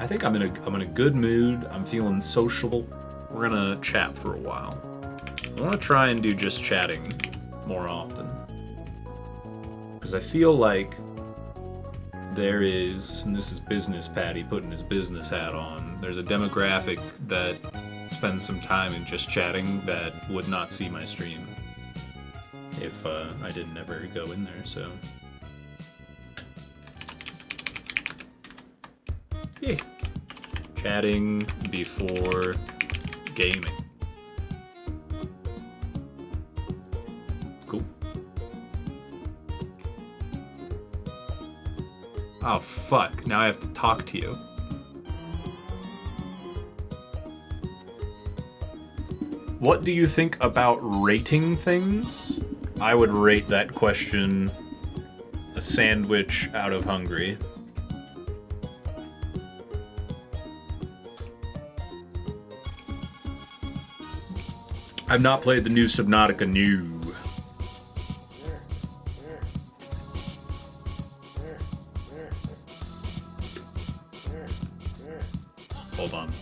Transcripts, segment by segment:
I think I'm in a good mood. I'm feeling sociable. We're gonna chat for a while. I want to try and do just chatting more often, because I feel like there is, and this is business Patty putting his business hat on, there's a demographic that spends some time in just chatting that would not see my stream if I didn't ever go in there, so. Yeah. Chatting before gaming. Cool. Oh, fuck. Now I have to talk to you. What do you think about rating things? I would rate that question a sandwich out of Hungary. I've not played the new Subnautica new. Hold on.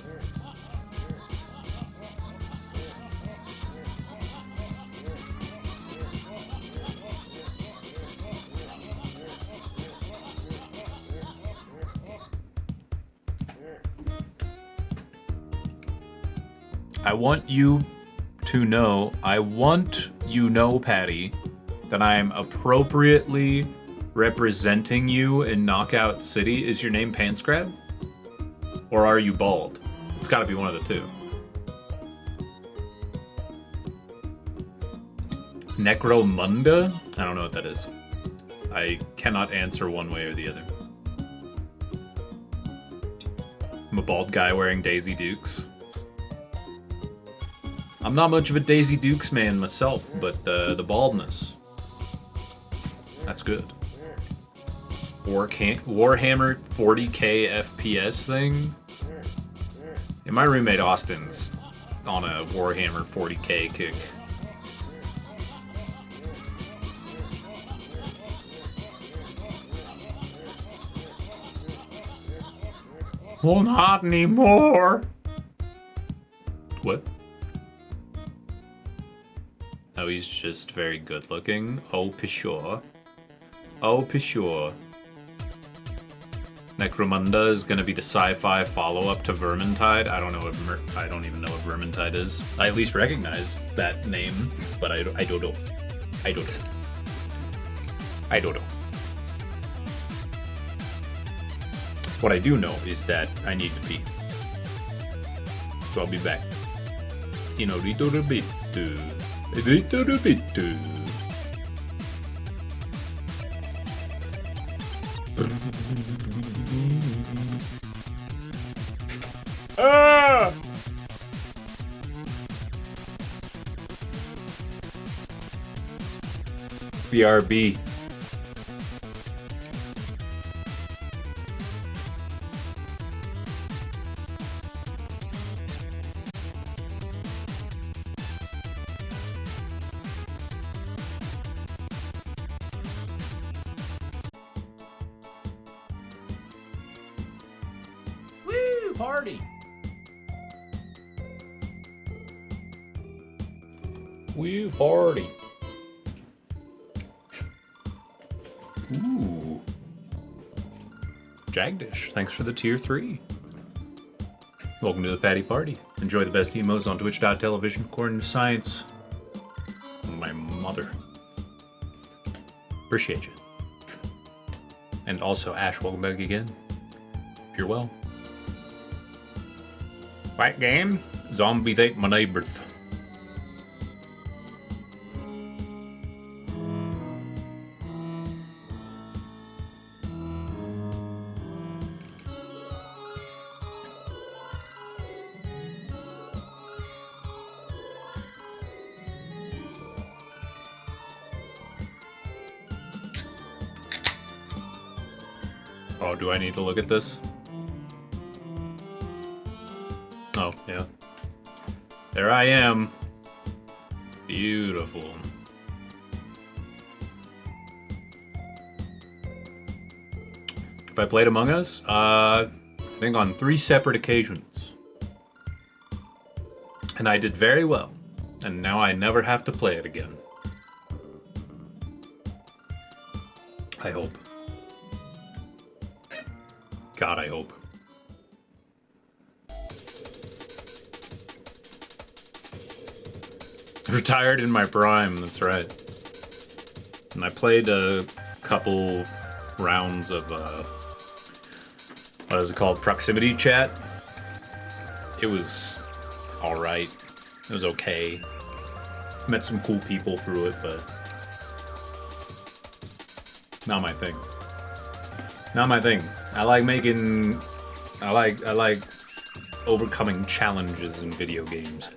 I want you to know, Patty, that I am appropriately representing you in Knockout City. Is your name Pantsgrab? Or are you bald? It's gotta be one of the two. Necromunda? I don't know what that is. I cannot answer one way or the other. I'm a bald guy wearing Daisy Dukes. I'm not much of a Daisy Dukes man myself, but the baldness, that's good. Warhammer 40k FPS thing? Yeah, my roommate Austin's on a Warhammer 40k kick. Well, not anymore. What? Oh, he's just very good looking. Oh, for sure. Oh, for sure. Necromunda is gonna be the sci-fi follow-up to Vermintide. I don't know I don't even know what Vermintide is. I at least recognize that name, but I don't know. I don't know. I don't know. What I do know is that I need to pee. So I'll be back. In a little bit. A little bit. Ah! BRB. Woo! Party! Woo! Party! Ooh. Jagdish, thanks for the tier 3. Welcome to the Patty Party. Enjoy the best emos on twitch.tv according to science. My mother. Appreciate you. And also, Ash, welcome back again. If you're well. Right game? Zombies ate my neighbors. Oh, do I need to look at this? Oh, yeah. There I am. Beautiful. If I played Among Us? I think on 3 separate occasions. And I did very well. And now I never have to play it again. I hope. God, I hope. Retired in my prime, that's right. And I played a couple rounds of, what is it called? Proximity chat. It was alright. It was okay. Met some cool people through it, but not my thing. Not my thing. I like overcoming challenges in video games.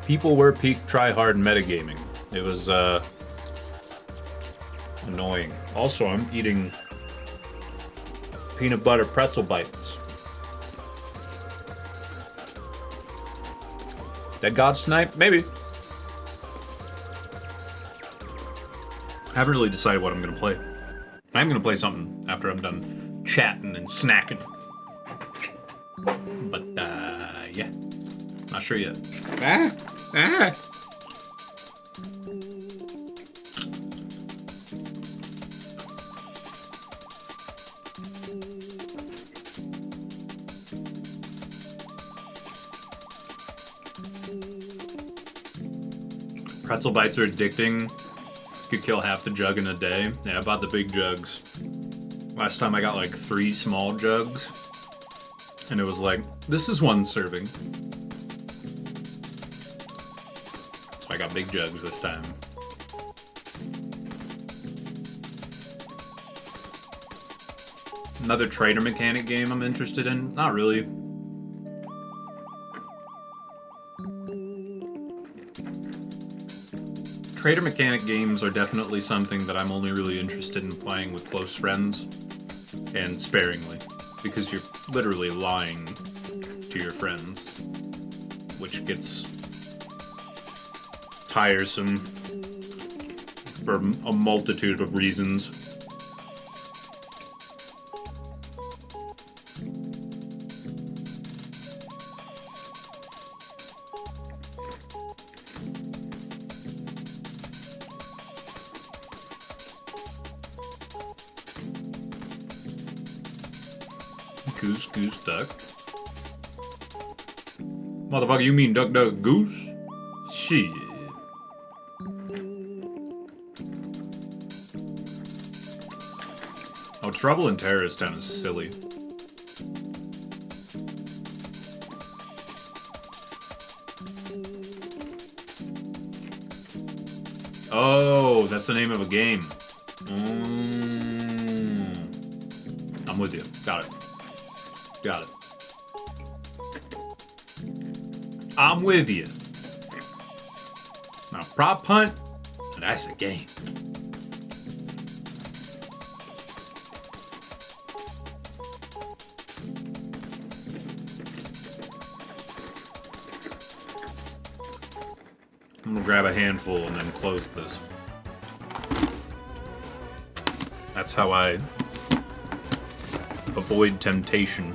People were peak tryhard metagaming. It was, annoying. Also, I'm eating peanut butter pretzel bites. Dead God Snipe? Maybe. I haven't really decided what I'm gonna play. I'm gonna play something after I'm done chatting and snacking. But, yeah. Not sure yet. Pretzel bites are addicting. Could kill half the jug in a day. Yeah, I bought the big jugs. Last time I got like 3 small jugs. And it was like, this is 1 serving. So I got big jugs this time. Another trader mechanic game I'm interested in? Not really. Trader mechanic games are definitely something that I'm only really interested in playing with close friends, and sparingly, because you're literally lying to your friends, which gets tiresome for a multitude of reasons. Goose, goose, duck. Motherfucker, you mean duck, duck, goose? Shit. Oh, Trouble in Terrorist Town is silly. Oh, that's the name of a game. I'm with you. Got it. Got it. I'm with you. Now, prop hunt, that's a game. I'm gonna grab a handful and then close this. That's how I avoid temptation.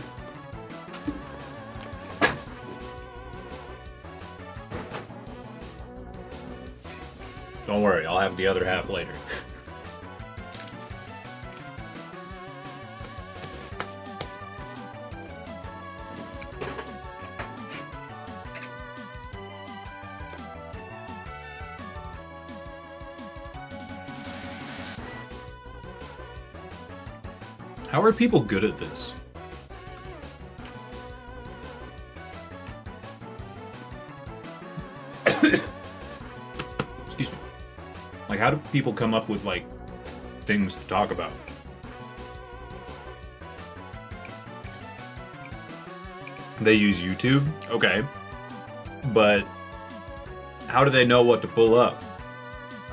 Don't worry, I'll have the other half later. How are people good at this? Excuse me. Like, how do people come up with, like, things to talk about? They use YouTube? Okay. But how do they know what to pull up?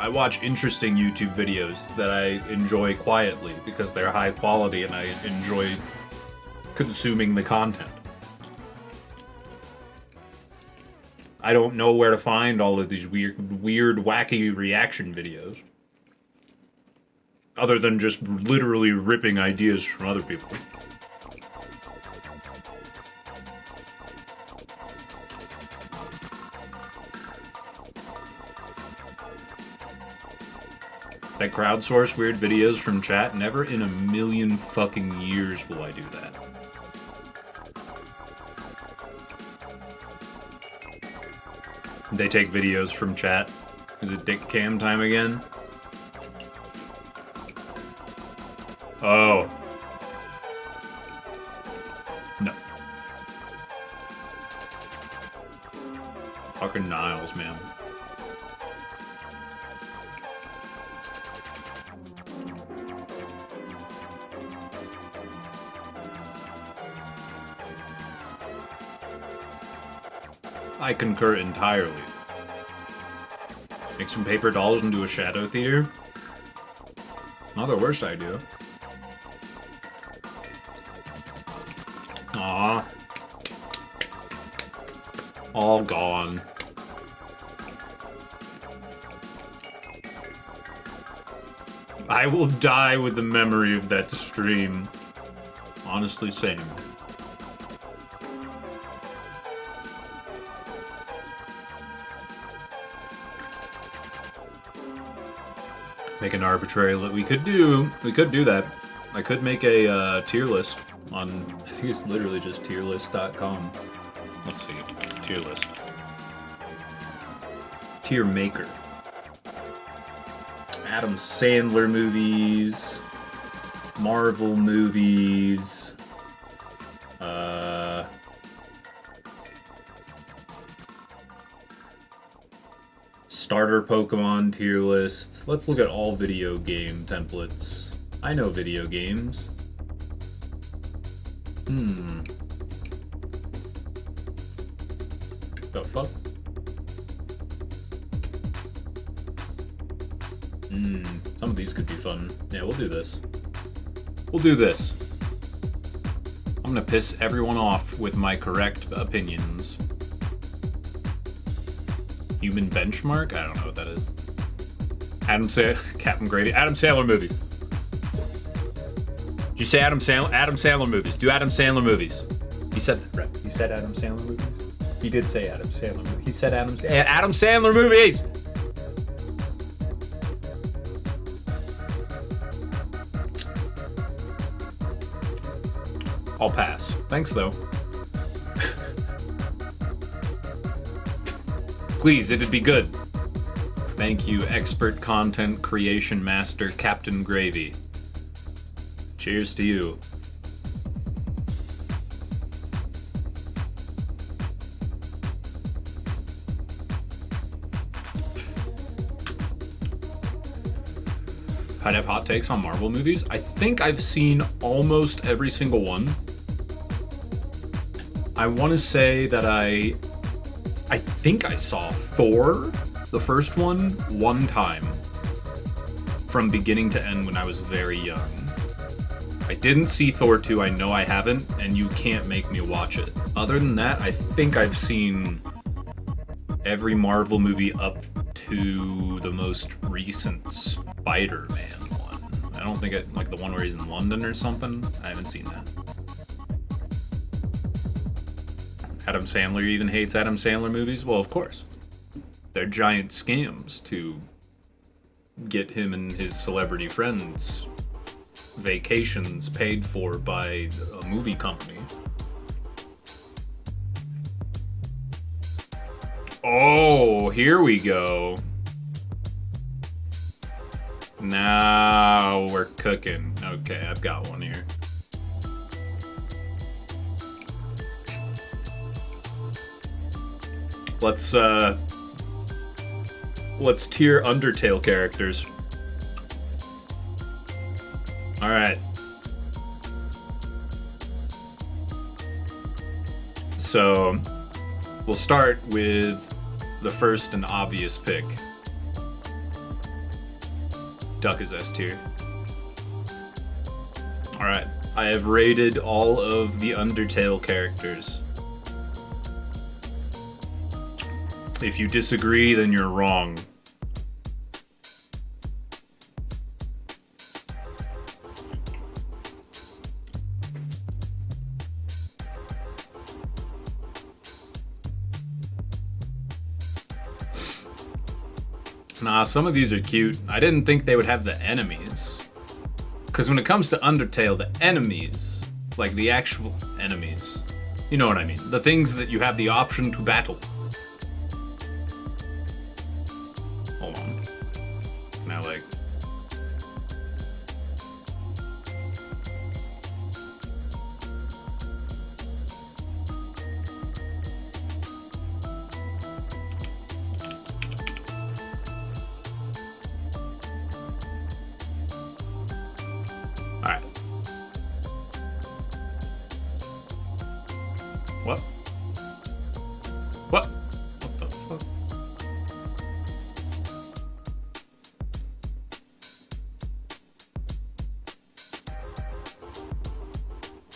I watch interesting YouTube videos that I enjoy quietly because they're high quality and I enjoy consuming the content. I don't know where to find all of these weird, wacky reaction videos. Other than just literally ripping ideas from other people. That crowdsource weird videos from chat, never in a million fucking years will I do that. They take videos from chat. Is it dick cam time again? Oh. No. Fucking Niles, man. I concur entirely. Make some paper dolls and do a shadow theater? Not the worst idea. Aww. All gone. I will die with the memory of that stream. Honestly, same. Make an arbitrary we could do that. I could make a tier list on, I think it's literally just tierlist.com. Let's see, tier list. Tier maker. Adam Sandler movies, Marvel movies, starter Pokemon tier list. Let's look at all video game templates. I know video games. The fuck? Some of these could be fun. Yeah, we'll do this. We'll do this. I'm gonna piss everyone off with my correct opinions. Human benchmark? I don't know what that is. Captain Gravy. Adam Sandler movies. Did you say Adam Sandler? Adam Sandler movies. Do Adam Sandler movies. He said that, right? He said Adam Sandler movies? He did say Adam Sandler movies. He said Adam Sandler movies! I'll pass. Thanks, though. Please, it'd be good. Thank you, expert content creation master, Captain Gravy. Cheers to you. I'd have hot takes on Marvel movies. I think I've seen almost every single one. I want to say that I think I saw Thor, the first one time. From beginning to end when I was very young. I didn't see Thor 2, I know I haven't, and you can't make me watch it. Other than that, I think I've seen every Marvel movie up to the most recent Spider-Man one. I don't think like the one where he's in London or something. I haven't seen that. Adam Sandler even hates Adam Sandler movies? Well, of course. They're giant scams to get him and his celebrity friends vacations paid for by a movie company. Oh, here we go. Now we're cooking. Okay, I've got one here. Let's tier Undertale characters. All right. So, we'll start with the first and obvious pick. Duck is S tier. All right. I have rated all of the Undertale characters. If you disagree, then you're wrong. Nah, some of these are cute. I didn't think they would have the enemies. Because when it comes to Undertale, the enemies, like the actual enemies, you know what I mean. The things that you have the option to battle. Hold on. Now, like... Alright. What? What? What the fuck?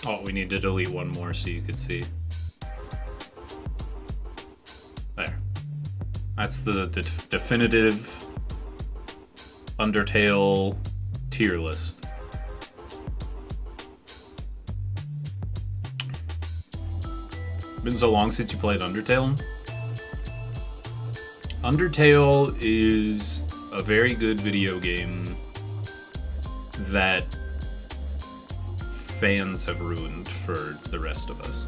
Oh, we need to delete one more so you could see. There. That's the definitive Undertale tier list. Been so long since you played Undertale. Undertale is a very good video game that fans have ruined for the rest of us.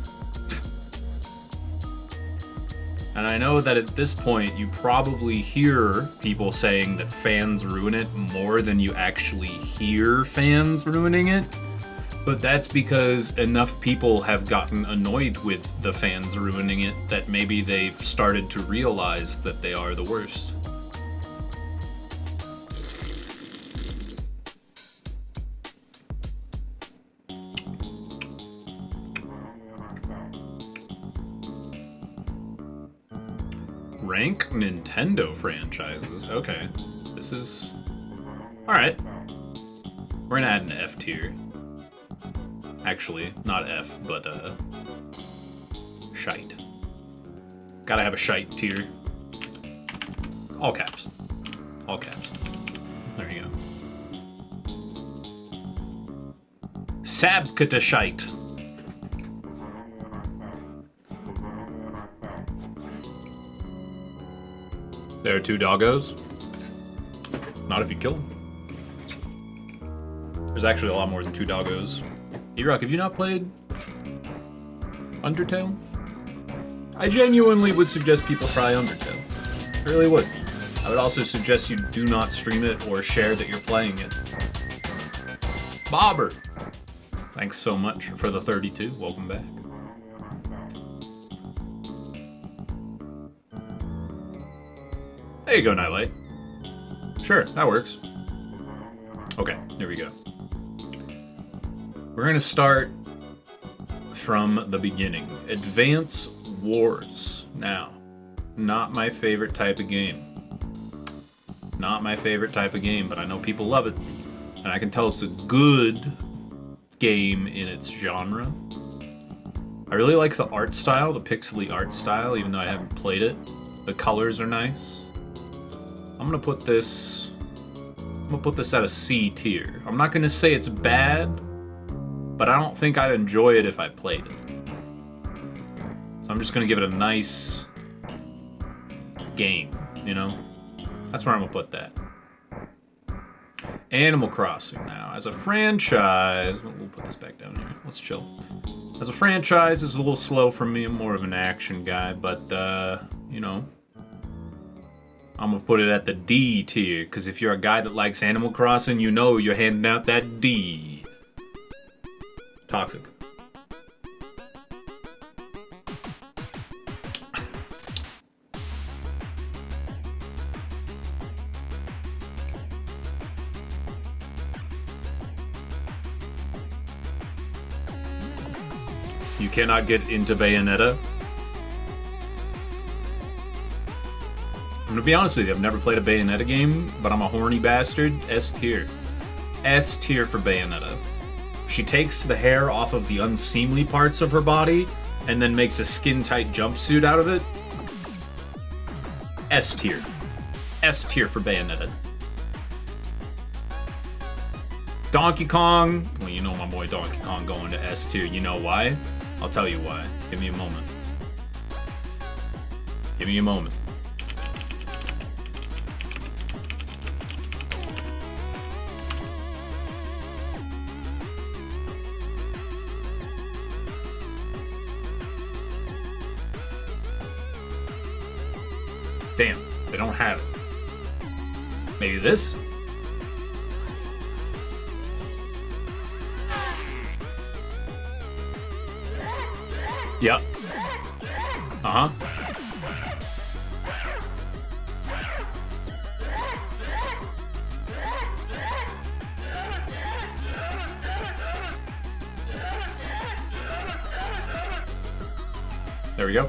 And I know that at this point you probably hear people saying that fans ruin it more than you actually hear fans ruining it. But that's because enough people have gotten annoyed with the fans ruining it that maybe they've started to realize that they are the worst. Rank Nintendo franchises. Okay. This is... Alright. We're gonna add an F tier. Actually, not F, but, shite. Gotta have a shite tier. All caps. All caps. There you go. Sabkata shite. There are 2 doggos. Not if you kill them. There's actually a lot more than 2 doggos. E-Rock, have you not played Undertale? I genuinely would suggest people try Undertale. I really would. I would also suggest you do not stream it or share that you're playing it. Bobber! Thanks so much for the 32. Welcome back. There you go, Nightlight. Sure, that works. Okay, here we go. We're gonna start from the beginning. Advance Wars. Now, not my favorite type of game. Not my favorite type of game, but I know people love it. And I can tell it's a good game in its genre. I really like the art style, the pixely art style, even though I haven't played it. The colors are nice. I'm gonna put this at a C tier. I'm not gonna say it's bad, but I don't think I'd enjoy it if I played it. So I'm just gonna give it a nice game, you know? That's where I'm gonna put that. Animal Crossing now. As a franchise, we'll put this back down here. Let's chill. As a franchise, it's a little slow for me. I'm more of an action guy, but, you know, I'm gonna put it at the D tier, because if you're a guy that likes Animal Crossing, you know you're handing out that D. Toxic. You cannot get into Bayonetta. I'm gonna be honest with you, I've never played a Bayonetta game, but I'm a horny bastard. S tier. S tier for Bayonetta. She takes the hair off of the unseemly parts of her body and then makes a skin-tight jumpsuit out of it. S tier. S tier for Bayonetta. Donkey Kong. Well, you know my boy Donkey Kong going to S tier. You know why? I'll tell you why. Give me a moment. Give me a moment. Damn, they don't have it. Maybe this? Yep. Uh-huh. There we go.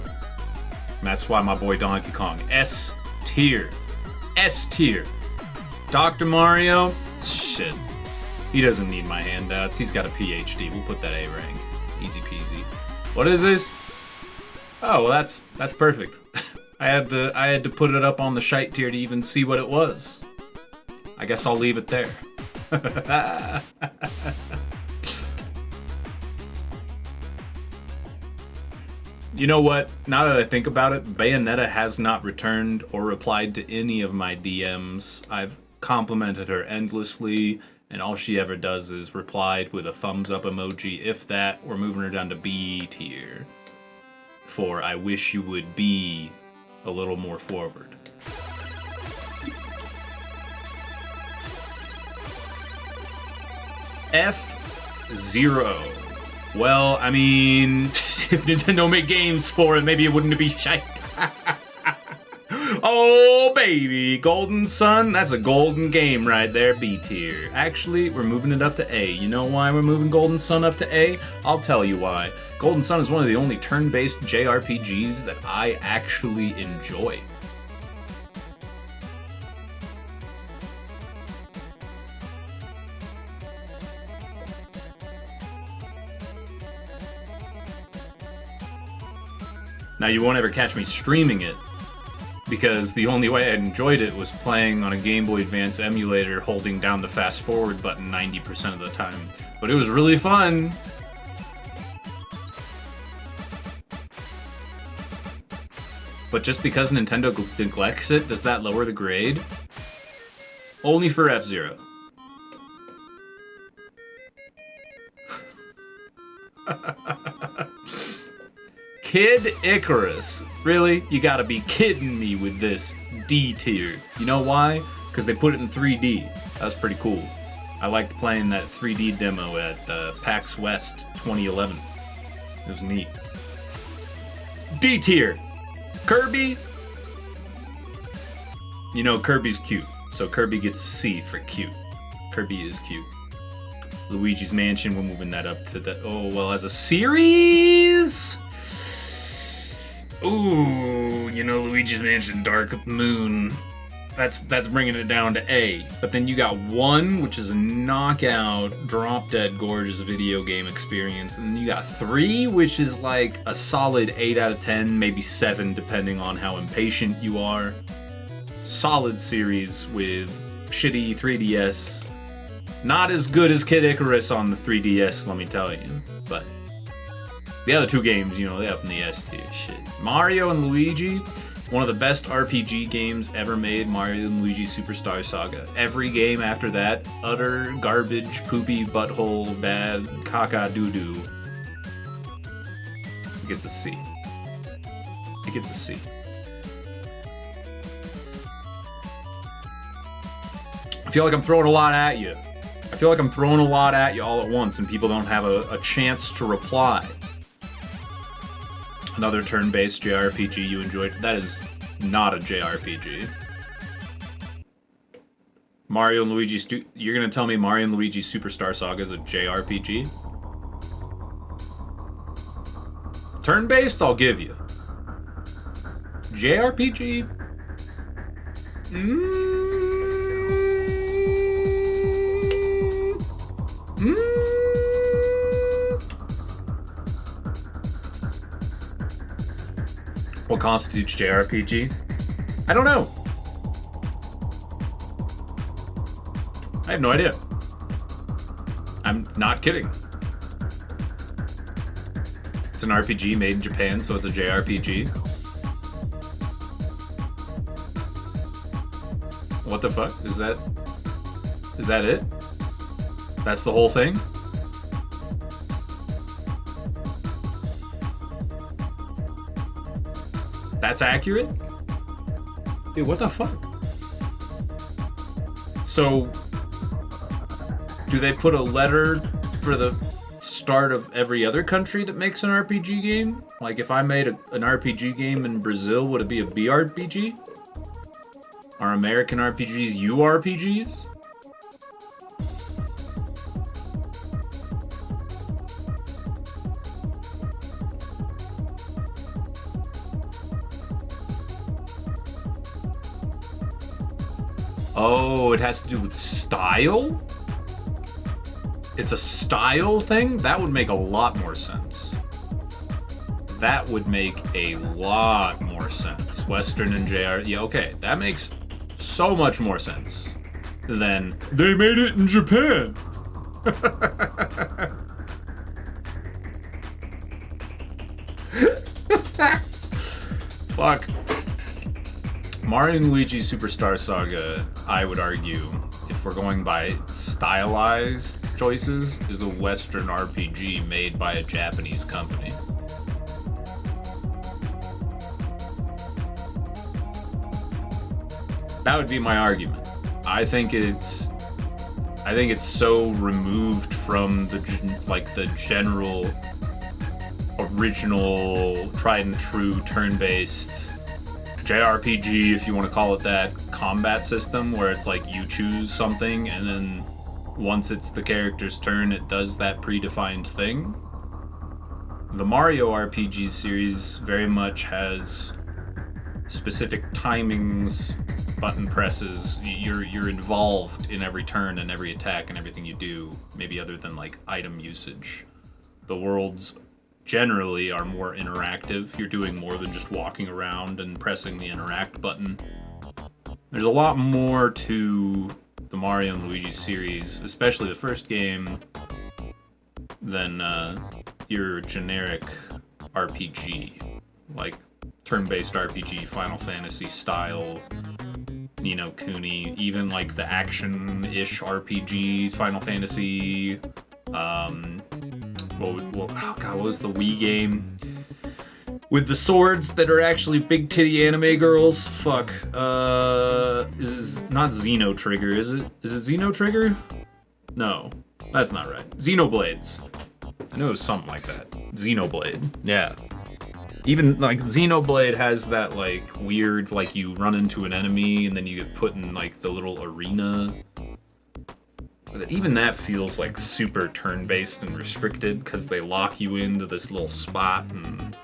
And that's why my boy Donkey Kong. S tier. S tier. Dr. Mario? Shit. He doesn't need my handouts. He's got a PhD. We'll put that A rank. Easy peasy. What is this? Oh, well that's perfect. I had to put it up on the shite tier to even see what it was. I guess I'll leave it there. You know what? Now that I think about it, Bayonetta has not returned or replied to any of my DMs. I've complimented her endlessly, and all she ever does is replied with a thumbs up emoji. If that, we're moving her down to B tier. For I wish you would be a little more forward. F-Zero. Well, I mean, if Nintendo made games for it, maybe it wouldn't be shite. Oh, baby. Golden Sun? That's a golden game right there, B tier. Actually, we're moving it up to A. You know why we're moving Golden Sun up to A? I'll tell you why. Golden Sun is one of the only turn-based JRPGs that I actually enjoy. Now, you won't ever catch me streaming it, because the only way I enjoyed it was playing on a Game Boy Advance emulator holding down the fast forward button 90% of the time. But it was really fun. But just because Nintendo neglects it, does that lower the grade? Only for F-Zero. Kid Icarus. Really? You gotta be kidding me with this D tier. You know why? Because they put it in 3D. That was pretty cool. I liked playing that 3D demo at PAX West 2011. It was neat. D tier. Kirby. You know, Kirby's cute. So Kirby gets a C for cute. Kirby is cute. Luigi's Mansion, we're moving that up to the... Oh, well, as a series... Ooh, you know, Luigi's Mansion Dark Moon. That's bringing it down to A. But then you got 1, which is a knockout, drop-dead gorgeous video game experience. And then you got 3, which is like a solid 8 out of 10, maybe 7, depending on how impatient you are. Solid series with shitty 3DS. Not as good as Kid Icarus on the 3DS, let me tell you. But the other 2 games, you know, they're up in the S tier. Shit. Mario and Luigi, one of the best RPG games ever made, Mario and Luigi Superstar Saga. Every game after that, utter garbage, poopy, butthole, bad, caca doo-doo. It gets a C. It gets a C. I feel like I'm throwing a lot at you. I feel like I'm throwing a lot at you all at once and people don't have a chance to reply. Another turn-based JRPG you enjoyed. That is not a JRPG. Mario and Luigi... You're gonna tell me Mario and Luigi Superstar Saga is a JRPG? Turn-based, I'll give you. JRPG? What constitutes JRPG? I don't know. I have no idea. I'm not kidding. It's an RPG made in Japan, so it's a JRPG. What the fuck? Is that it? That's the whole thing? That's accurate? Dude, what the fuck? So, do they put a letter for the start of every other country that makes an RPG game? Like, if I made an RPG game in Brazil, would it be a BRPG? Are American RPGs URPGs? Oh, it has to do with style? It's a style thing? That would make a lot more sense. That would make a lot more sense. Western and JR... Yeah, okay. That makes so much more sense than... They made it in Japan! Fuck. Mario & Luigi Superstar Saga, I would argue, if we're going by stylized choices, is a Western RPG made by a Japanese company. That would be my argument. I think it's so removed from the general original tried and true turn-based JRPG, if you want to call it that, combat system where it's like you choose something and then once it's the character's turn, it does that predefined thing. The Mario RPG series very much has specific timings, button presses. You're involved in every turn and every attack and everything you do, maybe other than like item usage. The worlds generally are more interactive. You're doing more than just walking around and pressing the interact button. There's a lot more to the Mario and Luigi series, especially the first game, than your generic RPG, like turn-based RPG, Final Fantasy style, Ni no Kuni, even like the action-ish RPGs, Final Fantasy, what was the Wii game with the swords that are actually big titty anime girls? Fuck. Is it not Xeno Trigger? Is it Xeno Trigger? No, that's not right. Xenoblades. I know it was something like that. Xenoblade. Yeah. Even like Xenoblade has that like weird, like you run into an enemy and then you get put in like the little arena. Even that feels like super turn-based and restricted because they lock you into this little spot and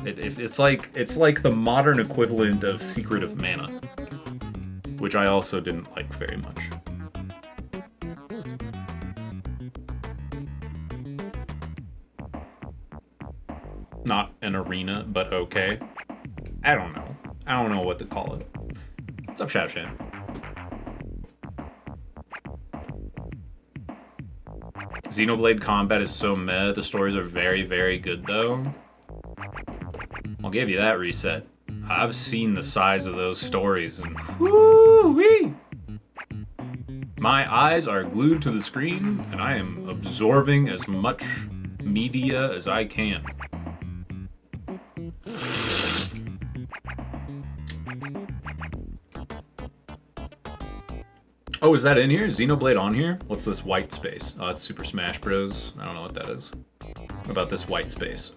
it's like the modern equivalent of Secret of Mana, which I also didn't like very much. Not an arena, but okay. I don't know what to call it. What's up, Shao Shan? Xenoblade combat is so meh. The stories are very, very good, though. I'll give you that, Reset. I've seen the size of those stories, and whoo-wee! My eyes are glued to the screen, and I am absorbing as much media as I can. Oh, is that in here? Is Xenoblade on here? What's this white space? Oh, that's Super Smash Bros. I don't know what that is. What about this white space?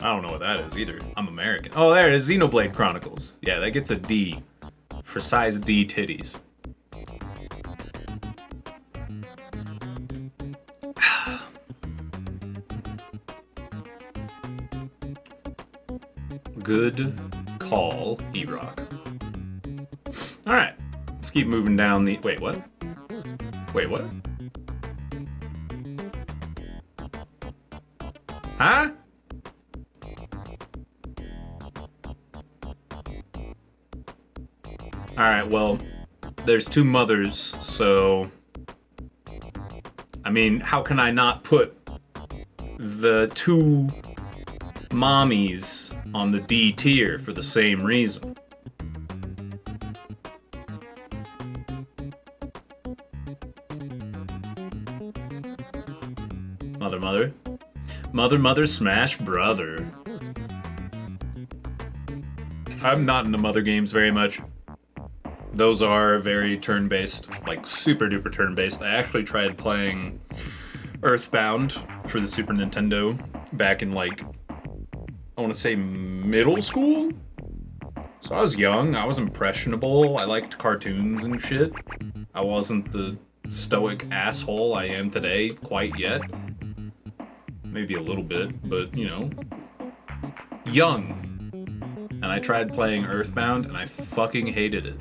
I don't know what that is either. I'm American. Oh, there it is. Xenoblade Chronicles. Yeah, that gets a D. For size D titties. Good call, E-Rock. Alright. Let's keep moving down the... Wait, what? Wait, what? Huh? Alright, well, there's two mothers, so... I mean, how can I not put the two mommies on the D tier for the same reason? Mother, mother. Mother, mother, smash brother. I'm not into mother games very much. Those are very turn-based, like super duper turn-based. I actually tried playing Earthbound for the Super Nintendo back in like, I want to say middle school? So I was young, I was impressionable, I liked cartoons and shit. I wasn't the stoic asshole I am today quite yet. Maybe a little bit, but you know, young. And I tried playing Earthbound and I fucking hated it.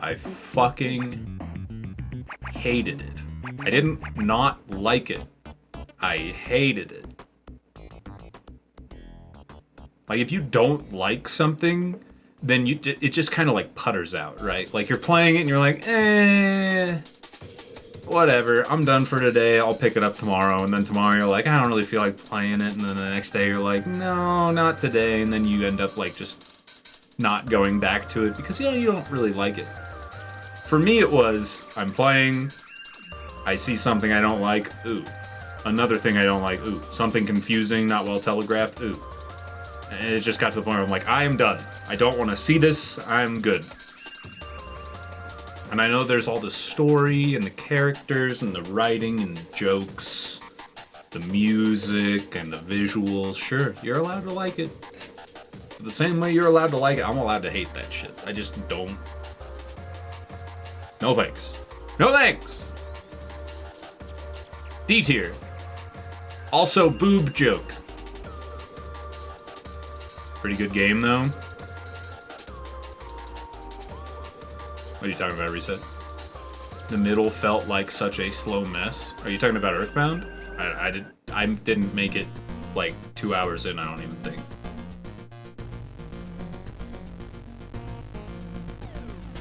I fucking hated it. I didn't not like it. I hated it. Like, if you don't like something, then it just kind of like putters out, right? Like, you're playing it and you're like, whatever, I'm done for today, I'll pick it up tomorrow. And then tomorrow you're like, I don't really feel like playing it. And then the next day you're like, no, not today. And then you end up like just not going back to it because, you know, you don't really like it. For me, it was, I'm playing, I see something I don't like, ooh. Another thing I don't like, ooh. Something confusing, not well telegraphed, ooh. And it just got to the point where I'm like, I am done. I don't want to see this, I'm good. And I know there's all the story, and the characters, and the writing, and the jokes, the music, and the visuals. Sure, you're allowed to like it. But the same way you're allowed to like it, I'm allowed to hate that shit. I just don't. No thanks. No thanks! D tier. Also, boob joke. Pretty good game, though. What are you talking about, Reset? The middle felt like such a slow mess. Are you talking about Earthbound? I didn't make it like 2 hours in, I don't even think.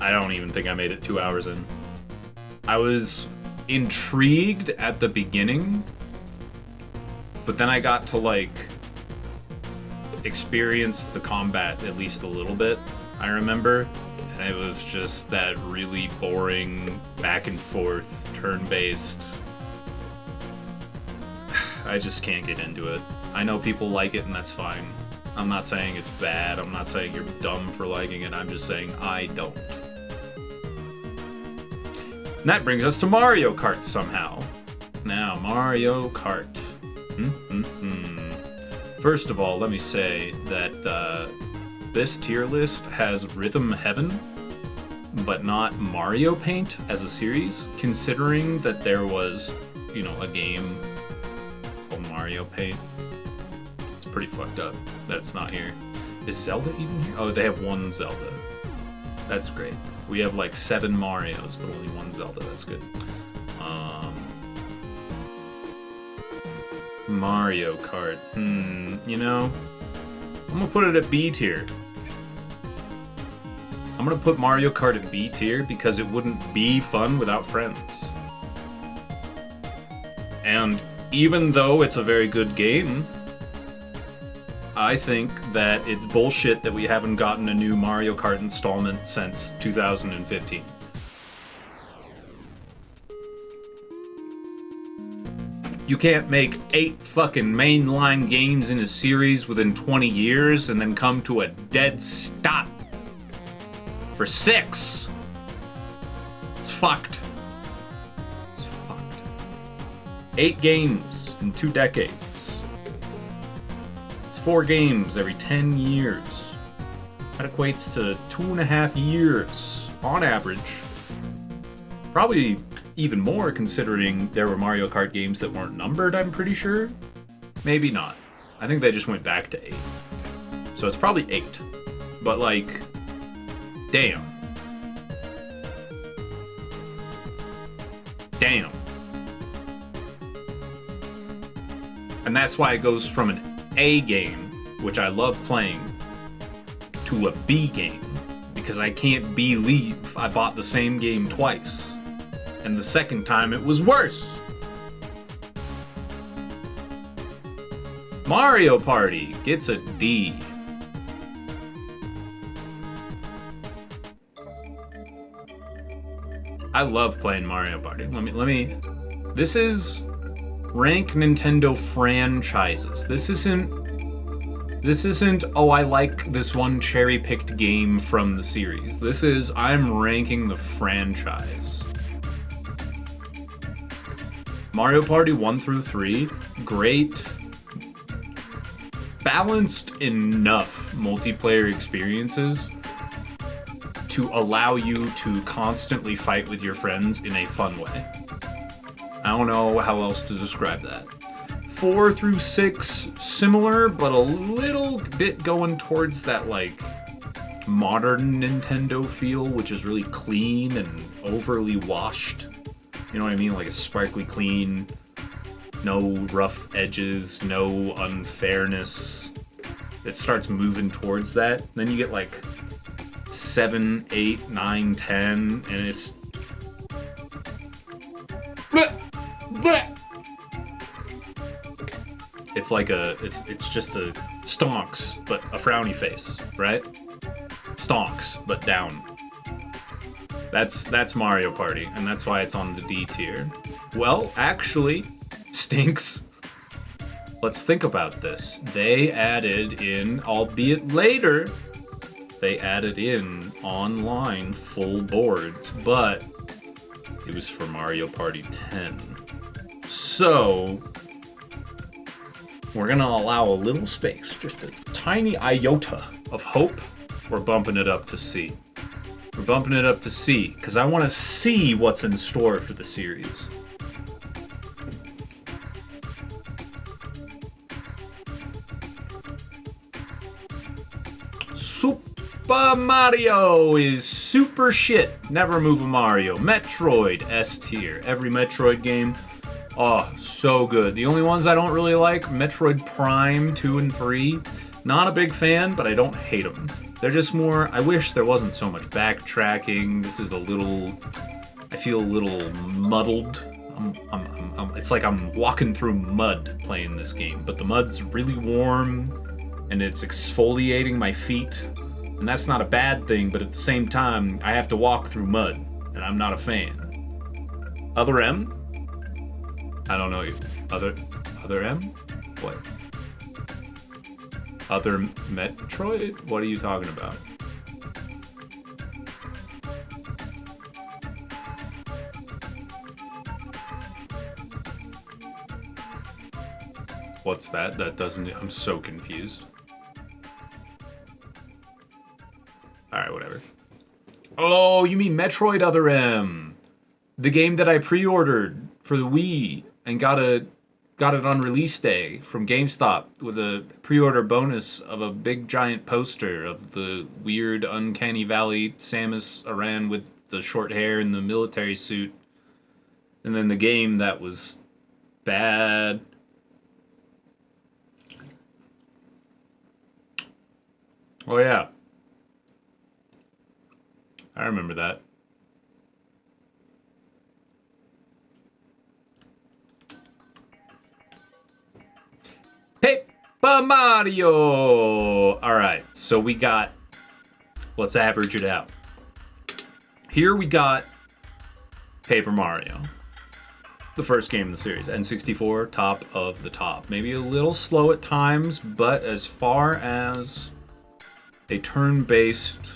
I don't even think I made it 2 hours in. I was intrigued at the beginning, but then I got to like experience the combat at least a little bit, I remember. And it was just that really boring, back and forth, turn-based. I just can't get into it. I know people like it and that's fine. I'm not saying it's bad, I'm not saying you're dumb for liking it, I'm just saying I don't. And that brings us to Mario Kart somehow. Now, Mario Kart. First of all, let me say that this tier list has Rhythm Heaven, but not Mario Paint as a series, considering that there was, you know, a game called Mario Paint. It's pretty fucked up that it's not here. Is Zelda even here? Oh, they have one Zelda. That's great. We have like 7 Marios, but only one Zelda. That's good. Mario Kart. You know, I'm gonna put it at B tier. I'm gonna put Mario Kart at B tier because it wouldn't be fun without friends. And even though it's a very good game, I think that it's bullshit that we haven't gotten a new Mario Kart installment since 2015. You can't make 8 fucking mainline games in a series within 20 years and then come to a dead stop for 6. It's fucked. It's fucked. 8 games in 2 decades. It's 4 games every 10 years. That equates to 2.5 years on average. Probably even more considering there were Mario Kart games that weren't numbered, I'm pretty sure. Maybe not. I think they just went back to 8. So it's probably 8. But like, damn. Damn. And that's why it goes from an A game, which I love playing, to a B game. because I can't believe I bought the same game twice. And the second time it was worse. Mario Party gets a D. I love playing Mario Party. Let me. This is rank Nintendo franchises. This isn't, oh, I like this one cherry-picked game from the series. This is, I'm ranking the franchise. Mario Party 1 through 3, great. Balanced enough multiplayer experiences to allow you to constantly fight with your friends in a fun way. I don't know how else to describe that. 4 through 6, similar, but a little bit going towards that, like, modern Nintendo feel, which is really clean and overly washed. You know what I mean? Like a sparkly clean, no rough edges, no unfairness. It starts moving towards that. Then you get, like, 7, 8, 9, 10, and it's... It's like it's just a stonks, but a frowny face, right? Stonks, but down. That's Mario Party, and that's why it's on the D tier. Well, actually, stinks. Let's think about this. They added in, albeit later, they added in online full boards, but it was for Mario Party 10. So, we're gonna allow a little space, just a tiny iota of hope. We're bumping it up to C. We're bumping it up to C, because I want to see what's in store for the series. Super Mario is super shit. Never move a Mario. Metroid, S tier. Every Metroid game, oh, so good. The only ones I don't really like, Metroid Prime 2 and 3. Not a big fan, but I don't hate them. They're just more, I wish there wasn't so much backtracking. This is a little, I feel a little muddled. It's like I'm walking through mud playing this game, but the mud's really warm and it's exfoliating my feet. And that's not a bad thing, but at the same time, I have to walk through mud, and I'm not a fan. Other M? I don't know. Other M? What? Other Metroid? What are you talking about? What's that? That doesn't... I'm so confused. Alright, whatever. Oh, you mean Metroid Other M. The game that I pre-ordered for the Wii and got it on release day from GameStop with a pre-order bonus of a big giant poster of the weird Uncanny Valley Samus Aran with the short hair and the military suit. And then the game that was bad. Oh yeah. I remember that. Paper Mario! Alright, so we got... Let's average it out. Here we got Paper Mario. The first game in the series. N64, top of the top. Maybe a little slow at times, but as far as a turn-based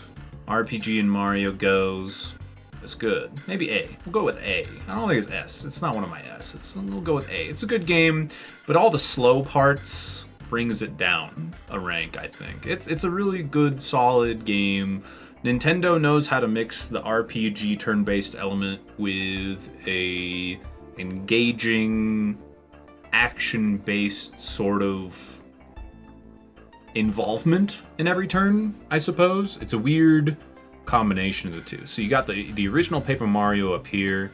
RPG in Mario goes, it's good. Maybe A. We'll go with A. I don't think it's S. It's not one of my S's. We'll go with A. It's a good game, but all the slow parts brings it down a rank, I think. It's a really good, solid game. Nintendo knows how to mix the RPG turn-based element with a engaging, action-based sort of involvement in every turn, I suppose. It's a weird combination of the two. So you got the original Paper Mario up here.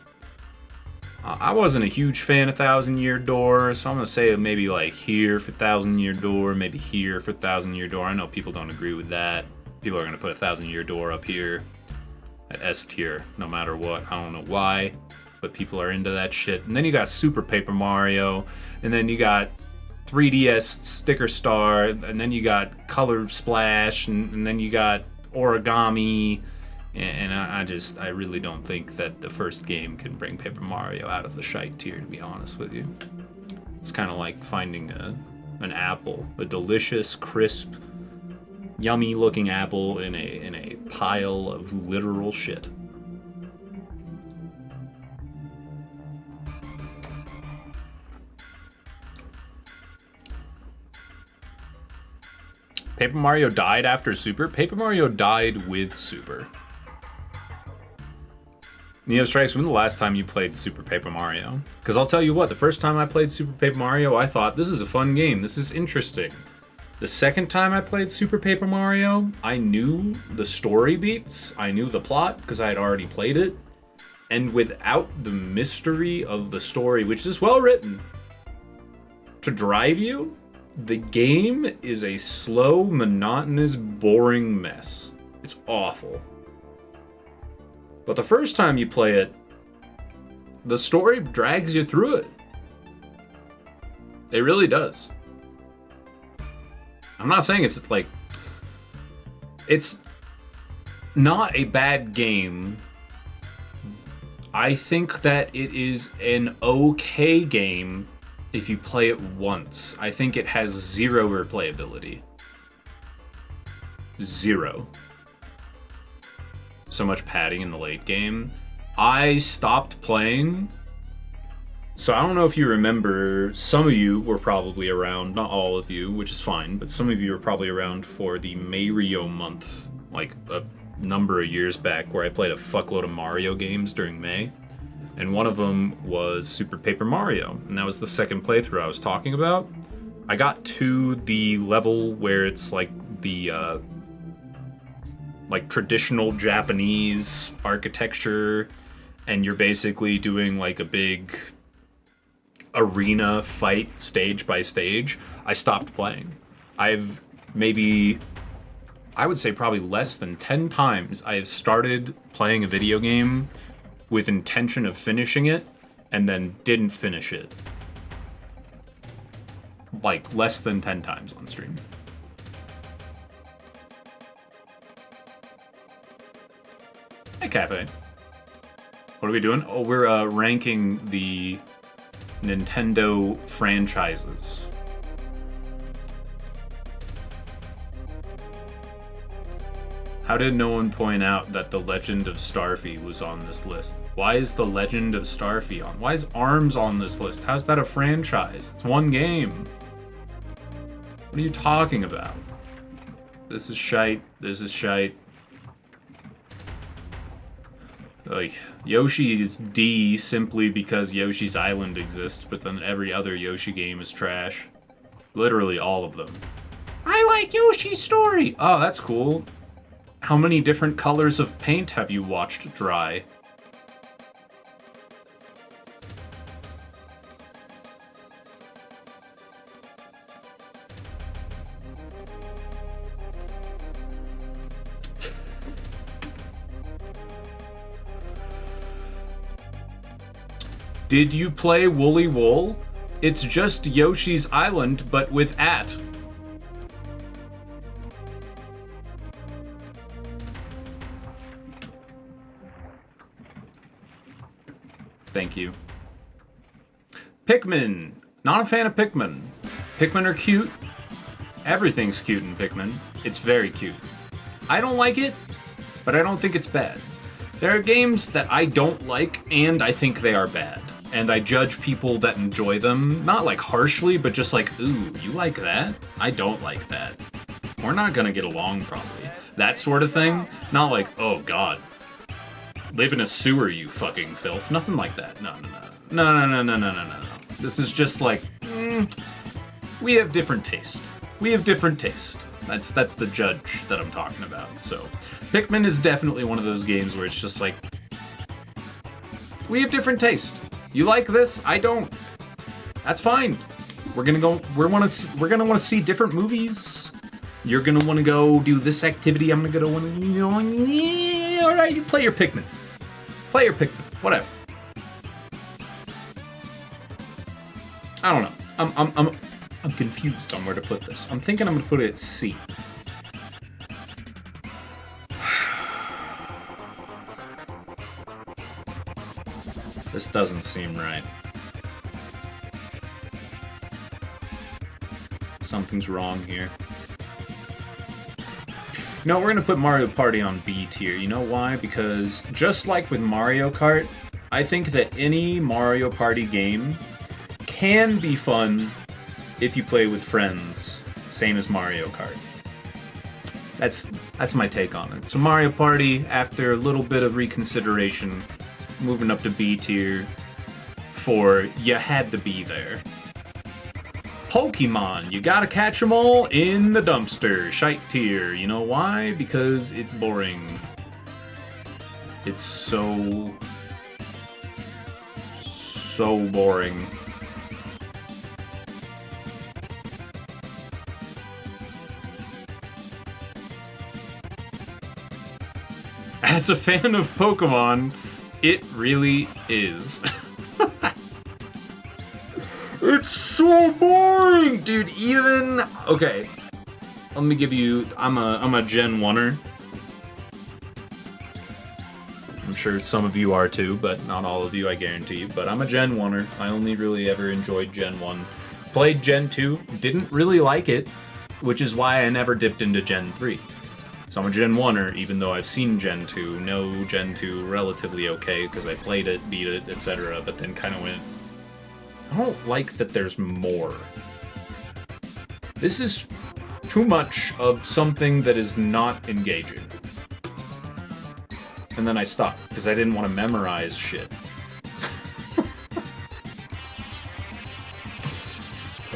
I wasn't a huge fan of Thousand Year Door, so I'm gonna say maybe like here for Thousand Year Door, maybe here for Thousand Year Door. I know people don't agree with that. People are gonna put a 1,000-year door up here at S tier, no matter what. I don't know why, but people are into that shit. And then you got Super Paper Mario, and then you got 3DS Sticker Star, and then you got Color Splash, and then you got Origami. And I really don't think that the first game can bring Paper Mario out of the shite tier, to be honest with you. It's kind of like finding an apple, a delicious, crisp, yummy-looking apple in a pile of literal shit. Paper Mario died after Super? Paper Mario died with Super. Neo Strikes, when the last time you played Super Paper Mario? Because I'll tell you what, the first time I played Super Paper Mario, I thought, this is a fun game, this is interesting. The second time I played Super Paper Mario, I knew the story beats, I knew the plot, because I had already played it. And without the mystery of the story, which is well written, to drive you, the game is a slow, monotonous, boring mess. It's awful. But the first time you play it, the story drags you through it. It really does. I'm not saying it's like... It's not a bad game. I think that it is an okay game if you play it once. I think it has zero replayability. Zero. So much padding in the late game. I stopped playing. So I don't know if you remember, some of you were probably around, not all of you, which is fine, but some of you were probably around for the Mario month, like a number of years back, where I played a fuckload of Mario games during May. And one of them was Super Paper Mario, and that was the second playthrough I was talking about. I got to the level where it's like the like traditional Japanese architecture, and you're basically doing like a big arena fight stage by stage. I stopped playing. I've maybe, I would say probably less than 10 times I have started playing a video game with intention of finishing it and then didn't finish it. Like less than 10 times on stream. Hey, Cafe. What are we doing? Oh, we're ranking the Nintendo franchises. How did no one point out that The Legend of Starfy was on this list? Why is The Legend of Starfy on? Why is ARMS on this list? How's that a franchise? It's one game. What are you talking about? This is shite. This is shite. Like, Yoshi is D simply because Yoshi's Island exists, but then every other Yoshi game is trash. Literally all of them. I like Yoshi's story! Oh, that's cool. How many different colors of paint have you watched dry? Did you play Woolly Wool? It's just Yoshi's Island, but with at. Thank you. Pikmin. Not a fan of Pikmin. Pikmin are cute. Everything's cute in Pikmin. It's very cute. I don't like it, but I don't think it's bad. There are games that I don't like, and I think they are bad. And I judge people that enjoy them, not like harshly, but just like, ooh, you like that? I don't like that. We're not gonna get along, probably. That sort of thing. Not like, oh god. Live in a sewer, you fucking filth. Nothing like that. No. This is just like, we have different taste. We have different taste. That's the judge that I'm talking about. So, Pikmin is definitely one of those games where it's just like, we have different taste. You like this? I don't. That's fine. We're gonna want to see different movies. You're gonna want to go do this activity. I'm gonna want to, you know, all right, you play your Pikmin. Play your Pikmin. Whatever. I don't know. I'm confused on where to put this. I'm thinking I'm gonna put it at C. This doesn't seem right. Something's wrong here. No, we're gonna put Mario Party on B tier. You know why? Because just like with Mario Kart, I think that any Mario Party game can be fun if you play with friends, same as Mario Kart. That's my take on it. So Mario Party, after a little bit of reconsideration, moving up to B tier for you had to be there. Pokemon, you gotta catch them all in the dumpster. Shite tier. You know why? Because it's boring. It's so boring. As a fan of Pokemon, it really is. It's so boring, dude. Even okay, let me give you. I'm a Gen 1er. I'm sure some of you are too, but not all of you, I guarantee. But I'm a Gen 1er. I only really ever enjoyed Gen 1. Played Gen 2, didn't really like it, which is why I never dipped into Gen 3. So I'm a Gen 1er, even though I've seen Gen 2. Know Gen 2 relatively okay, because I played it, beat it, etc. But then kind of went, I don't like that there's more. This is too much of something that is not engaging. And then I stopped, because I didn't want to memorize shit.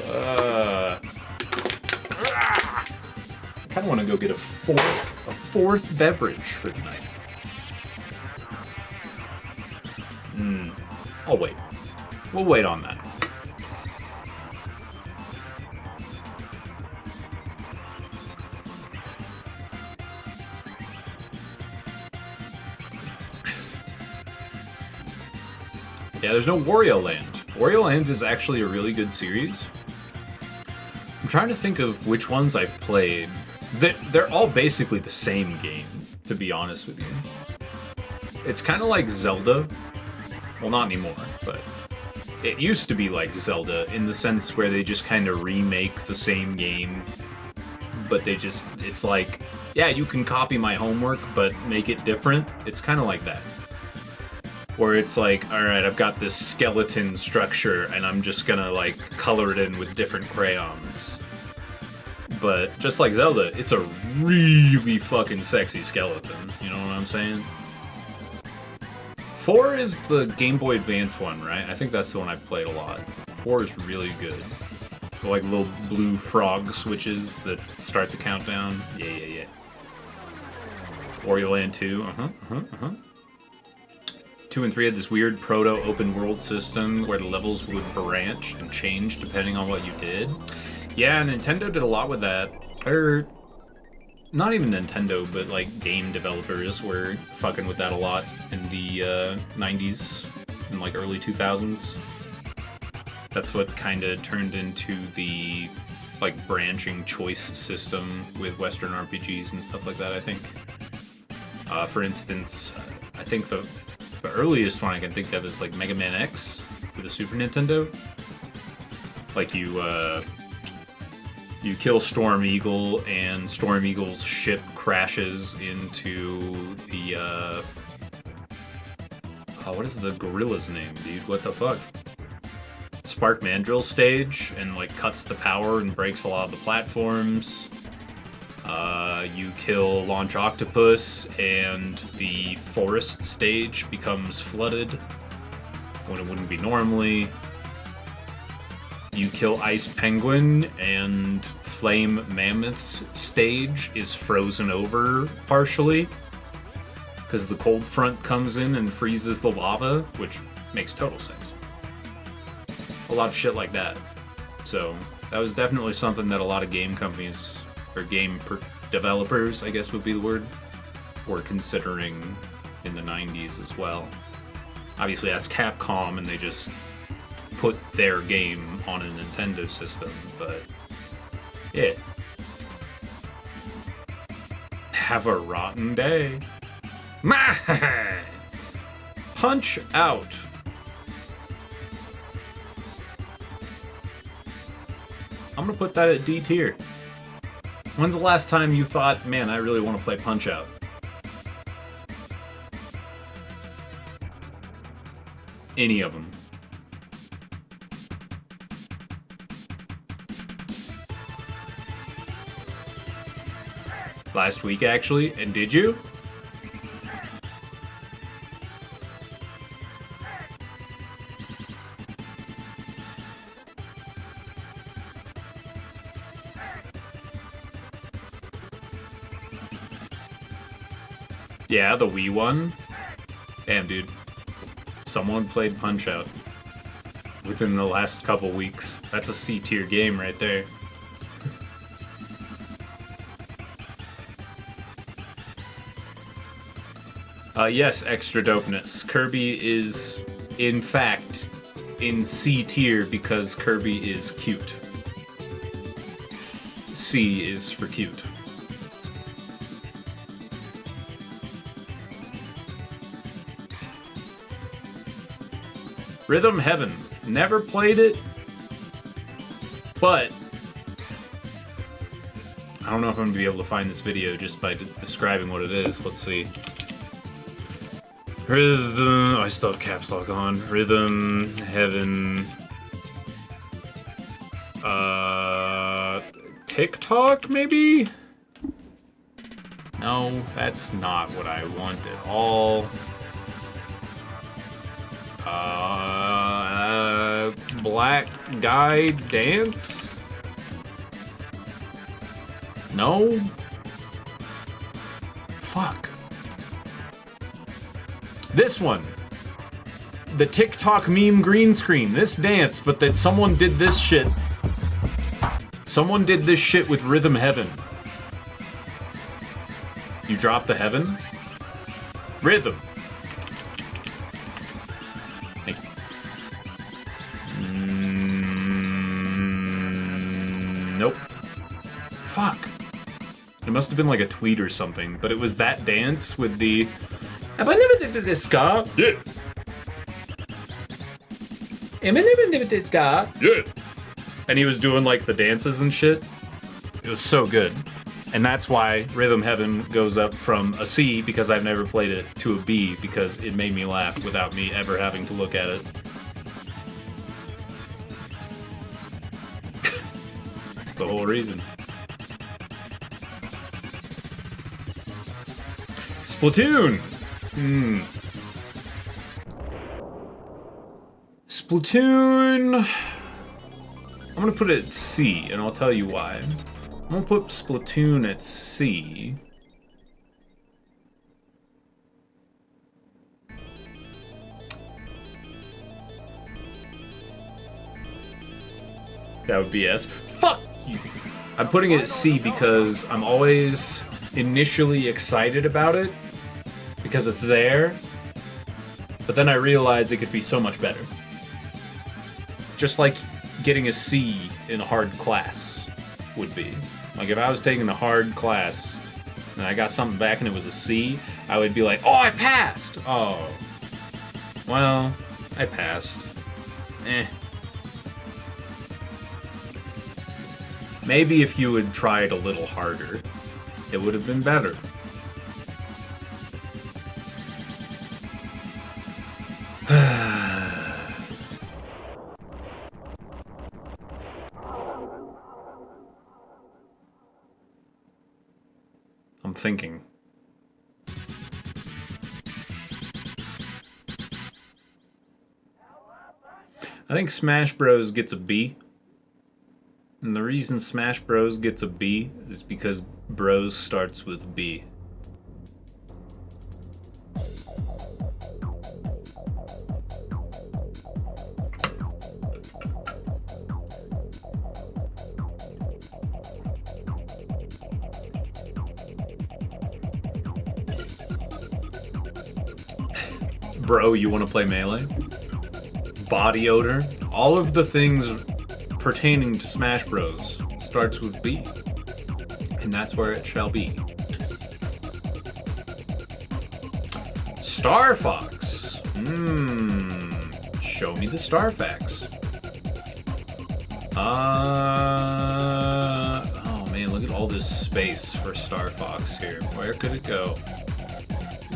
I kind of want to go get a fourth beverage for the night. I'll wait. We'll wait on that. Yeah, there's no Wario Land. Wario Land is actually a really good series. I'm trying to think of which ones I've played. They're all basically the same game, to be honest with you. It's kind of like Zelda. Well, not anymore, but it used to be like Zelda in the sense where they just kind of remake the same game, but it's like, yeah, you can copy my homework, but make it different. It's kind of like that. Where it's like, alright, I've got this skeleton structure, and I'm just gonna, like, color it in with different crayons. But, just like Zelda, it's a really fucking sexy skeleton. You know what I'm saying? 4 is the Game Boy Advance one, right? I think that's the one I've played a lot. 4 is really good. They're like little blue frog switches that start the countdown. Yeah. Wario Land 2, 2 and 3 had this weird proto-open world system where the levels would branch and change depending on what you did. Yeah, Nintendo did a lot with that. Or, not even Nintendo, but like game developers were fucking with that a lot in the 90s and like early 2000s. That's what kind of turned into the like branching choice system with Western RPGs and stuff like that, I think. For instance, I think the earliest one I can think of is like Mega Man X for the Super Nintendo. Like you kill Storm Eagle, and Storm Eagle's ship crashes into the what is the gorilla's name, dude? What the fuck? Spark Mandrill stage, and like cuts the power and breaks a lot of the platforms. You kill Launch Octopus, and the forest stage becomes flooded when it wouldn't be normally. You kill Ice Penguin, and Flame Mammoth's stage is frozen over partially because the cold front comes in and freezes the lava, which makes total sense. A lot of shit like that. So that was definitely something that a lot of game companies or developers, I guess would be the word, were considering in the 90s as well. Obviously that's Capcom and they just put their game on a Nintendo system, but yeah. Have a rotten day. Punch Out. I'm gonna put that at D tier. When's the last time you thought, man, I really want to play Punch Out? Any of them. Last week, actually. And did you? Yeah, the Wii one. Damn, dude. Someone played Punch-Out within the last couple weeks. That's a C-tier game right there. Yes, extra dopeness. Kirby is, in fact, in C-tier because Kirby is cute. C is for cute. Rhythm Heaven. Never played it, but I don't know if I'm going to be able to find this video just by describing what it is. Let's see. Rhythm... Oh, I still have caps lock on. Rhythm Heaven... TikTok, maybe? No, that's not what I want at all. Black guy dance? No? Fuck. This one. The TikTok meme green screen. This dance, but that someone did this shit. Someone did this shit with Rhythm Heaven. You dropped the heaven? Rhythm. Thank you. Nope. Fuck. It must have been like a tweet or something, but it was that dance with the... Have I never did this guy? Yeah. Am I never did this guy? Yeah. And he was doing like the dances and shit. It was so good. And that's why Rhythm Heaven goes up from a C, because I've never played it, to a B, because it made me laugh without me ever having to look at it. That's the whole reason. Splatoon! Splatoon... I'm gonna put it at C, and I'll tell you why. I'm gonna put Splatoon at C. That would be S. Fuck you! I'm putting it at C because I'm always initially excited about it, because it's there, but then I realize it could be so much better. Just like getting a C in a hard class would be. Like, if I was taking a hard class and I got something back and it was a C, I would be like, oh, I passed! Oh. Well, I passed. Eh. Maybe if you had tried a little harder, it would have been better. I'm thinking. I think Smash Bros gets a B. And the reason Smash Bros gets a B is because Bros starts with B. Bro, you want to play Melee? Body odor? All of the things pertaining to Smash Bros. Starts with B. And that's where it shall be. Star Fox. Show me the Star Facts. Oh man, look at all this space for Star Fox here. Where could it go?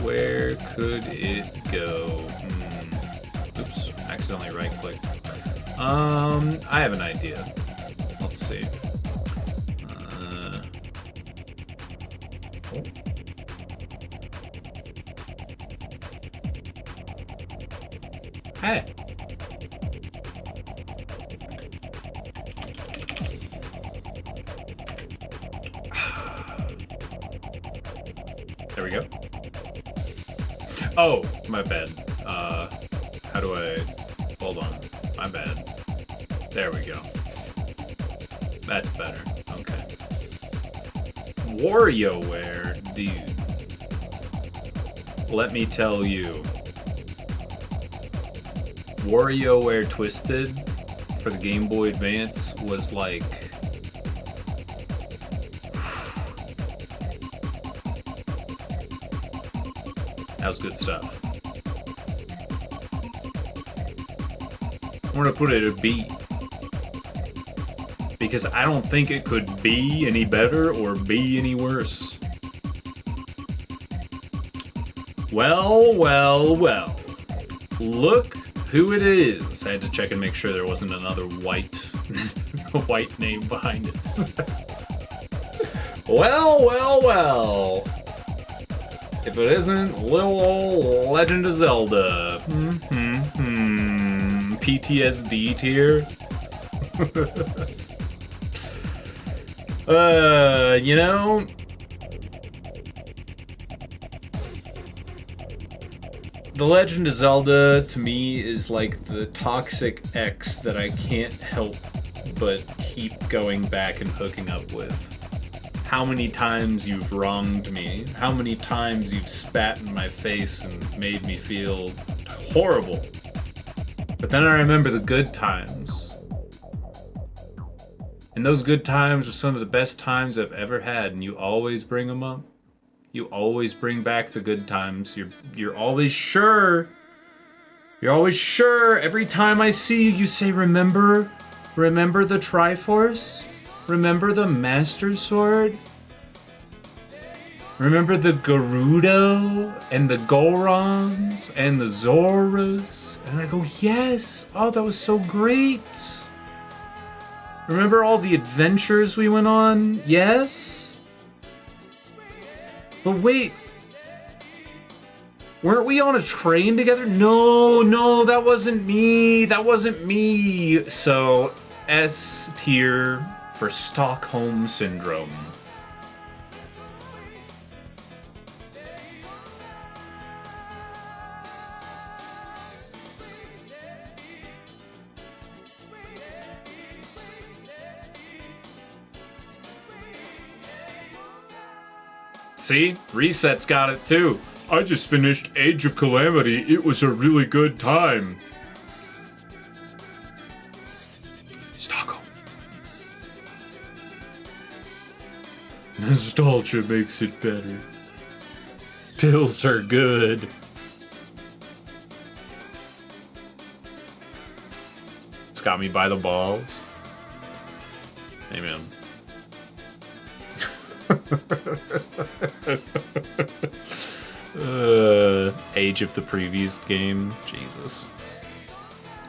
Where could it go? Oops, accidentally right-clicked. I have an idea. Let's see. Hey. There we go. Oh, my bad. How do I... Hold on. My bad. There we go. That's better. Okay. WarioWare, dude. Let me tell you. WarioWare Twisted for the Game Boy Advance was like... That was good stuff. I'm gonna put it at B. Because I don't think it could be any better or be any worse. Well, well, well. Look who it is. I had to check and make sure there wasn't another white white name behind it. Well, well, well. If it isn't little old Legend of Zelda. PTSD tier. You know, The Legend of Zelda to me is like the toxic ex that I can't help but keep going back and hooking up with. How many times you've wronged me, how many times you've spat in my face and made me feel horrible. But then I remember the good times. And those good times are some of the best times I've ever had, and you always bring them up. You always bring back the good times. You're always sure. You're always sure. Every time I see you, you say, remember the Triforce? Remember the Master Sword? Remember the Gerudo and the Gorons and the Zoras? And I go, yes! Oh, that was so great! Remember all the adventures we went on? Yes? But wait, weren't we on a train together? No, that wasn't me. That wasn't me. So, S tier for Stockholm Syndrome. See? Reset's got it too. I just finished Age of Calamity. It was a really good time. Stockholm. Nostalgia makes it better. Pills are good. It's got me by the balls. Amen. Age of the previous game. Jesus.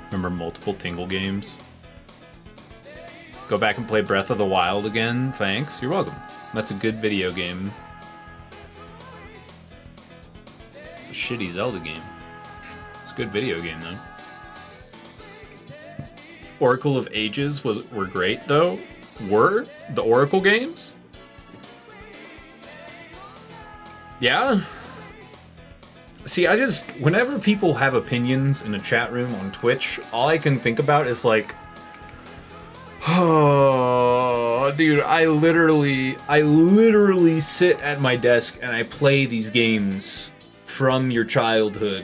Remember multiple Tingle games? Go back and play Breath of the Wild again. Thanks. You're welcome. That's a good video game. It's a shitty Zelda game. It's a good video game though. Oracle of Ages were great though. Were the Oracle games? Yeah? See, whenever people have opinions in a chat room on Twitch, all I can think about is like, oh, dude, I literally sit at my desk and I play these games from your childhood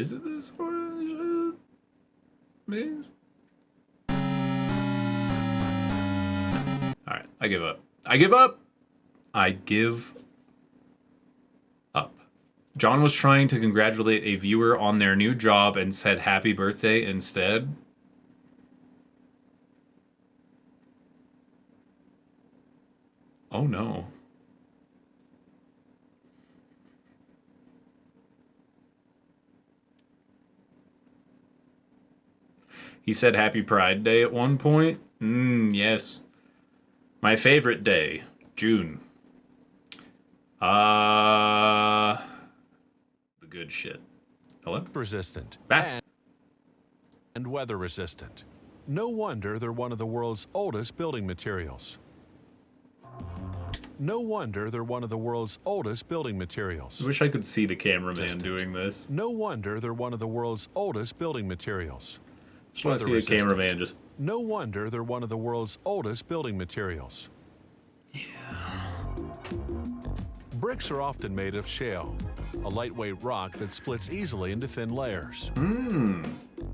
Is it this hard as shit? Please? Alright, I give up. I give up! I give up. John was trying to congratulate a viewer on their new job and said happy birthday instead. Oh no. He said happy Pride Day at one point. Yes. My favorite day, June. The good shit. Hello? Resistant. Back. And weather resistant. No wonder they're one of the world's oldest building materials. No wonder they're one of the world's oldest building materials. I wish I could see the cameraman doing this. No wonder they're one of the world's oldest building materials. Just want to see the cameraman just... No wonder they're one of the world's oldest building materials. Yeah. Bricks are often made of shale, a lightweight rock that splits easily into thin layers.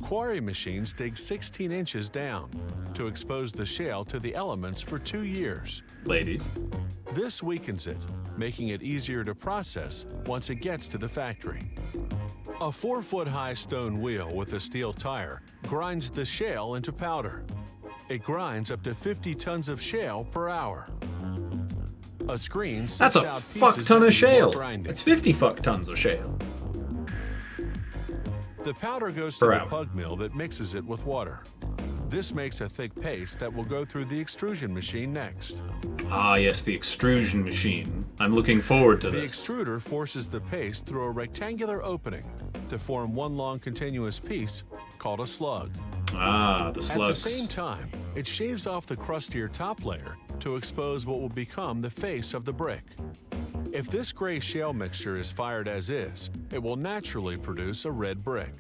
Quarry machines dig 16 inches down to expose the shale to the elements for 2 years. Ladies. This weakens it, making it easier to process once it gets to the factory. A 4-foot-high stone wheel with a steel tire grinds the shale into powder. It grinds up to 50 tons of shale per hour. A screen sets That's a out fuck pieces ton that of need more shale. grinding. That's 50 fuck tons of shale. The powder goes to Per the hour. pug mill that mixes it with water. This makes a thick paste that will go through the extrusion machine next. Ah, yes, the extrusion machine. I'm looking forward to The this. extruder forces the paste through a rectangular opening to form one long continuous piece called a slug. Ah, the slugs. At the same time, it shaves off the crustier top layer to expose what will become the face of the brick. If this gray shale mixture is fired as is, it will naturally produce a red brick.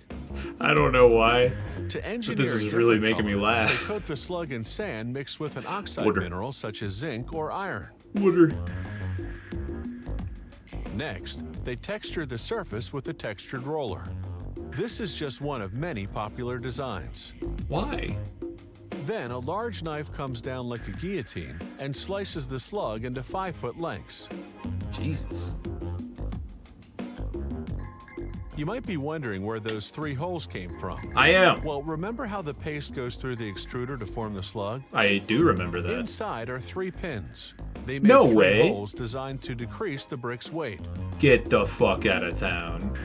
I don't know why. To engineer this is a really different making me color, laugh. They coat the slug in sand mixed with an oxide Water. mineral such as zinc or iron. Water. Next, they texture the surface with a textured roller. This is just one of many popular designs. Why? Then a large knife comes down like a guillotine and slices the slug into 5-foot lengths. Jesus. You might be wondering where those 3 holes came from. I am. Well, remember how the paste goes through the extruder to form the slug? I do remember that. Inside are 3 pins. They make No 3 way. holes designed to decrease the brick's weight. Get the fuck out of town.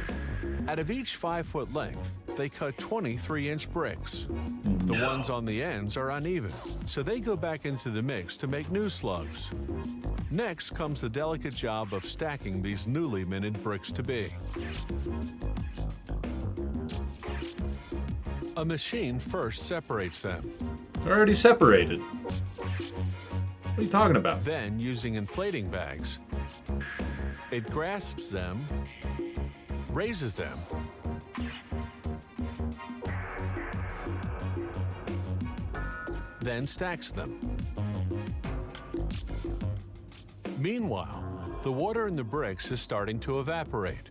Out of each 5-foot length, they cut 23-inch bricks. The ones on the ends are uneven, so they go back into the mix to make new slugs. Next comes the delicate job of stacking these newly minted bricks to be. A machine first separates them. They're already separated. What are you talking about? Then, using inflating bags, it grasps them, raises them, then stacks them. Meanwhile, the water in the bricks is starting to evaporate.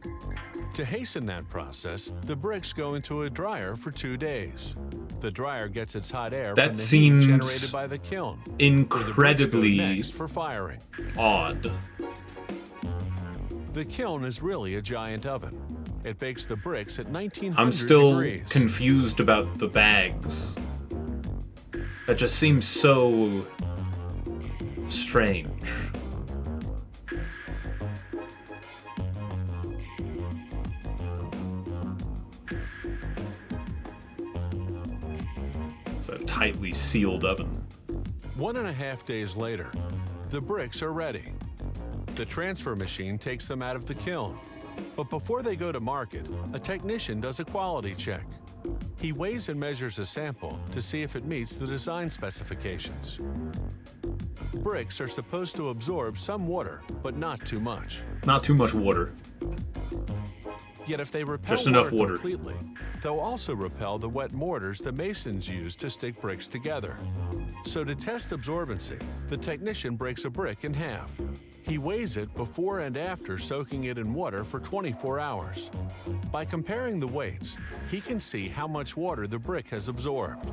To hasten that process, the bricks go into a dryer for 2 days. The dryer gets its hot air That from the seems heat generated by the kiln. where the bricks go incredibly next for firing. odd. The kiln is really a giant oven. It bakes the bricks at 1900 I'm still degrees. confused about the bags. That just seems so strange. It's a tightly sealed oven. 1.5 days later, the bricks are ready. The transfer machine takes them out of the kiln. But before they go to market, a technician does a quality check. He weighs and measures a sample to see if it meets the design specifications. Bricks are supposed to absorb some water, but not too much. Not too much water. Yet if they repel Just enough water. completely, they'll also repel the wet mortars the masons use to stick bricks together. So to test absorbency, the technician breaks a brick in half. He weighs it before and after soaking it in water for 24 hours. By comparing the weights, he can see how much water the brick has absorbed.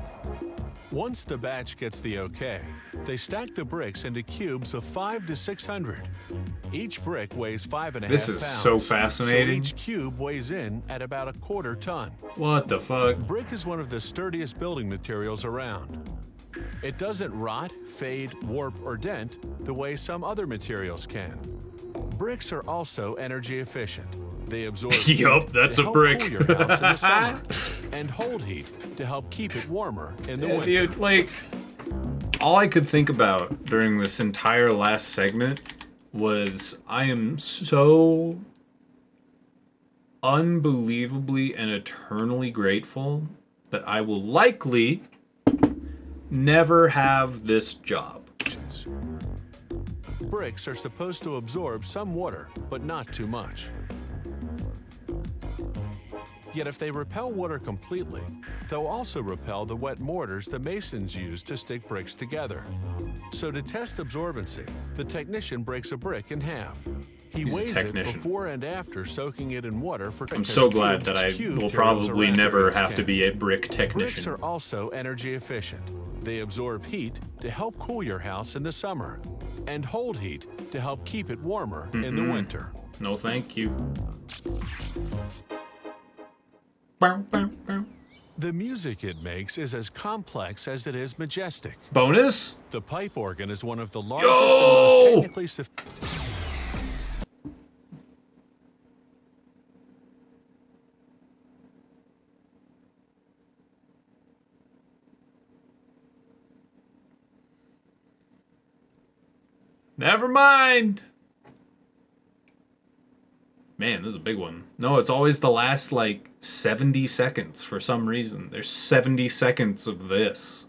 Once the batch gets the okay, they stack the bricks into cubes of 5 to 600. Each brick weighs 5.5 pounds. This is so fascinating. So each cube weighs in at about a quarter ton. What the fuck? Brick is one of the sturdiest building materials around. It doesn't rot, fade, warp, or dent the way some other materials can. Bricks are also energy efficient. They absorb heat Yup, that's to a help brick. cool your house in the summer, and hold heat to help keep it warmer in the winter. Dude, like, all I could think about during this entire last segment was I am so unbelievably and eternally grateful that I will likely never have this job. Bricks are supposed to absorb some water, but not too much. Yet if they repel water completely, they'll also repel the wet mortars the masons use to stick bricks together. So to test absorbency, the technician breaks a brick in half. He weighs it before and after soaking it in water for. I'm so glad that I will probably never have to be a brick technician. Bricks are also energy efficient. They absorb heat to help cool your house in the summer, and hold heat to help keep it warmer in the winter. No, thank you. The music it makes is as complex as it is majestic. Bonus? The pipe organ is one of the largest and most technically sophisticated. Never mind. Man, this is a big one. No, it's always the last, like, 70 seconds for some reason. There's 70 seconds of this.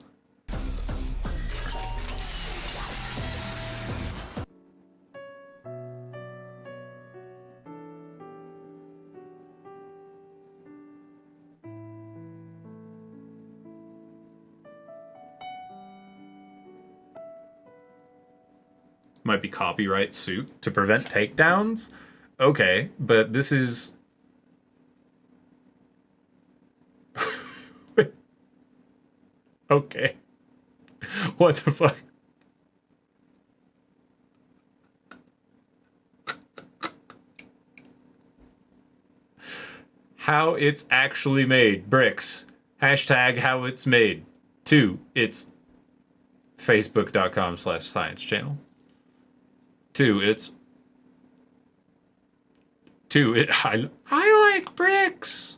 Might be copyright suit to prevent takedowns? Okay, but this is... Okay. What the fuck? How it's actually made. Bricks. Hashtag how it's made. 2. It's facebook.com/science channel. 2. It's... 2. I like bricks.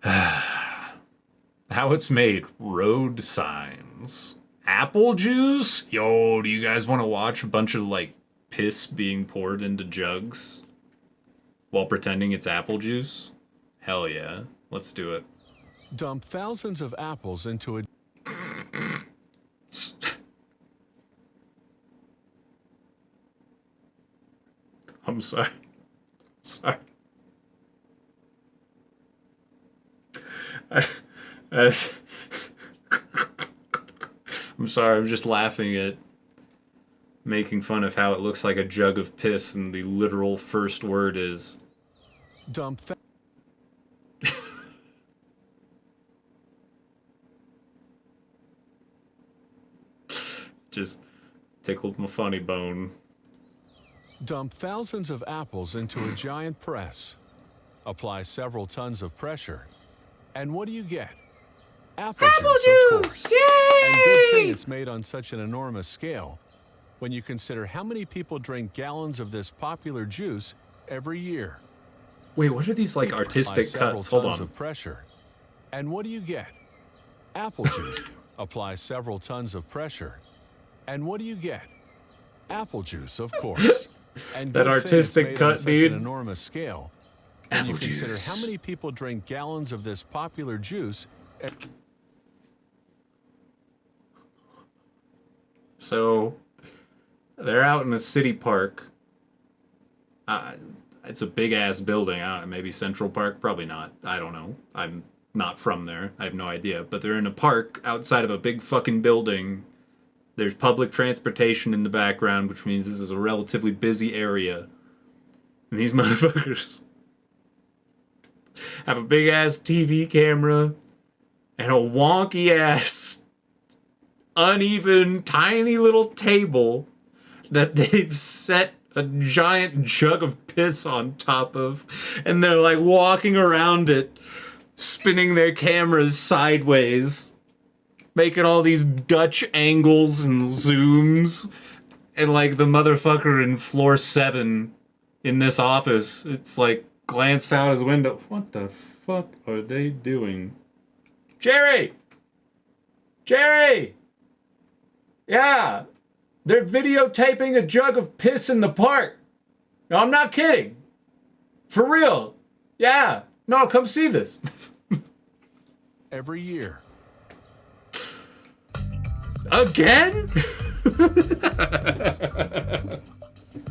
How it's made. Road signs. Apple juice? Yo, do you guys want to watch a bunch of, like, piss being poured into jugs while pretending it's apple juice? Hell yeah. Let's do it. Dump thousands of apples into a... I'm sorry. Sorry. I'm sorry, I'm just laughing at making fun of how it looks like a jug of piss and the literal first word is... Dump just tickled my funny bone. Dump thousands of apples into a giant press. Apply several tons of pressure. And what do you get? Apple juice, of course. Yay! And good thing it's made on such an enormous scale when you consider how many people drink gallons of this popular juice every year. Wait, what are these, like, artistic cuts? Hold on. Of pressure. And what do you get? Apple juice. Apply several tons of pressure. And what do you get? Apple juice, of course. And that artistic cut, such dude. An enormous scale. When you consider how many people drink gallons of this popular juice. So, they're out in a city park. It's a big-ass building. Maybe Central Park? Probably not. I don't know. I'm not from there. I have no idea. But they're in a park outside of a big fucking building. There's public transportation in the background, which means this is a relatively busy area. And these motherfuckers have a big ass TV camera and a wonky ass, uneven, tiny little table that they've set a giant jug of piss on top of. And they're like walking around it, spinning their cameras sideways, making all these Dutch angles and zooms. And like the motherfucker in floor 7 in this office, it's like glance out his window. What the fuck are they doing? Jerry! Jerry! Yeah! They're videotaping a jug of piss in the park. No, I'm not kidding. For real. Yeah. No, come see this. Every year. Again?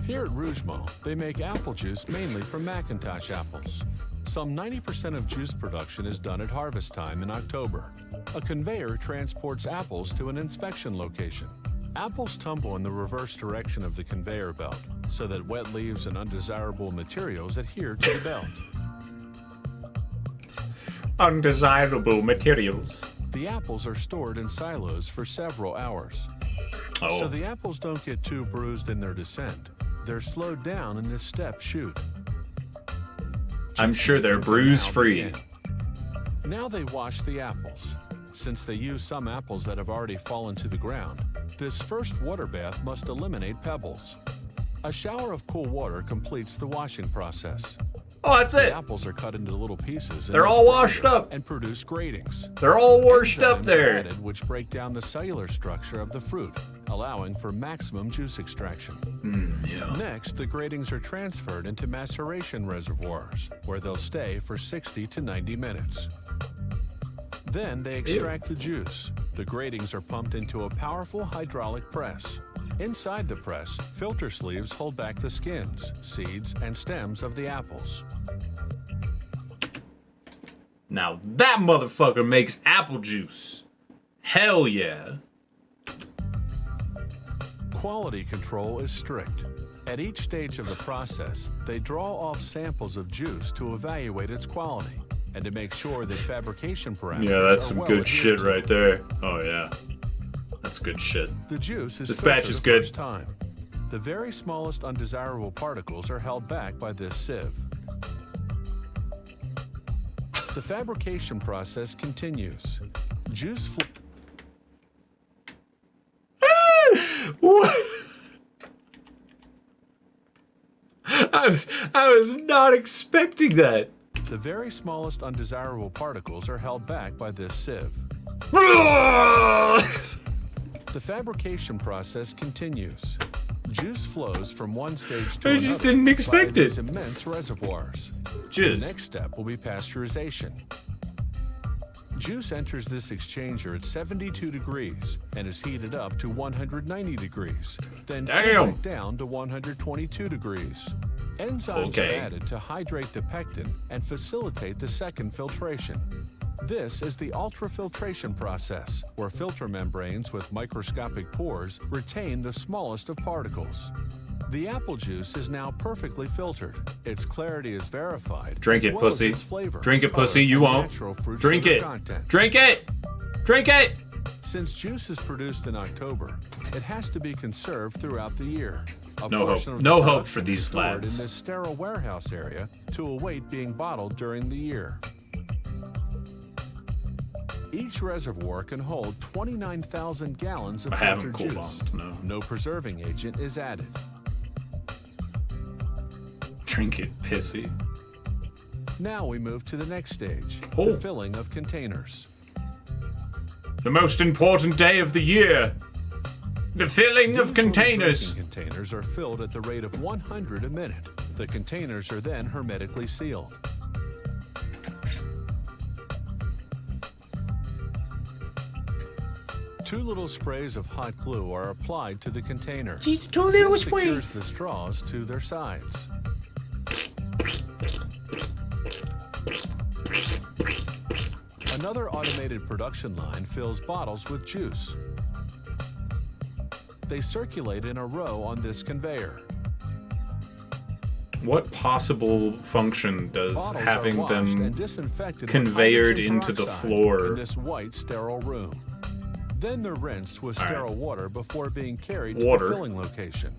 Here at Rougemont, they make apple juice mainly from Macintosh apples. Some 90% of juice production is done at harvest time in October. A conveyor transports apples to an inspection location. Apples tumble in the reverse direction of the conveyor belt so that wet leaves and undesirable materials adhere to the belt. Undesirable materials. The apples are stored in silos for several hours. Oh. So the apples don't get too bruised in their descent. They're slowed down in this step shoot. I'm sure they're bruise free. Now they wash the apples. Since they use some apples that have already fallen to the ground, this first water bath must eliminate pebbles. A shower of cool water completes the washing process. Oh, that's The it. apples are cut into little pieces. They're all washed up. And produce gratings. They're all washed up Enzymes are there. added which break down the cellular structure of the fruit, allowing for maximum juice extraction. Yeah. Next, the gratings are transferred into maceration reservoirs, where they'll stay for 60 to 90 minutes. Then they extract the juice. The gratings are pumped into a powerful hydraulic press. Inside the press, filter sleeves hold back the skins, seeds, and stems of the apples. Now that motherfucker makes apple juice. Hell yeah. Quality control is strict. At each stage of the process, they draw off samples of juice to evaluate its quality and to make sure that fabrication parameters Yeah, that's are some well good adhered shit to. right there. Oh yeah. That's good shit. The juice is This batch filtered is the good. first time. The very smallest undesirable particles are held back by this sieve. The fabrication process continues. Juice What? I was not expecting that. The very smallest undesirable particles are held back by this sieve. The fabrication process continues. Juice flows from one stage to I another. just didn't expect via these it. immense reservoirs. Juice. The next step will be pasteurization. Juice enters this exchanger at 72 degrees and is heated up to 190 degrees, then Damn. cooled down to 122 degrees. Enzymes Okay. are added to hydrate the pectin and facilitate the second filtration. This is the ultrafiltration process, where filter membranes with microscopic pores retain the smallest of particles. The apple juice is now perfectly filtered. Its clarity is verified. Drink as it, well as pussy. its flavor, Drink it, color, pussy. You and won't. natural fruit Drink sugar it. content. Drink it. Drink it. Since juice is produced in October, it has to be conserved throughout the year. A No portion hope. of the No hope production for is these stored lads. in this sterile warehouse area to await being bottled during the year. Each reservoir can hold 29,000 gallons of I haven't filtered cooled juice. on. No. No preserving agent is added. Drink it, pissy. Now we move to the next stage, Oh. the filling of containers. The most important day of the year. The filling These of little containers. drinking containers are filled at the rate of 100 a minute. The containers are then hermetically sealed. Two little sprays of hot glue are applied to the container. These two little This sprays. secures the straws to their sides. Another automated production line fills bottles with juice. They circulate in a row on this conveyor. What possible function does Bottles having are washed and them disinfected with conveyed hydrogen into the peroxide floor? in this white sterile room? Then they're rinsed with All right. sterile water before being carried to Water. the filling location.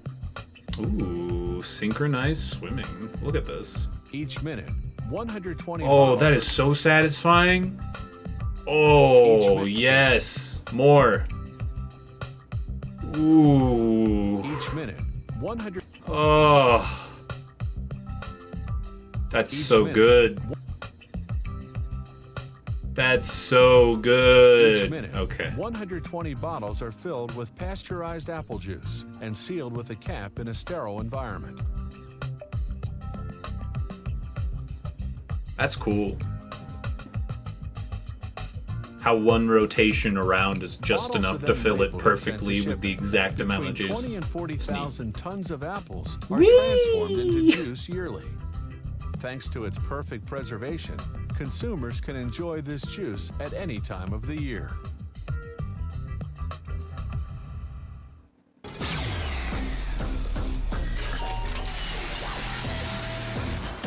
Ooh, synchronized swimming. Look at this. Each minute, 120 Oh, bottles that are is so satisfying. Oh, minute. yes. More. Ooh. each minute, 100 Oh. That's Each so minute. good. That's so good. each minute. Okay. 120 bottles are filled with pasteurized apple juice and sealed with a cap in a sterile environment. That's cool. How one rotation around is just Bottles enough are to then fill it labeled and sent to perfectly with the shipping. exact amount of Between juice. 20 and 40,000 tons of apples are Whee! transformed into juice yearly. Thanks to its perfect preservation, consumers can enjoy this juice at any time of the year.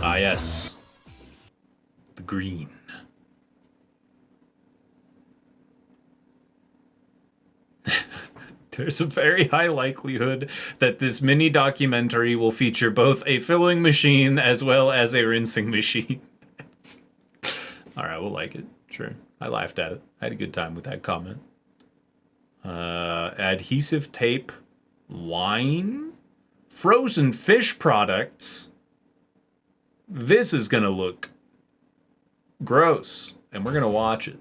Ah, yes. The green. There's a very high likelihood that this mini documentary will feature both a filling machine as well as a rinsing machine. Alright, we'll like it. Sure. I laughed at it. I had a good time with that comment. Adhesive tape. Wine? Frozen fish products? This is gonna look gross. And we're gonna watch it.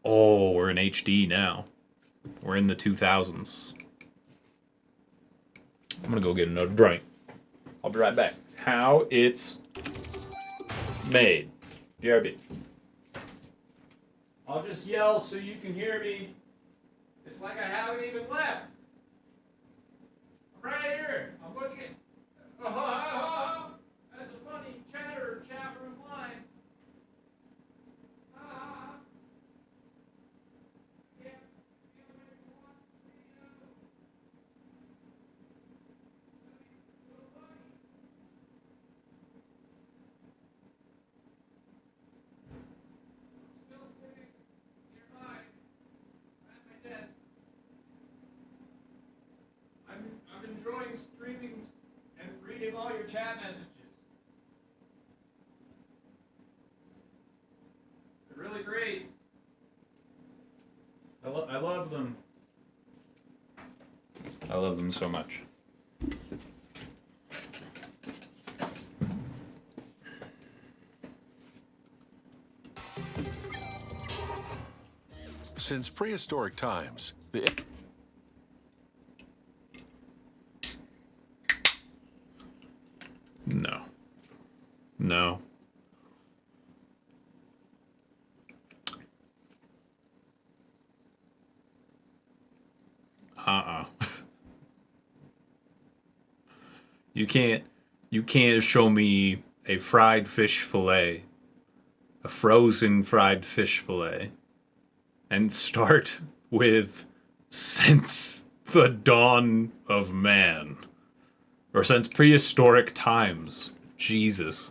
Oh, we're in HD now. We're in the 2000s. I'm gonna go get another drink. I'll be right back. How it's made. BRB. I'll just yell so you can hear me. It's like I haven't even left. I'm right here. I'm looking. That's a funny chatter chat room line. I'm enjoying streaming and reading all your chat messages. They're really great. I love them. I love them so much. Since prehistoric times, the No. No. You can't show me a fried fish fillet, a frozen fried fish fillet, and start with since the dawn of man. Or since prehistoric times. Jesus.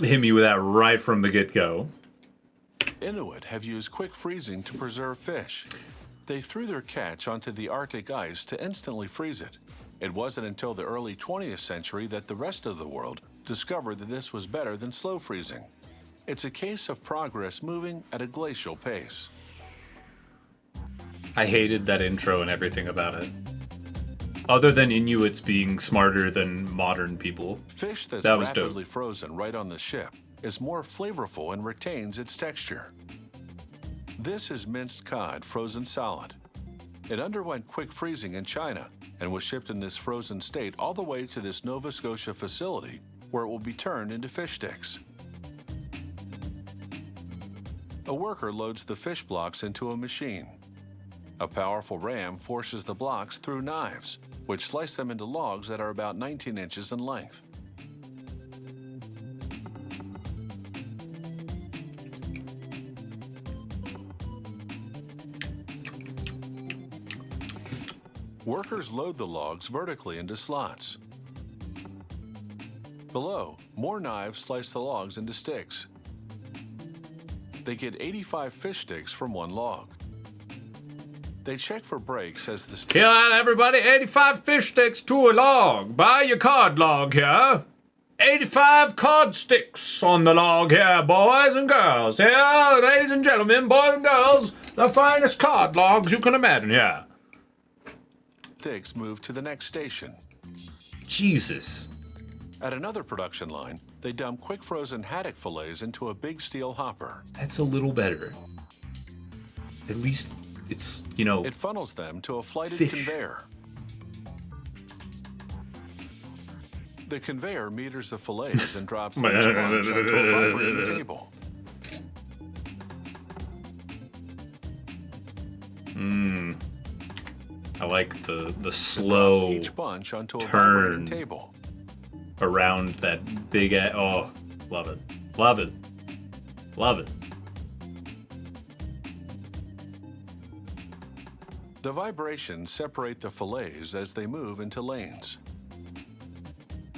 Hit me with that right from the get-go. Inuit have used quick freezing to preserve fish. They threw their catch onto the Arctic ice to instantly freeze it. It wasn't until the early 20th century that the rest of the world discovered that this was better than slow freezing. It's a case of progress moving at a glacial pace. I hated that intro and everything about it. Other than Inuits being smarter than modern people. Fish that's That was dope. rapidly frozen right on the ship is more flavorful and retains its texture. This is minced cod frozen solid. It underwent quick freezing in China and was shipped in this frozen state all the way to this Nova Scotia facility where it will be turned into fish sticks. A worker loads the fish blocks into a machine. A powerful ram forces the blocks through knives, which slice them into logs that are about 19 inches in length. Workers load the logs vertically into slots. Below, more knives slice the logs into sticks. They get 85 fish sticks from one log. They check for breaks as the Here on everybody, 85 fish sticks to a log. Buy your cod log here. 85 cod sticks on the log here, boys and girls. Here, ladies and gentlemen, boys and girls, the finest cod logs you can imagine here. sticks move to the next station. Jesus. At another production line, they dump quick frozen haddock fillets into a big steel hopper. That's a little better. At least it's, you know, It funnels them to a flighted fish. conveyor. The conveyor meters the fillets and drops each bunch onto a vibrating table. I like the Drops slow each bunch onto a turn. vibrating table. around that big oh, love it. Love it. Love it. The vibrations separate the fillets as they move into lanes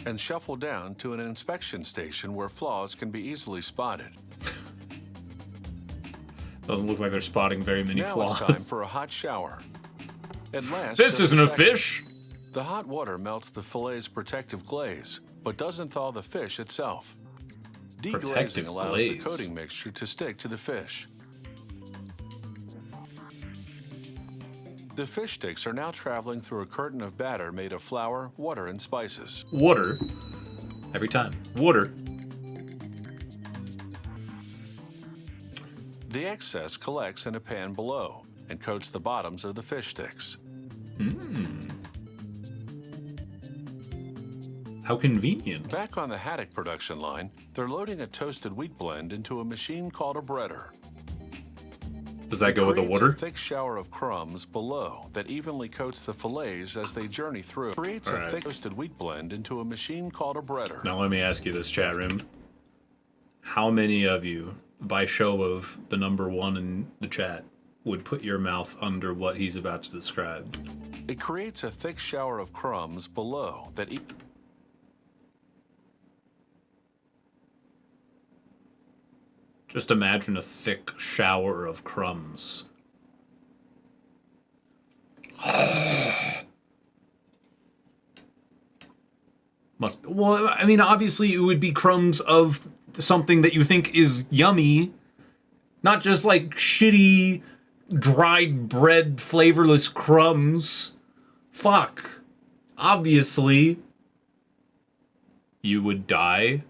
and shuffle down to an inspection station where flaws can be easily spotted. Doesn't look like they're spotting very many Now flaws. it's time for a hot shower. At last, This just isn't a second. fish. The hot water melts the fillet's protective glaze, but doesn't thaw the fish itself. Deglazing Protective allows glaze. the coating mixture to stick to the fish. The fish sticks are now traveling through a curtain of batter made of flour, water, and spices. Water. Every time. Water. The excess collects in a pan below and coats the bottoms of the fish sticks. How convenient. Back on the haddock production line, they're loading a toasted wheat blend into a machine called a breader. Does that go with the Creates water? a thick shower of crumbs below that evenly coats the fillets as they journey through. Creates a Alright. thick toasted wheat blend into a machine called a breader. Now let me ask you this, chat room. How many of you, by show of the number one in the chat, would put your mouth under what he's about to describe? It creates a thick shower of crumbs below that Just imagine a thick shower of crumbs. Must be, well, I mean, obviously it would be crumbs of something that you think is yummy, not just like shitty, dried bread, flavorless crumbs. Fuck. Obviously, you would die.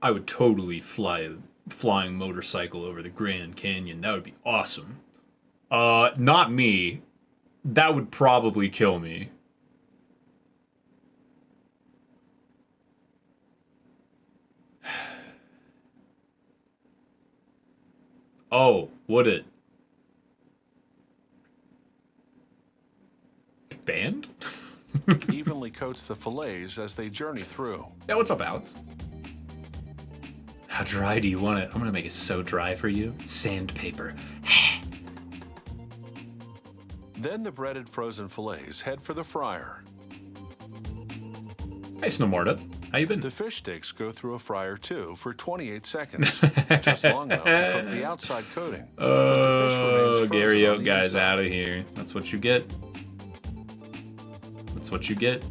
I would totally fly a flying motorcycle over the Grand Canyon. That would be awesome. Not me. That would probably kill me. Oh, would it? Banned? evenly coats the fillets as they journey through. Yeah, what's up, Alex? How dry do you want it? I'm gonna make it so dry for you. Sandpaper. Then the breaded frozen fillets head for the fryer. Hey, Snowmorda. How you been? The fish sticks go through a fryer too for 28 seconds, just long enough to cook the outside coating. But the fish remains Oh, frozen Gary on O the guy's inside. out of here. That's what you get. That's what you get.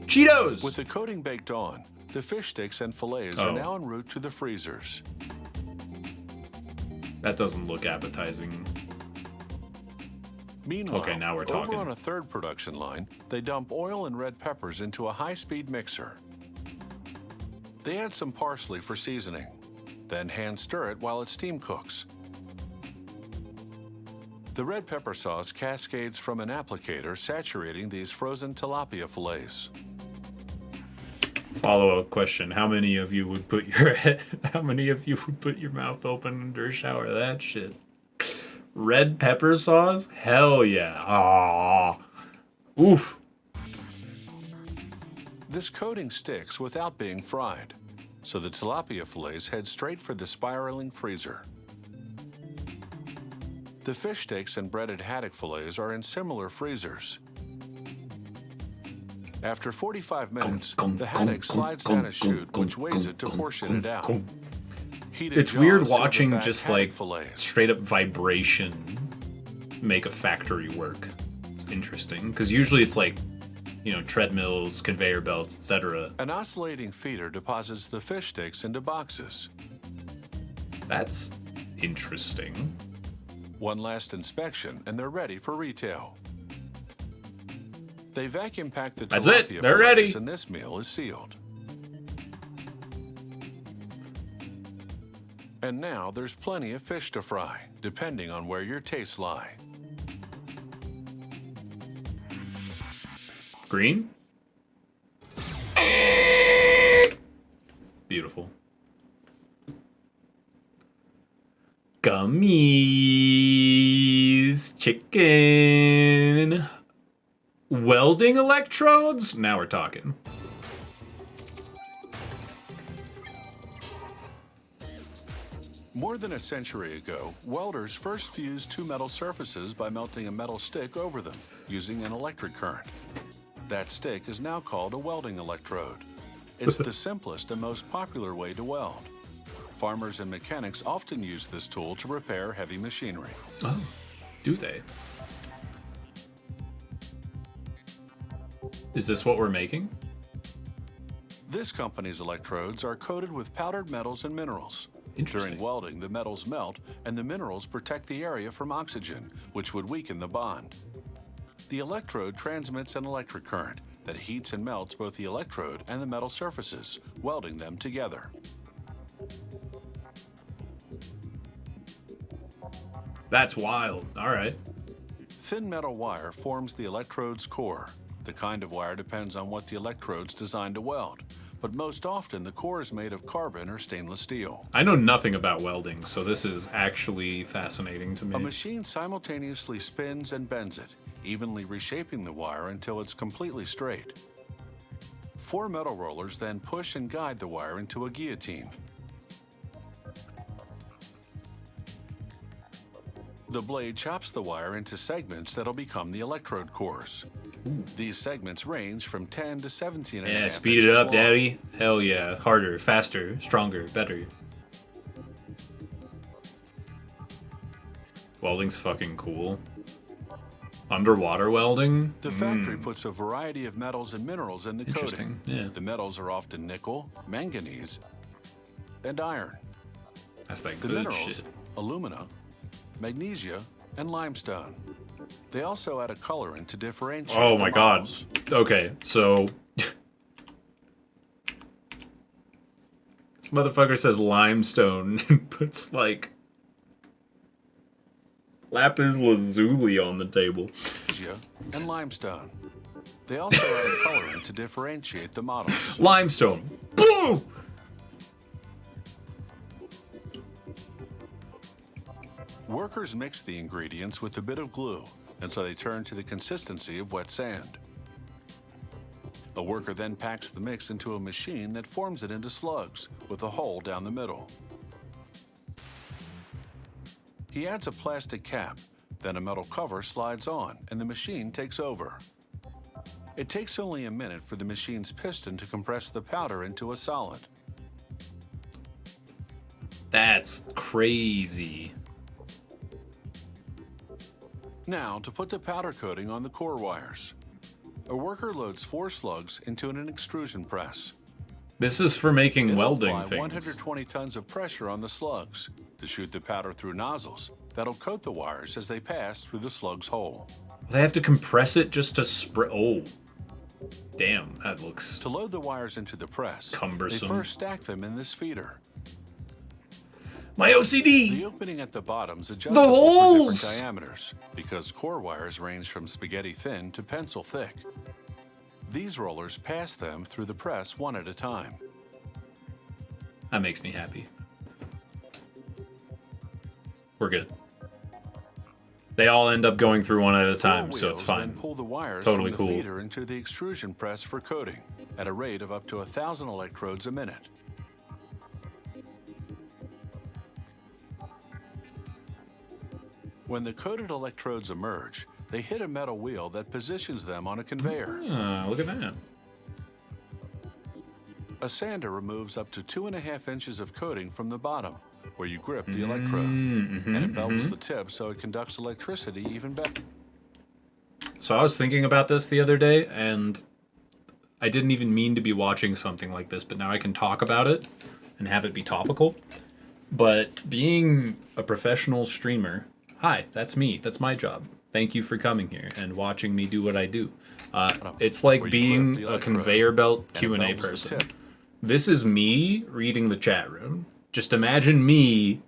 Cheetos! With the coating baked on, the fish sticks and fillets Oh. are now en route to the freezers. That doesn't look appetizing. Meanwhile, Okay, now we're talking. over on a third production line, they dump oil and red peppers into a high-speed mixer. They add some parsley for seasoning, then hand stir it while it steam cooks. The red pepper sauce cascades from an applicator saturating these frozen tilapia fillets. Follow-up question. How many of you would put your how many of you would put your mouth open under a shower of that shit? Red pepper sauce? Hell yeah. Aww. Oof. This coating sticks without being fried, so the tilapia fillets head straight for the spiraling freezer. The fish sticks and breaded haddock fillets are in similar freezers. After 45 minutes, the haddock slides down a chute which weighs it to portion it out. It's weird watching just like straight up vibration make a factory work. It's interesting because usually it's like, you know, treadmills, conveyor belts, etc. An oscillating feeder deposits the fish sticks into boxes. That's interesting. One last inspection and they're ready for retail. They vacuum pack the That's it. tilapia They're fillets ready. and this meal is sealed. And now there's plenty of fish to fry, depending on where your tastes lie. Green? Beautiful. Gummies, chicken, welding electrodes? Now we're talking. More than a century ago, welders first fused two metal surfaces by melting a metal stick over them using an electric current. That stick is now called a welding electrode. It's the simplest and most popular way to weld. Farmers and mechanics often use this tool to repair heavy machinery. Oh, do they? Is this what we're making? This company's electrodes are coated with powdered metals and minerals. Interesting. During welding, the metals melt and the minerals protect the area from oxygen, which would weaken the bond. The electrode transmits an electric current that heats and melts both the electrode and the metal surfaces, welding them together. That's wild. All right. Thin metal wire forms the electrode's core. The kind of wire depends on what the electrode's designed to weld, but most often the core is made of carbon or stainless steel. I know nothing about welding, so this is actually fascinating to me. A machine simultaneously spins and bends it, evenly reshaping the wire until it's completely straight. 4 metal rollers then push and guide the wire into a guillotine. The blade chops the wire into segments that'll become the electrode cores. These segments range from 10 to 17 and a Yeah, half speed it inches up, long. daddy. Hell yeah. Harder, faster, stronger, better. Welding's fucking cool. Underwater welding? The factory puts a variety of metals and minerals in the coating. Interesting, yeah. The metals are often nickel, manganese, and iron. That's that The good minerals, shit. alumina, magnesia, and limestone. They also add a colorant to differentiate Oh the my god. models. Okay, so... this motherfucker says limestone and puts, like... lapis lazuli on the table. Magnesia and limestone. They also add a colorant to differentiate the models. Limestone. Boom! Workers mix the ingredients with a bit of glue until they turn to the consistency of wet sand. A worker then packs the mix into a machine that forms it into slugs with a hole down the middle. He adds a plastic cap, then a metal cover slides on and the machine takes over. It takes only a minute for the machine's piston to compress the powder into a solid. That's crazy. Now, to put the powder coating on the core wires. A worker loads 4 slugs into an extrusion press. This is for making It'll welding apply things. 120 tons of pressure on the slugs to shoot the powder through nozzles that'll coat the wires as they pass through the slug's hole. They have to compress it just to spray. Oh. Damn, that looks To load the wires into the press, cumbersome. they first stack them in this feeder. My OCD! The opening at the bottom's The adjustable for holes! different diameters because core wires range from spaghetti thin to pencil thick. These rollers pass them through the press one at a time. That makes me happy. We're good. They all end up going through one at a time, so it's Four fine. wheels then pull the wires Totally from cool. the feeder into the extrusion press for coating. at a rate of up to 1,000 electrodes a minute. When the coated electrodes emerge, they hit a metal wheel that positions them on a conveyor. Look at that. A sander removes up to 2.5 inches of coating from the bottom, where you grip the electrode, and it bevels the tip so it conducts electricity even better. So I was thinking about this the other day, and I didn't even mean to be watching something like this, but now I can talk about it and have it be topical. But being a professional streamer, hi, that's me. That's my job. Thank you for coming here and watching me do what I do. It's like being a conveyor belt Q&A person. This is me reading the chat room. Just imagine me,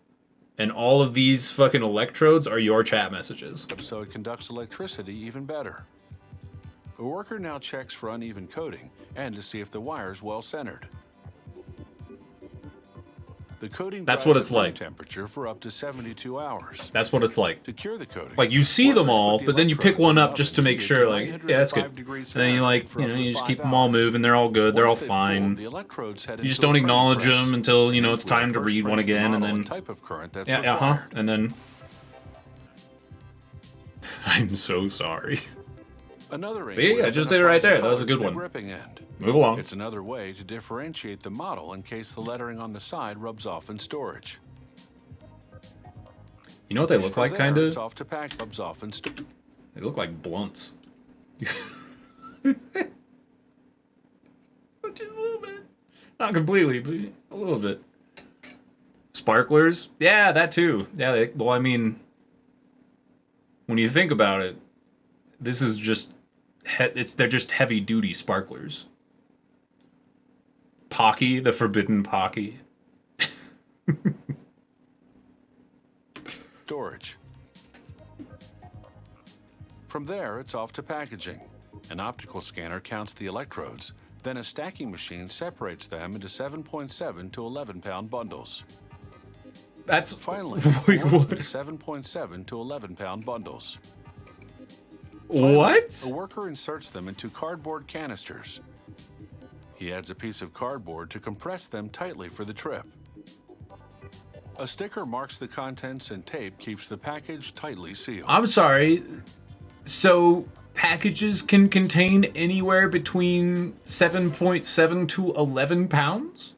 and all of these fucking electrodes are your chat messages. So it conducts electricity even better. A worker now checks for uneven coating and to see if the wire's well centered. The coating That's what dries it's at room like. temperature for up to 72 hours. That's what it's like. To cure the coating, Like, you see them workers all, put the but then you pick electrodes one in the up just to oven make heated sure, to like, yeah, that's good. 905 degrees And then you, Fahrenheit like, for you up know, to you just 5 keep them all hours. moving. They're all good. They're all Once they've cooled, fine. the electrodes head You just into don't a printing acknowledge press. them until, you know, it's Where the time to first read one prints the again, and model then... type of current that's Yeah, required. and then... I'm so sorry. Another See, ink I wheel just then did it right applies the there. That was a colors good to the one. gripping end. Move along. It's another way to differentiate the model in case the lettering on the side rubs off in storage. You know what they look From like, there, kind it's of? off to pack rubs off in storage. They look like blunts. Just a little bit. Not completely, but a little bit. Sparklers? Yeah, that too. Yeah, well, I mean, when you think about it, this is just... they're just heavy-duty sparklers. Pocky, the forbidden Pocky. Storage. From there, it's off to packaging. An optical scanner counts the electrodes, then a stacking machine separates them into 7.7 to 11-pound bundles. That's... Finally, Wait, what? into 7.7 to 11-pound bundles. What? A worker inserts them into cardboard canisters. He adds a piece of cardboard to compress them tightly for the trip. A sticker marks the contents and tape keeps the package tightly sealed. I'm sorry. So, packages can contain anywhere between 7.7 to 11 pounds?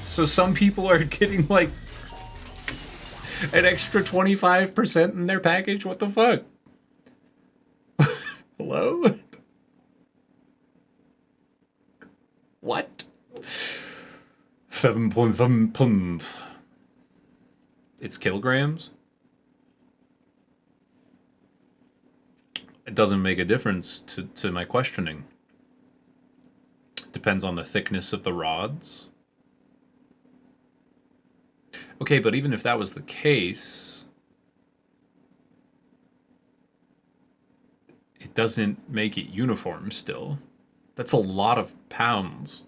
So some people are getting, like, an extra 25% in their package? What the fuck? Hello? What? 7.7 pounds. It's kilograms? It doesn't make a difference to my questioning. Depends on the thickness of the rods. Okay, but even if that was the case, it doesn't make it uniform still. That's a lot of pounds.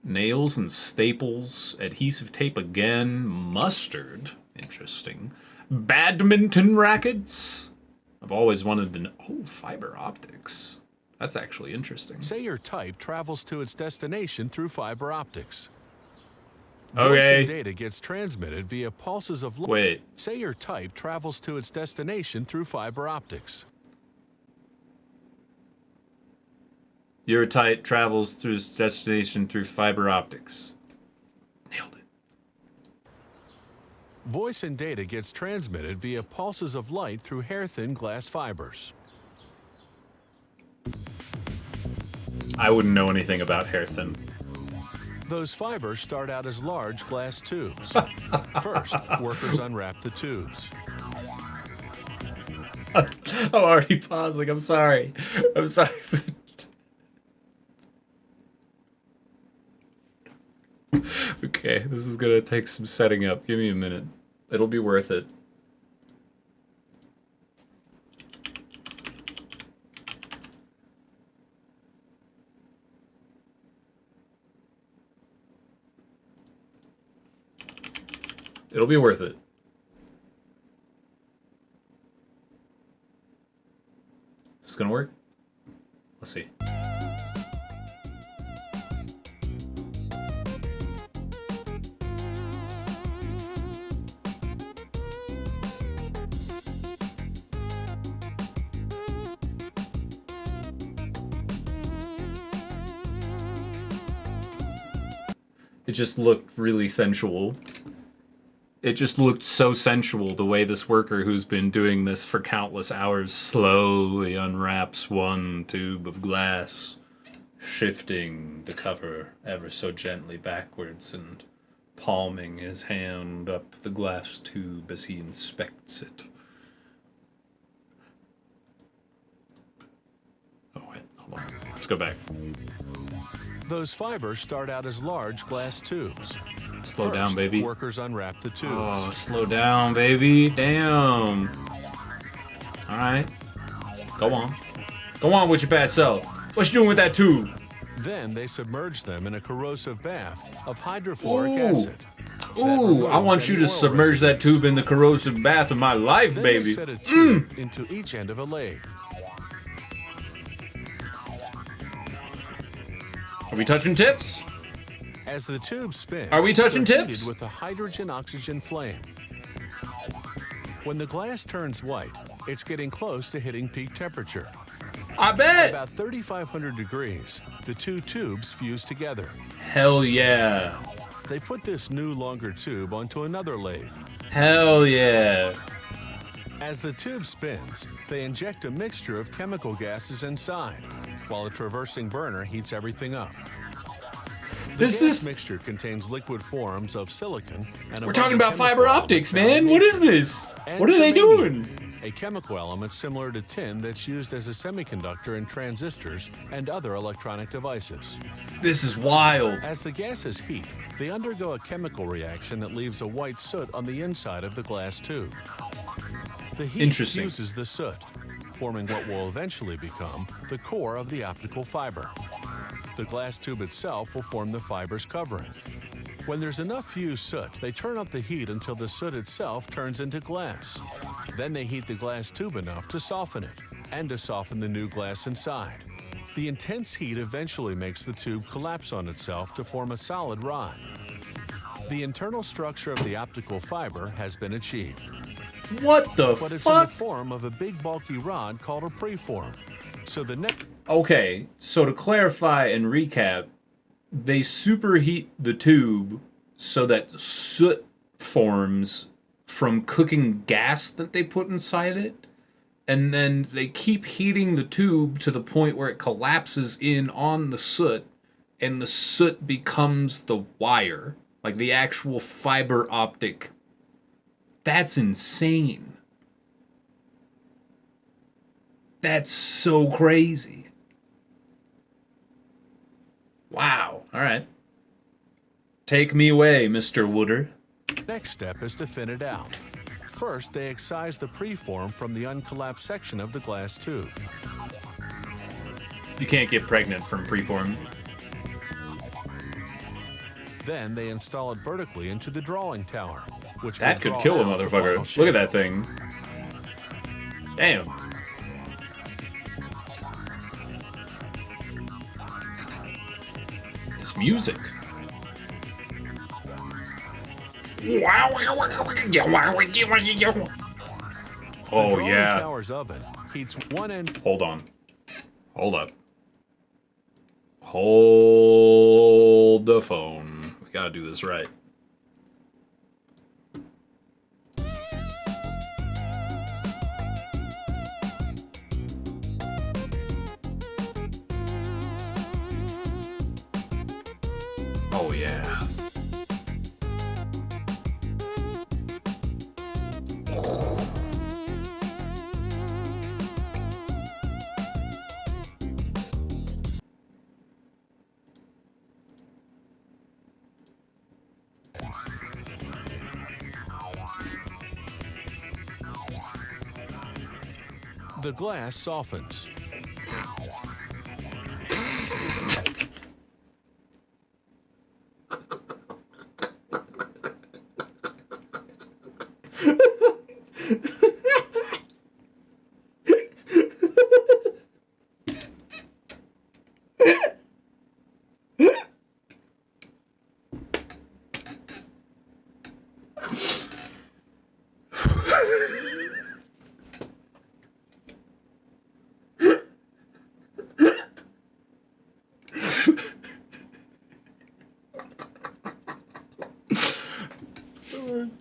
Nails and staples, adhesive tape again, mustard, interesting. Badminton rackets? I've always wanted to know. Oh, fiber optics. That's actually interesting. Say your type travels to its destination through fiber optics. Okay. Voice and data gets transmitted via pulses of light. Wait. Say your type travels to its destination through fiber optics. Your type travels through its destination through fiber optics. Nailed it. Voice and data gets transmitted via pulses of light through hair-thin glass fibers. I wouldn't know anything about hair thin. Those fibers start out as large glass tubes. First, workers unwrap the tubes. I'm already pausing. I'm sorry. I'm sorry. Okay, this is gonna take some setting up. Give me a minute. It'll be worth it. It'll be worth it. This is gonna work? Let's see. It just looked really sensual. It just looked so sensual the way this worker who's been doing this for countless hours slowly unwraps one tube of glass, shifting the cover ever so gently backwards and palming his hand up the glass tube as he inspects it. Oh wait, hold on. Let's go back. Those fibers start out as large glass tubes. Slow First, down, baby. Workers unwrap the tubes. Oh, slow down, baby. Damn. All right. Go on. Go on with your bad self. What you doing with that tube? Then they submerge them in a corrosive bath of hydrofluoric acid. Ooh, I want you to submerge that tube in the corrosive bath of my life, Then baby. they set a tube into each end of a lathe. Are we touching tips? As the tubes spin, Are we touching they're tips? heated with a hydrogen-oxygen flame. When the glass turns white, it's getting close to hitting peak temperature. I bet. About 3,500 degrees, the two tubes fuse together. Hell yeah. They put this new, longer tube onto another lathe. Hell yeah. As the tube spins, they inject a mixture of chemical gases inside, while a traversing burner heats everything up. This This is... mixture contains liquid forms of silicon and We're talking about fiber optics, man. What is this? What are they doing? A chemical element similar to tin that's used as a semiconductor in transistors and other electronic devices. This is wild. As the gases heat, they undergo a chemical reaction that leaves a white soot on the inside of the glass tube. The heat Interesting. fuses the soot, forming what will eventually become the core of the optical fiber. The glass tube itself will form the fiber's covering. When there's enough fused soot, they turn up the heat until the soot itself turns into glass. Then they heat the glass tube enough to soften it, and to soften the new glass inside. The intense heat eventually makes the tube collapse on itself to form a solid rod. The internal structure of the optical fiber has been achieved, What the but it's in the fuck? form of a big bulky rod called a preform. So the next Okay, so to clarify and recap, they superheat the tube so that soot forms from cooking gas that they put inside it, and then they keep heating the tube to the point where it collapses in on the soot, and the soot becomes the wire, like the actual fiber optic. That's insane. That's so crazy. Wow. All right. Take me away, Mr. Wooder. Next step is to thin it out. First, they excise the preform from the uncollapsed section of the glass tube. You can't get pregnant from preform. Then they install it vertically into the drawing tower, which That will could draw kill a out the motherfucker. final Look shape. at that thing. Damn. This music. The Oh drawing yeah. tower's oven heats one end. Hold on. Hold up. Hold the phone. We gotta do this right. Oh yeah. The glass softens.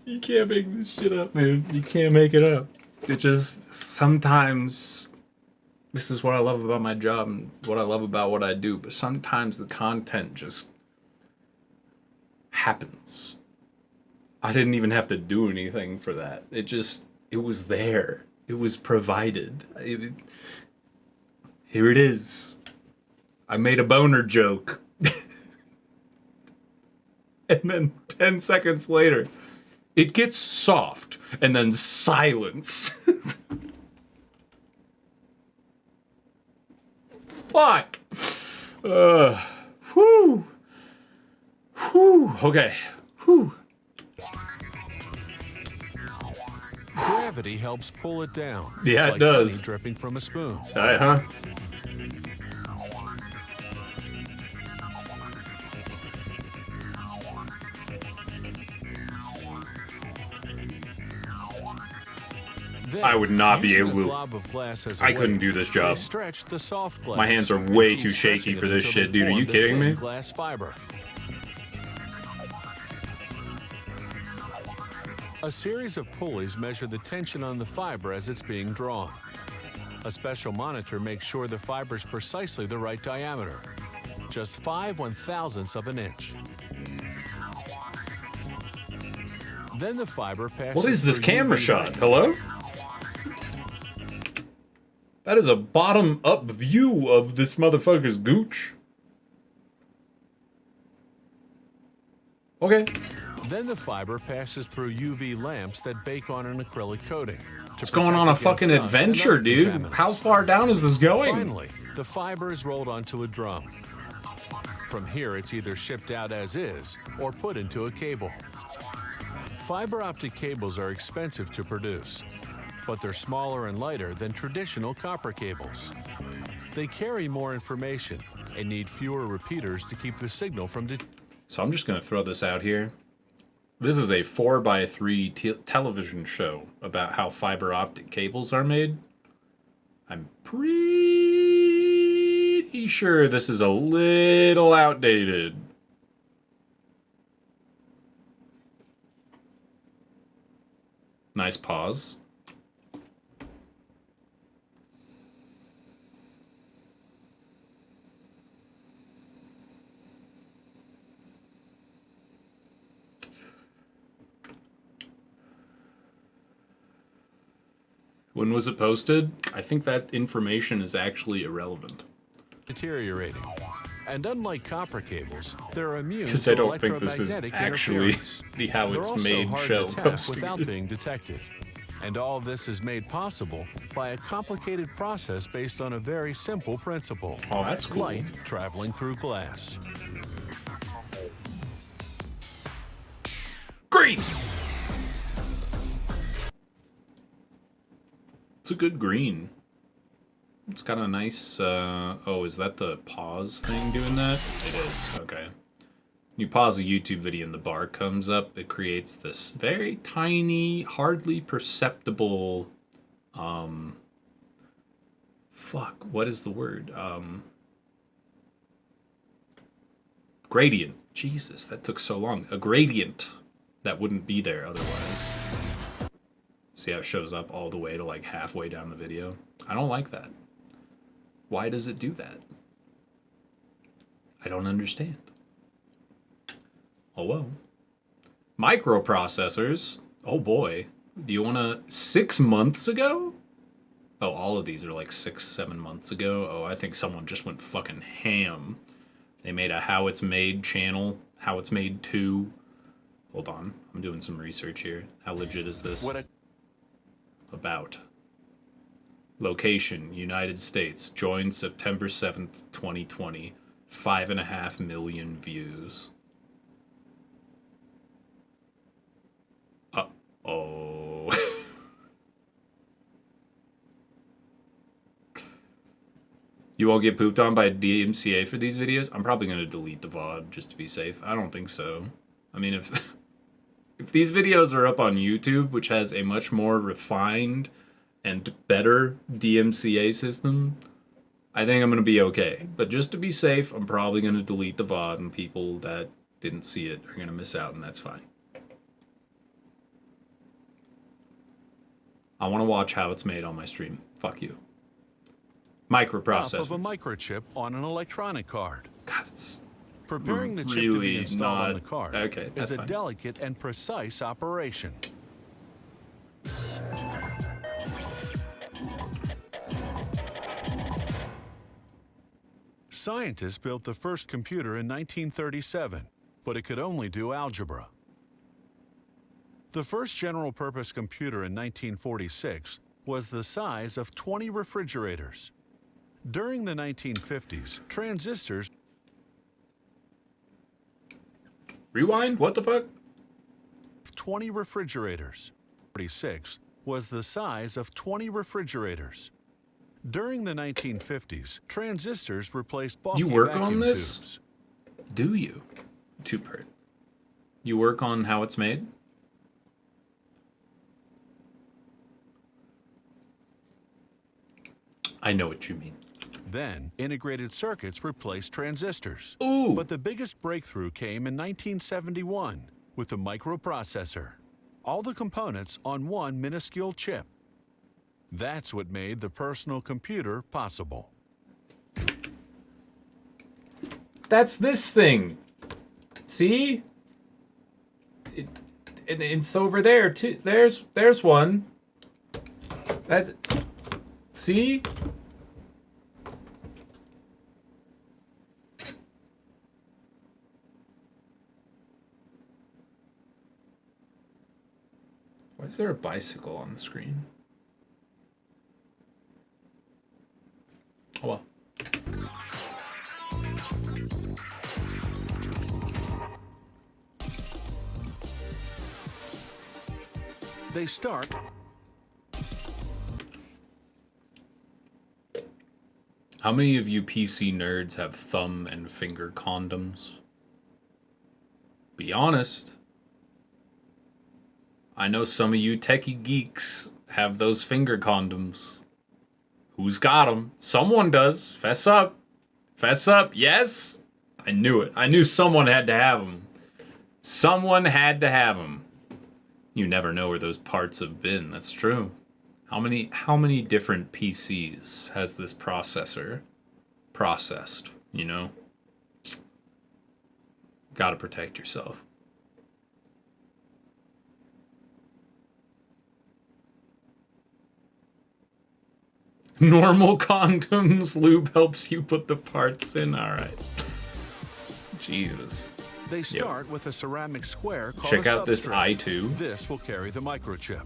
You can't make this shit up, man. You can't make it up. It just, sometimes, this is what I love about my job and what I love about what I do, but sometimes the content just happens. I didn't even have to do anything for that. It was there. It was provided. Here it is. I made a boner joke. And then 10 seconds later, it gets soft, and then silence. Fuck. Whew. Whew. Okay. Whew. Gravity helps pull it down. Yeah, it like does. honey dripping from a spoon. Huh? Then, I would not be using able a to. glob of glass as a I couldn't weight, do this they job. stretch the soft glass, My hands are way and keep too shaky stretching for it this until shit, they dude. Are you form the kidding thin me? glass fiber. A series of pulleys measure the tension on the fiber as it's being drawn. A special monitor makes sure the fiber's precisely the right diameter, just 5/1000ths of an inch. Then the fiber passes. What is this through camera UV shot? light. Hello? That is a bottom-up view of this motherfucker's gooch. Okay. Then the fiber passes through UV lamps that bake on an acrylic coating. What's going on a fucking adventure, dude? How far down is this going? Finally, the fiber is rolled onto a drum. From here, it's either shipped out as is or put into a cable. Fiber optic cables are expensive to produce, but they're smaller and lighter than traditional copper cables. They carry more information and need fewer repeaters to keep the signal from So I'm just going to throw this out here. This is a 4x3 television show about how fiber optic cables are made. I'm pretty sure this is a little outdated. Nice pause. When was it posted? I think that information is actually irrelevant. deteriorating. And unlike copper cables, they're immune Because to I don't think this is electromagnetic actually interference. the how They're it's also made hard show to tap posted. without being detected. And all of this is made possible by a complicated process based on a very simple principle. Oh, that's cool. Light traveling through glass. Green! It's a good green. It's got a nice, oh, is that the pause thing doing that? It is, okay. You pause a YouTube video and the bar comes up, it creates this very tiny, hardly perceptible, fuck, what is the word? Gradient. Jesus, that took so long. A gradient that wouldn't be there otherwise. See how it shows up all the way to like halfway down the video? I don't like that. Why does it do that? I don't understand. Oh well. Microprocessors. Oh boy. Do you want to... 6 months ago? Oh, all of these are like 6-7 months ago. Oh, I think someone just went fucking ham. They made a How It's Made channel. How It's Made 2. Hold on. I'm doing some research here. How legit is this? About. Location, United States. Joined September 7th, 2020. 5.5 million views. Uh-oh. You all get pooped on by DMCA for these videos? I'm probably going to delete the VOD just to be safe. I don't think so. I mean, if these videos are up on YouTube, which has a much more refined and better DMCA system, I think I'm going to be okay. But just to be safe, I'm probably going to delete the VOD, and people that didn't see it are going to miss out, and that's fine. I want to watch how it's made on my stream. Fuck you. Top of a Microprocessor. microchip on an electronic card. God, it's Preparing the chip to really be installed on not- the card okay, that's is a fine. delicate and precise operation. Scientists built the first computer in 1937, but it could only do algebra. The first general-purpose computer in 1946 was the size of 20 refrigerators. During the 1950s, transistors Rewind? What the fuck? 20 refrigerators. 46 was the size of 20 refrigerators. During the 1950s, transistors replaced bulky You work on vacuum this? tubes. Do you? Two-part. You work on how it's made? I know what you mean. Then, integrated circuits replaced transistors. Ooh! But the biggest breakthrough came in 1971 with the microprocessor. All the components on one minuscule chip. That's what made the personal computer possible. That's this thing. See? It's over there too. There's one. That's. See? Why is there a bicycle on the screen? Oh well. They start How many of you PC nerds have thumb and finger condoms? Be honest. I know some of you techie geeks have those finger condoms. Who's got them? Someone does. Fess up. Fess up. Yes? I knew it. I knew someone had to have them. Someone had to have them. You never know where those parts have been. That's true. How many different PCs has this processor processed, you know? Gotta protect yourself. Normal condoms, lube helps you put the parts in. Alright. Jesus. They start with a ceramic square called Check a out this substrate. i2. This will carry the microchip.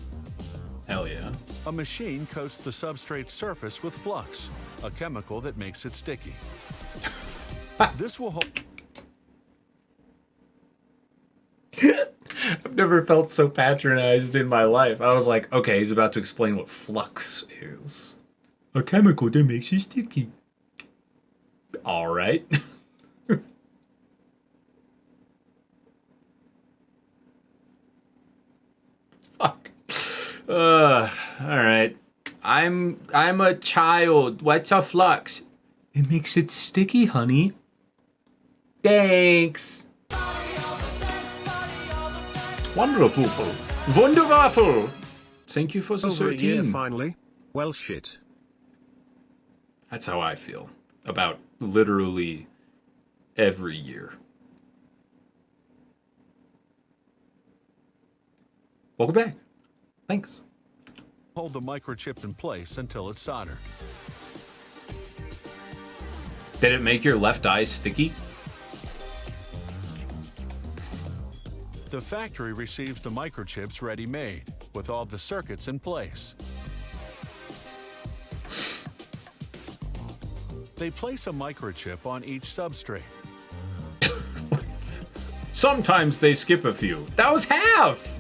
Hell yeah. A machine coats the substrate surface with flux, a chemical that makes it sticky. This will hold. I've never felt so patronized in my life. I was like, okay, he's about to explain what flux is. A chemical that makes you sticky. Alright. Fuck. Alright. I'm a child. What's a flux? It makes it sticky, honey. Thanks. Wonderful. Wunderwaffel. Thank you for the Over a year 13. finally. Well, shit. That's how I feel about literally every year. Welcome back. Thanks. Hold the microchip in place until it's soldered. Did it make your left eye sticky? The factory receives the microchips ready-made, with all the circuits in place. They place a microchip on each substrate. Sometimes they skip a few. That was half!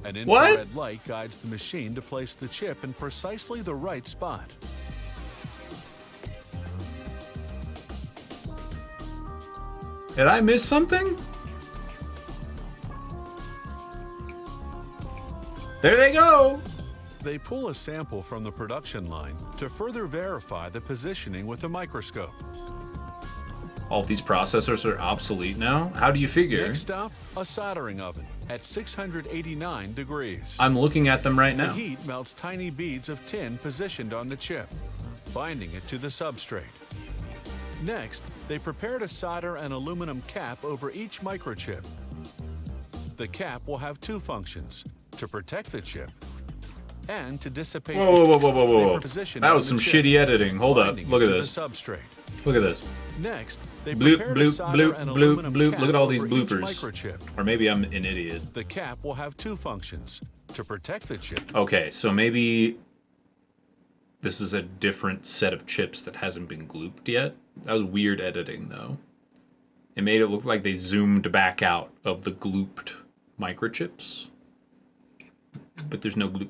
An What? infrared light guides the machine to place the chip in precisely the right spot. Did I miss something? There they go! They pull a sample from the production line to further verify the positioning with a microscope. All these processors are obsolete now? How do you figure? Next up, a soldering oven at 689 degrees. I'm looking at them right The now. heat melts tiny beads of tin positioned on the chip, binding it to the substrate. Next, they prepare to solder an aluminum cap over each microchip. The cap will have two functions: to protect the chip and to dissipate Whoa, whoa, whoa, the whoa, whoa, whoa, whoa. position That was on some the chip, shitty editing. Hold up. binding Look it at to this. the substrate. Look at this. Next, they Bloop, prepare to bloop, solder bloop, an bloop, aluminum bloop. cap Look at all these over each bloopers. microchip. Or maybe I'm an idiot. The cap will have two functions: to protect the chip. Okay, so maybe this is a different set of chips that hasn't been glooped yet. That was weird editing, though. It made it look like they zoomed back out of the glooped microchips. But there's no gloop.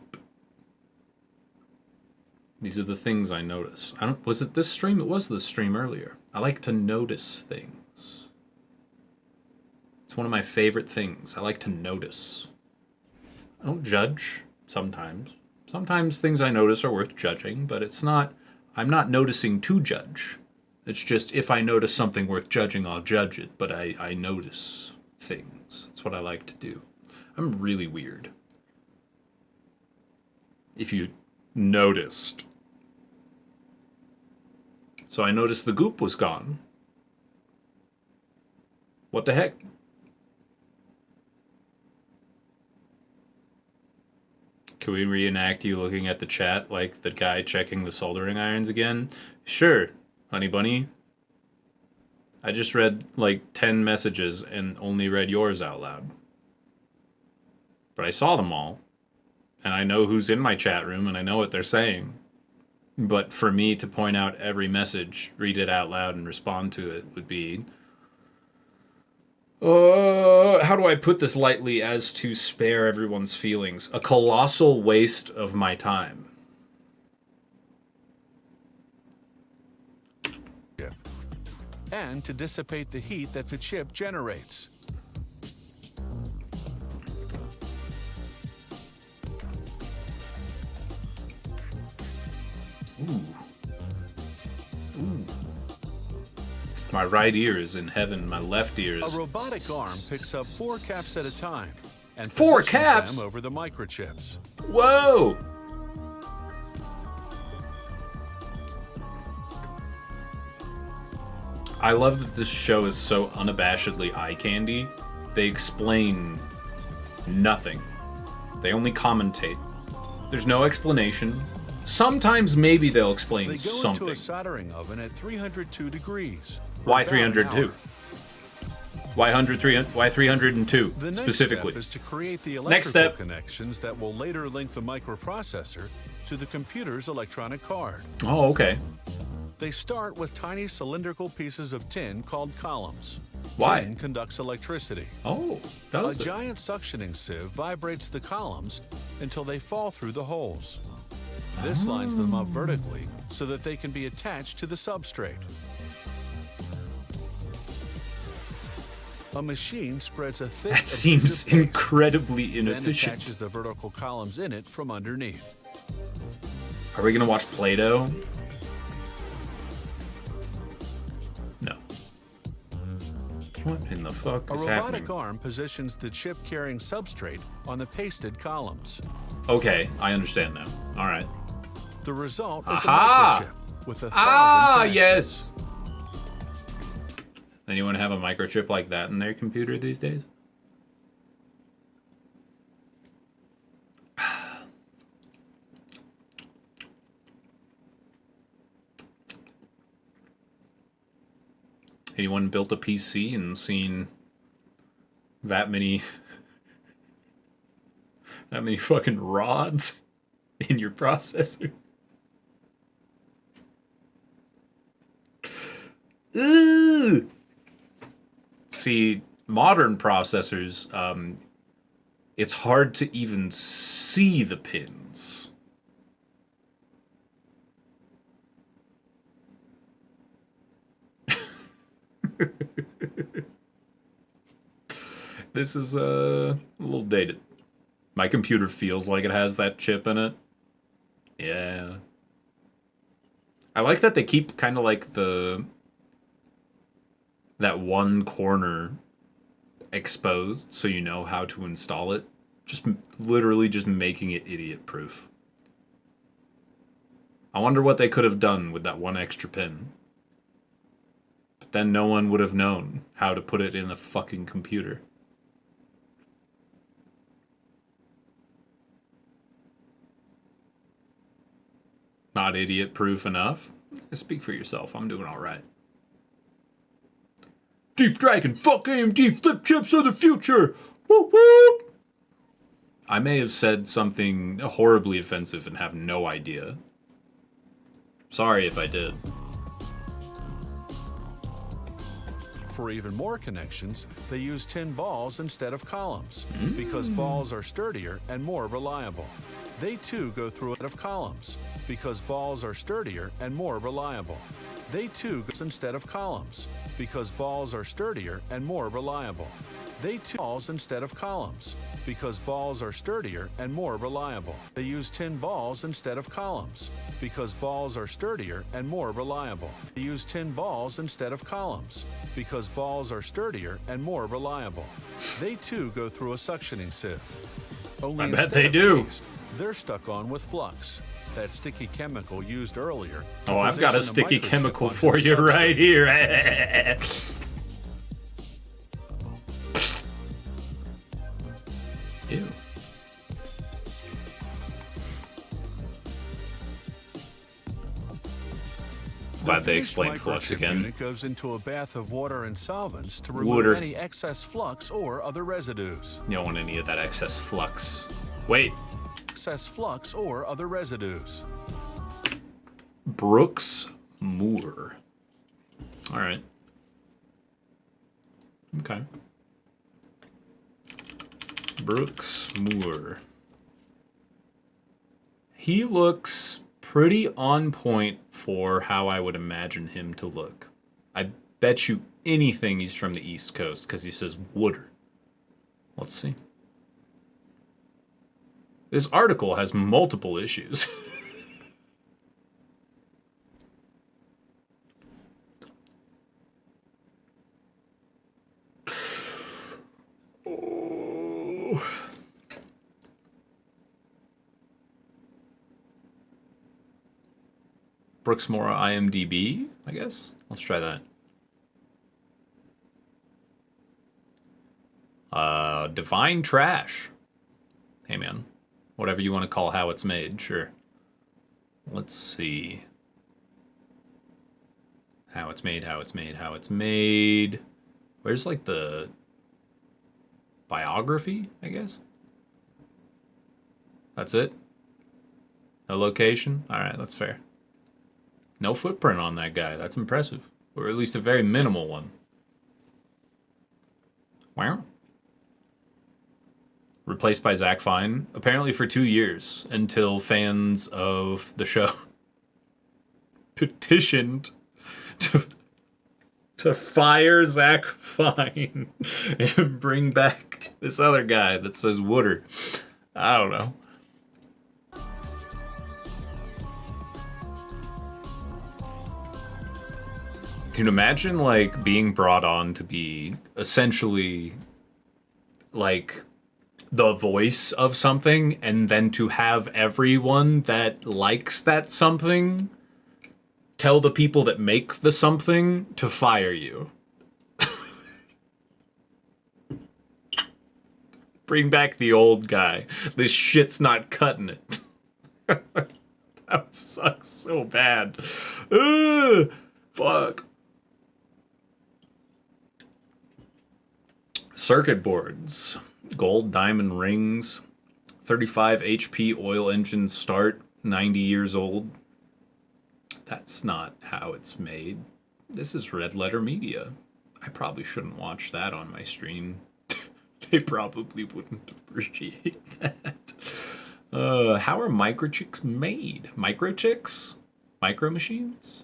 These are the things I notice. Was it this stream? It was this stream earlier. I like to notice things. It's one of my favorite things. I like to notice. I don't judge sometimes. Sometimes things I notice are worth judging, but I'm not noticing to judge. It's just if I notice something worth judging, I'll judge it, but I notice things. That's what I like to do. I'm really weird. If you noticed. So I noticed the goop was gone. What the heck? Can we reenact you looking at the chat like the guy checking the soldering irons again? Sure, honey bunny. I just read like 10 messages and only read yours out loud. But I saw them all. And I know who's in my chat room and I know what they're saying. But for me to point out every message, read it out loud, and respond to it would be... how do I put this lightly as to spare everyone's feelings? A colossal waste of my time. And to dissipate the heat that the chip generates. Ooh. My right ear is in heaven, my left ear is... A robotic arm picks up 4 caps at a time and 4 positions caps? them over the microchips. Whoa! I love that this show is so unabashedly eye candy. They explain nothing. They only commentate. There's no explanation. Sometimes maybe they'll explain They go something. into a soldering oven at 302 degrees. for Why about an 302? hour. Why 302 The next specifically? step is to create the Next electrical step. connections that will later link the microprocessor to the computer's electronic card. Oh, okay. They start with tiny cylindrical pieces of tin called columns. Why? Tin conducts electricity. Oh, A does it? giant suctioning sieve vibrates the columns until they fall through the holes. This lines them up vertically so that they can be attached to the substrate. A machine spreads a thick That seems adhesive paste, incredibly then inefficient. attaches the vertical columns in it from underneath. Are we gonna watch Play-Doh? No. What in the fuck A is robotic happening? arm positions the chip-carrying substrate on the pasted columns. Okay, I understand now. All right. The result is Aha! a microchip with 1,000 Ah, connections. yes. Anyone have a microchip like that in their computer these days? Anyone built a PC and seen that many fucking rods in your processor? Ooh. See, modern processors, it's hard to even see the pins. This is a little dated. My computer feels like it has that chip in it. Yeah. I like that they keep kind of like the that one corner exposed so you know how to install it. Just literally just making it idiot proof. I wonder what they could have done with that one extra pin. But then no one would have known how to put it in a fucking computer. Not idiot proof enough? Speak for yourself. I'm doing alright. Deep Dragon, fuck AMD, flip chips of the future! Whoop whoop! I may have said something horribly offensive and have no idea. Sorry if I did. For even more connections, they use tin balls instead of columns because balls are sturdier and more reliable. They too go through a set of columns because balls are sturdier and more reliable. They too go instead of columns because balls are sturdier and more reliable. They too balls instead of columns because balls are sturdier and more reliable. They use tin balls instead of columns because balls are sturdier and more reliable. They use tin balls instead of columns because balls are sturdier and more reliable. They too go through a suctioning sieve. Only I bet instead they of do. paste, they're stuck on with flux, that sticky chemical used earlier. Oh, I've got a position sticky microchip chemical onto for the you substrate. right here. Ew. Glad they finished explained flux microchip again. unit goes into a bath of water and solvents to remove Water. any excess flux or other residues. You don't want any of that excess flux. Wait, Excess flux or other residues. Brooks Moore. All right. Okay. Brooks Moore. He looks pretty on point for how I would imagine him to look. I bet you anything he's from the East Coast because he says Wooder. Let's see. This article has multiple issues. Brooksmore IMDb, I guess. Let's try that. Divine Trash. Hey, man. Whatever you want to call how it's made, sure. Let's see. How it's made, how it's made, how it's made. Where's, like, the biography, I guess? That's it? No location? Alright, that's fair. No footprint on that guy. That's impressive. Or at least a very minimal one. Wow. Replaced by Zach Fine, apparently for 2 years, until fans of the show petitioned to fire Zach Fine and bring back this other guy that says Wooder. I don't know. Can you imagine, like, being brought on to be essentially, like, the voice of something, and then to have everyone that likes that something tell the people that make the something to fire you? Bring back the old guy. This shit's not cutting it. That sucks so bad. Ugh, fuck. Circuit boards. Gold diamond rings. 35 HP oil engine start. 90 years old. That's not how it's made. This is Red Letter Media. I probably shouldn't watch that on my stream. They probably wouldn't appreciate that. How are microchips made? Microchips? Micro machines?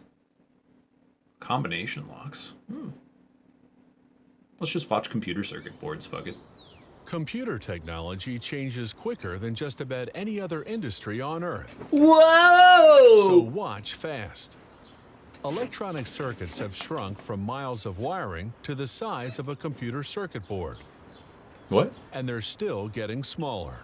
Combination locks. Let's just watch computer circuit boards, fuck it. Computer technology changes quicker than just about any other industry on Earth. Whoa! So watch fast. Electronic circuits have shrunk from miles of wiring to the size of a computer circuit board, What? and they're still getting smaller.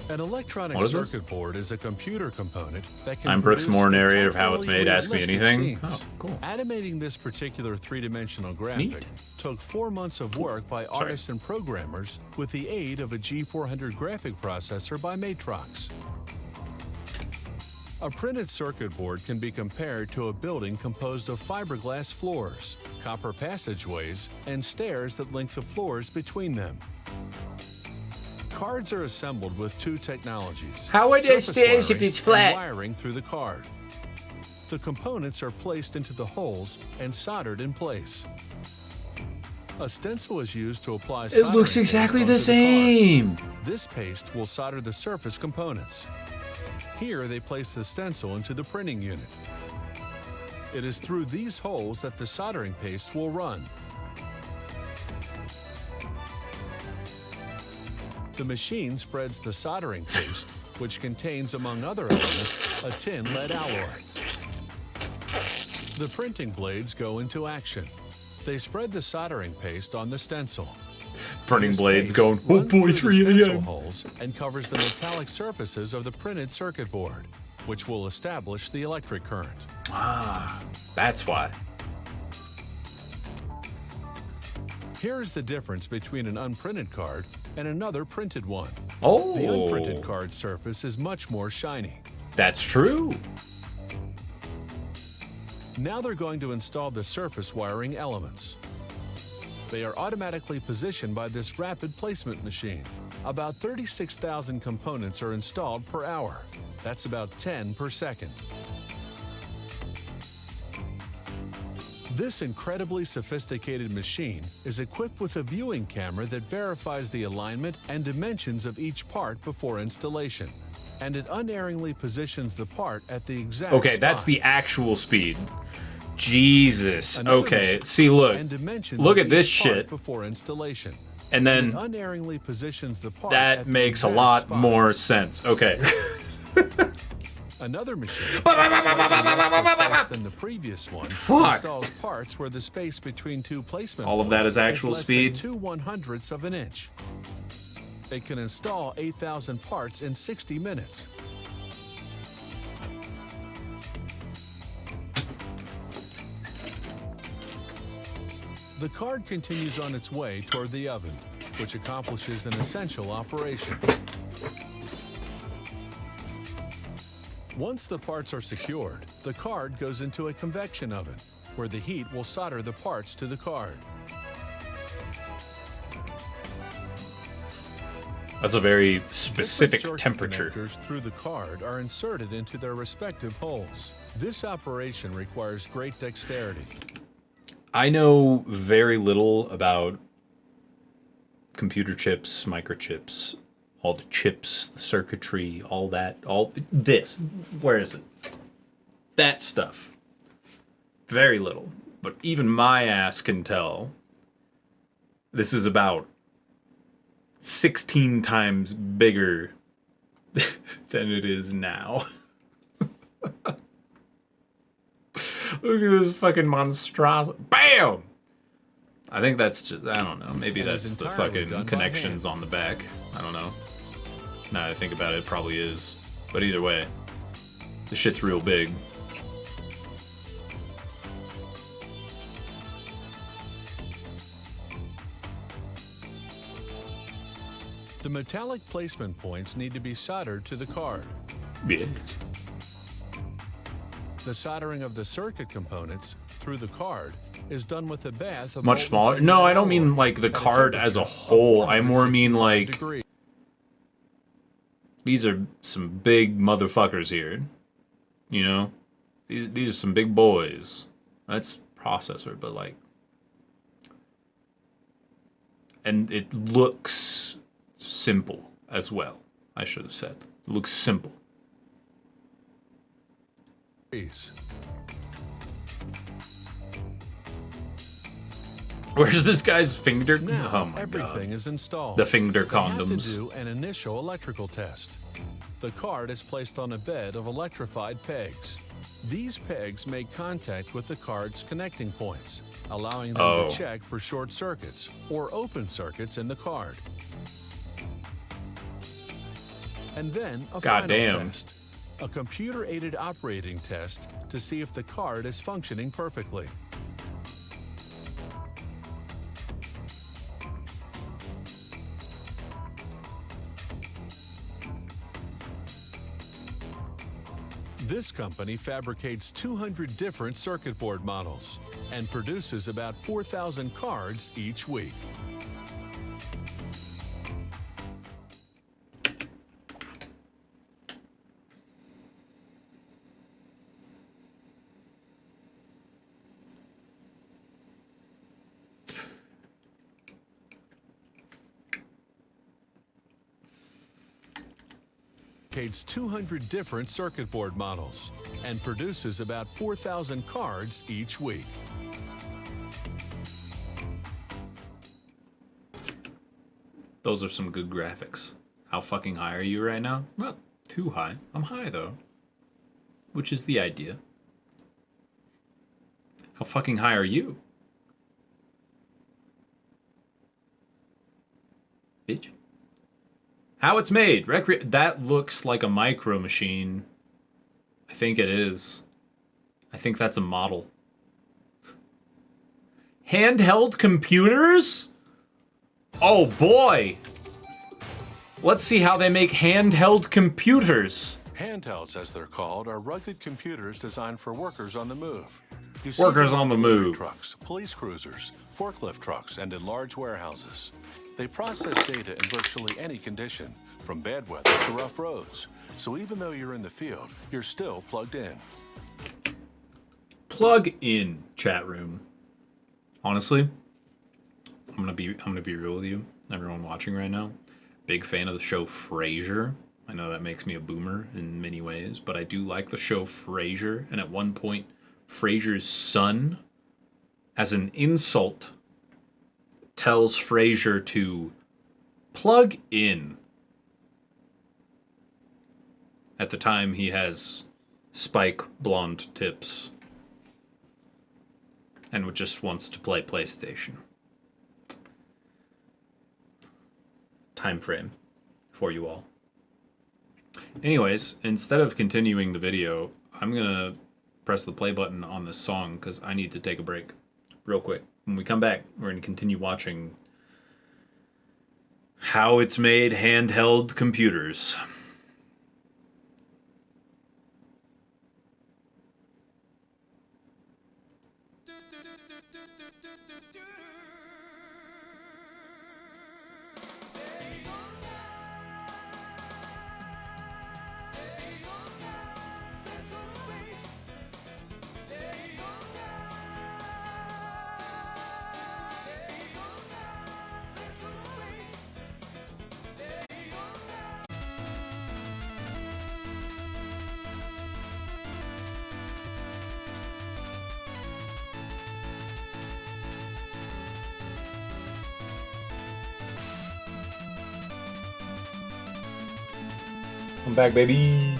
An electronic What is this? circuit board is a computer component that can I'm Brooks produce Moore, narrator of how it's spectacularly made. Ask me realistic anything. scenes. Oh, cool. Animating this particular three-dimensional graphic Neat. took 4 months of work by artists and programmers with the aid of a G400 graphic processor by Matrox. A printed circuit board can be compared to a building composed of fiberglass floors, copper passageways, and stairs that link the floors between them. Cards are assembled with two technologies. How are the surface stairs if wiring it's flat? and wiring through the card. The components are placed into the holes and soldered in place. A stencil is used to apply It soldering looks paste exactly onto the card. same. This paste will solder the surface components. Here they place the stencil into the printing unit. It is through these holes that the soldering paste will run. The machine spreads the soldering paste, which contains, among other elements, a tin lead alloy. The printing blades go into action. They spread the soldering paste on the stencil. Printing This blades paste going, oh runs boy, through the 3 stencil a.m. holes and covers the metallic surfaces of the printed circuit board, which will establish the electric current. That's why. Here is the difference between an unprinted card and another printed one. Oh, The unprinted card surface is much more shiny. that's true. Now they're going to install the surface wiring elements. They are automatically positioned by this rapid placement machine. About 36,000 components are installed per hour. That's about 10 per second. This incredibly sophisticated machine is equipped with a viewing camera that verifies the alignment and dimensions of each part before installation, and it unerringly positions the part at the exact Okay, that's spot. the actual speed. Jesus. Another Okay, machine see, look. and dimensions Look of at this each part shit. before installation. And It then unerringly positions the part that at the makes a exact lot spot. more sense. Okay. Another machine, slightly less precise than the previous one, Fuck. installs parts where the space between two placement All of that points is actual less speed? than 2/100ths of an inch. It can install 8,000 parts in 60 minutes. The card continues on its way toward the oven, which accomplishes an essential operation. Once the parts are secured, the card goes into a convection oven, where the heat will solder the parts to the card. That's a very Different specific circuit temperature. connectors through the card are inserted into their respective holes. This operation requires great dexterity. I know very little about computer chips, microchips, all the chips, the circuitry, all that, all this. Where is it? That stuff. Very little. But even my ass can tell this is about 16 times bigger than it is now. Look at this fucking monstrosity. Bam! I think that's just, I don't know. Maybe And it was that's the entirely fucking done by connections hand. on the back. I don't know. Now that I think about it, it probably is. But either way, the shit's real big. The metallic placement points need to be soldered to the card. Yeah. The soldering of the circuit components through the card is done with a bath of Much molten smaller? tin No, lead I don't mean alloy like the at a card as a temperature of whole. I more mean 465 like degrees. these are some big motherfuckers here. You know? These are some big boys. That's processor, but like, and it looks simple as well. I should have said. It looks simple. Where's this guy's finger? Now, Oh my everything god. is installed. The finger They have to condoms. do an initial electrical test. The card is placed on a bed of electrified pegs. These pegs make contact with the card's connecting points, allowing them to check for short circuits or open circuits in the card. And then a final test, a computer-aided operating test to see if the card is functioning perfectly. This company fabricates 200 different circuit board models and produces about 4,000 cards each week. Fabricates 200 different circuit board models and produces about 4,000 cards each week. Those are some good graphics. How fucking high are you right now? Not too high. I'm high though. Which is the idea. How fucking high are you? Bitch. How it's made. That looks like a micro machine. I think it is. I think that's a model. Handheld computers? Oh boy! Let's see how they make handheld computers. Handhelds, as they're called, are rugged computers designed for workers on the move. You see Workers them on the delivery move. Trucks, police cruisers, forklift trucks, and in large warehouses. They process data in virtually any condition, from bad weather to rough roads. So even though you're in the field, you're still plugged in. Plug in, chat room. Honestly, I'm gonna be real with you, everyone watching right now. Big fan of the show Frasier. I know that makes me a boomer in many ways, but I do like the show Frasier. And at one point, Frasier's son, as an insult, tells Frasier to plug in. At the time, he has spike blonde tips and just wants to play PlayStation. Time frame for you all. Anyways, instead of continuing the video, I'm gonna press the play button on this song because I need to take a break real quick. When we come back, we're gonna continue watching how it's made handheld computers. I'm back, baby.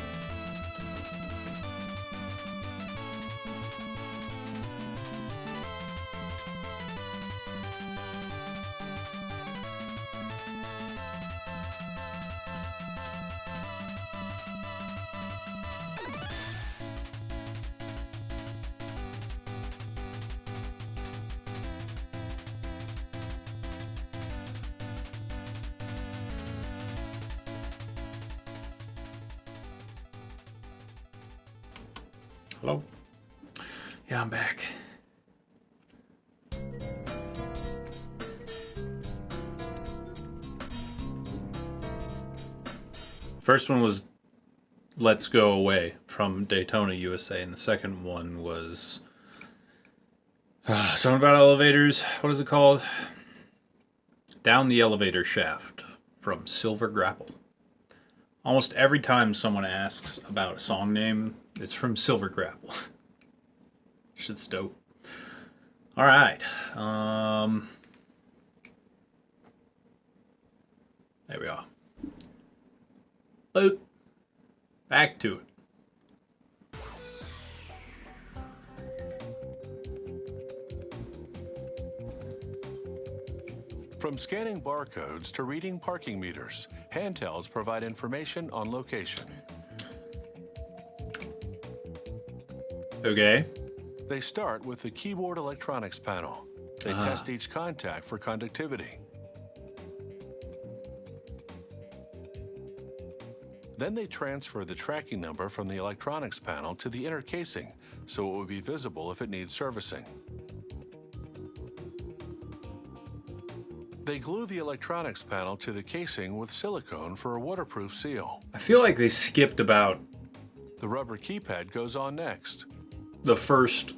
Hello? Yeah, I'm back. First one was Let's Go Away from Daytona, USA, and the second one was something about elevators. What is it called? Down the Elevator Shaft from Silver Grapple. Almost every time someone asks about a song name, it's from Silver Grapple. Shit's dope. All right. There we are. Boop. Back to it. From scanning barcodes to reading parking meters, handhelds provide information on location. Okay. They start with the keyboard electronics panel. They test each contact for conductivity. Then they transfer the tracking number from the electronics panel to the inner casing, so it will be visible if it needs servicing. They glue the electronics panel to the casing with silicone for a waterproof seal. I feel like they skipped about The rubber keypad goes on next. the first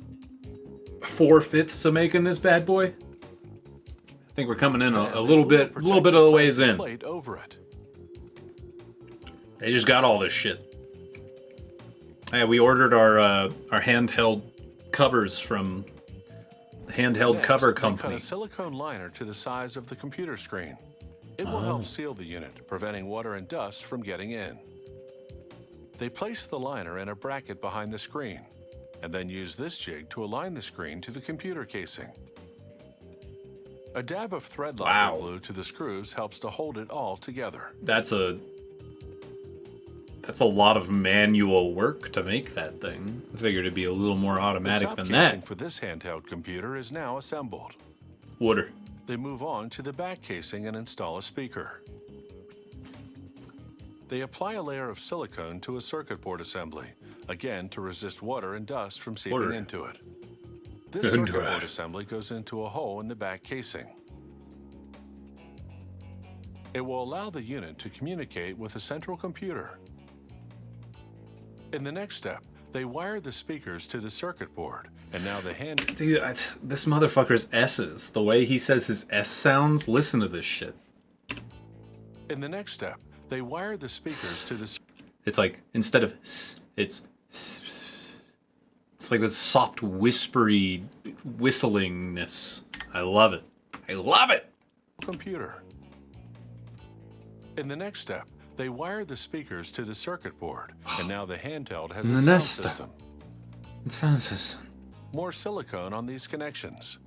4/5 of making this bad boy. I think we're coming in a little bit of the ways in. Plate over it. They just got all this shit. Yeah, we ordered our handheld covers from the handheld Next, cover they company. cut a silicone liner to the size of the computer screen. It will help seal the unit, preventing water and dust from getting in. They place the liner in a bracket behind the screen, and then use this jig to align the screen to the computer casing. A dab of thread locker glue to the screws helps to hold it all together. That's a lot of manual work to make that thing. I figured it'd be a little more automatic than The top casing that. for this handheld computer is now assembled. Water. They move on to the back casing and install a speaker. They apply a layer of silicone to a circuit board assembly, again to resist water and dust from seeping into it. This circuit board assembly goes into a hole in the back casing. It will allow the unit to communicate with a central computer. In the next step, they wire the speakers to the circuit board, and now the hand... Dude, this motherfucker's S's. The way he says his S sounds, listen to this shit. In the next step, they wire the speakers to the... It's like, instead of S, it's like this soft, whispery whistlingness. I love it. I love it! computer. In the next step, they wire the speakers to the circuit board, and now the handheld has a sound system. More silicone on these connections.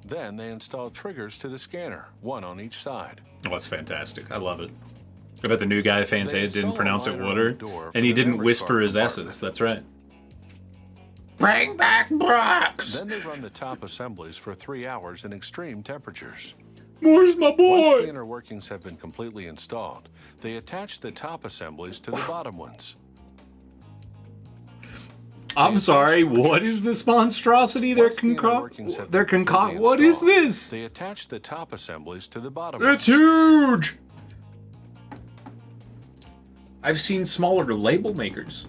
Then they install triggers to the scanner, one on each side. Oh, that's fantastic. I love it. I bet the new guy fans say it didn't pronounce it water, and he didn't whisper his S's. That's right. Bring back Brox! Then they run the top assemblies for 3 hours in extreme temperatures. Where's my boy? Once the inner workings have been completely installed, they attach the top assemblies to the bottom ones. I'm sorry, what is this monstrosity they're concocting? What is this? They attach the top assemblies to the bottom. It's huge! I've seen smaller label makers.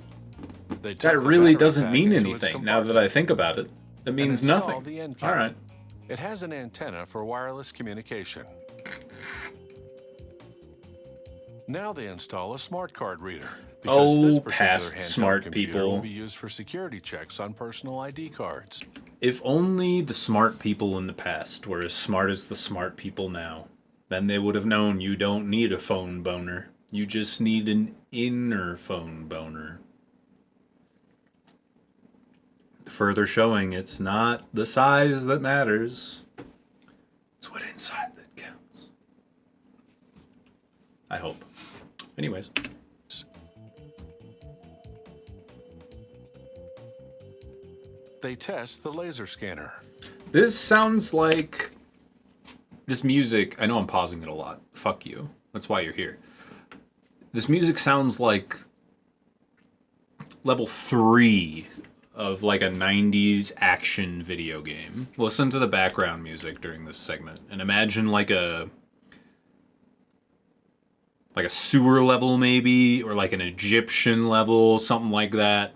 That really doesn't mean anything now that I think about it. It means nothing. Alright. It has an antenna for wireless communication. Now they install a smart card reader. Oh, past smart people. Will be used for security checks on personal ID cards. If only the smart people in the past were as smart as the smart people now, then they would have known you don't need a phone boner. You just need an inner phone boner. Further showing it's not the size that matters. It's what inside that counts. I hope. Anyways. They test the laser scanner. This sounds like... This music... I know I'm pausing it a lot. Fuck you. That's why you're here. This music sounds like... level 3 of like a 90s action video game. Listen to the background music during this segment and imagine like a sewer level maybe, or like an Egyptian level, something like that.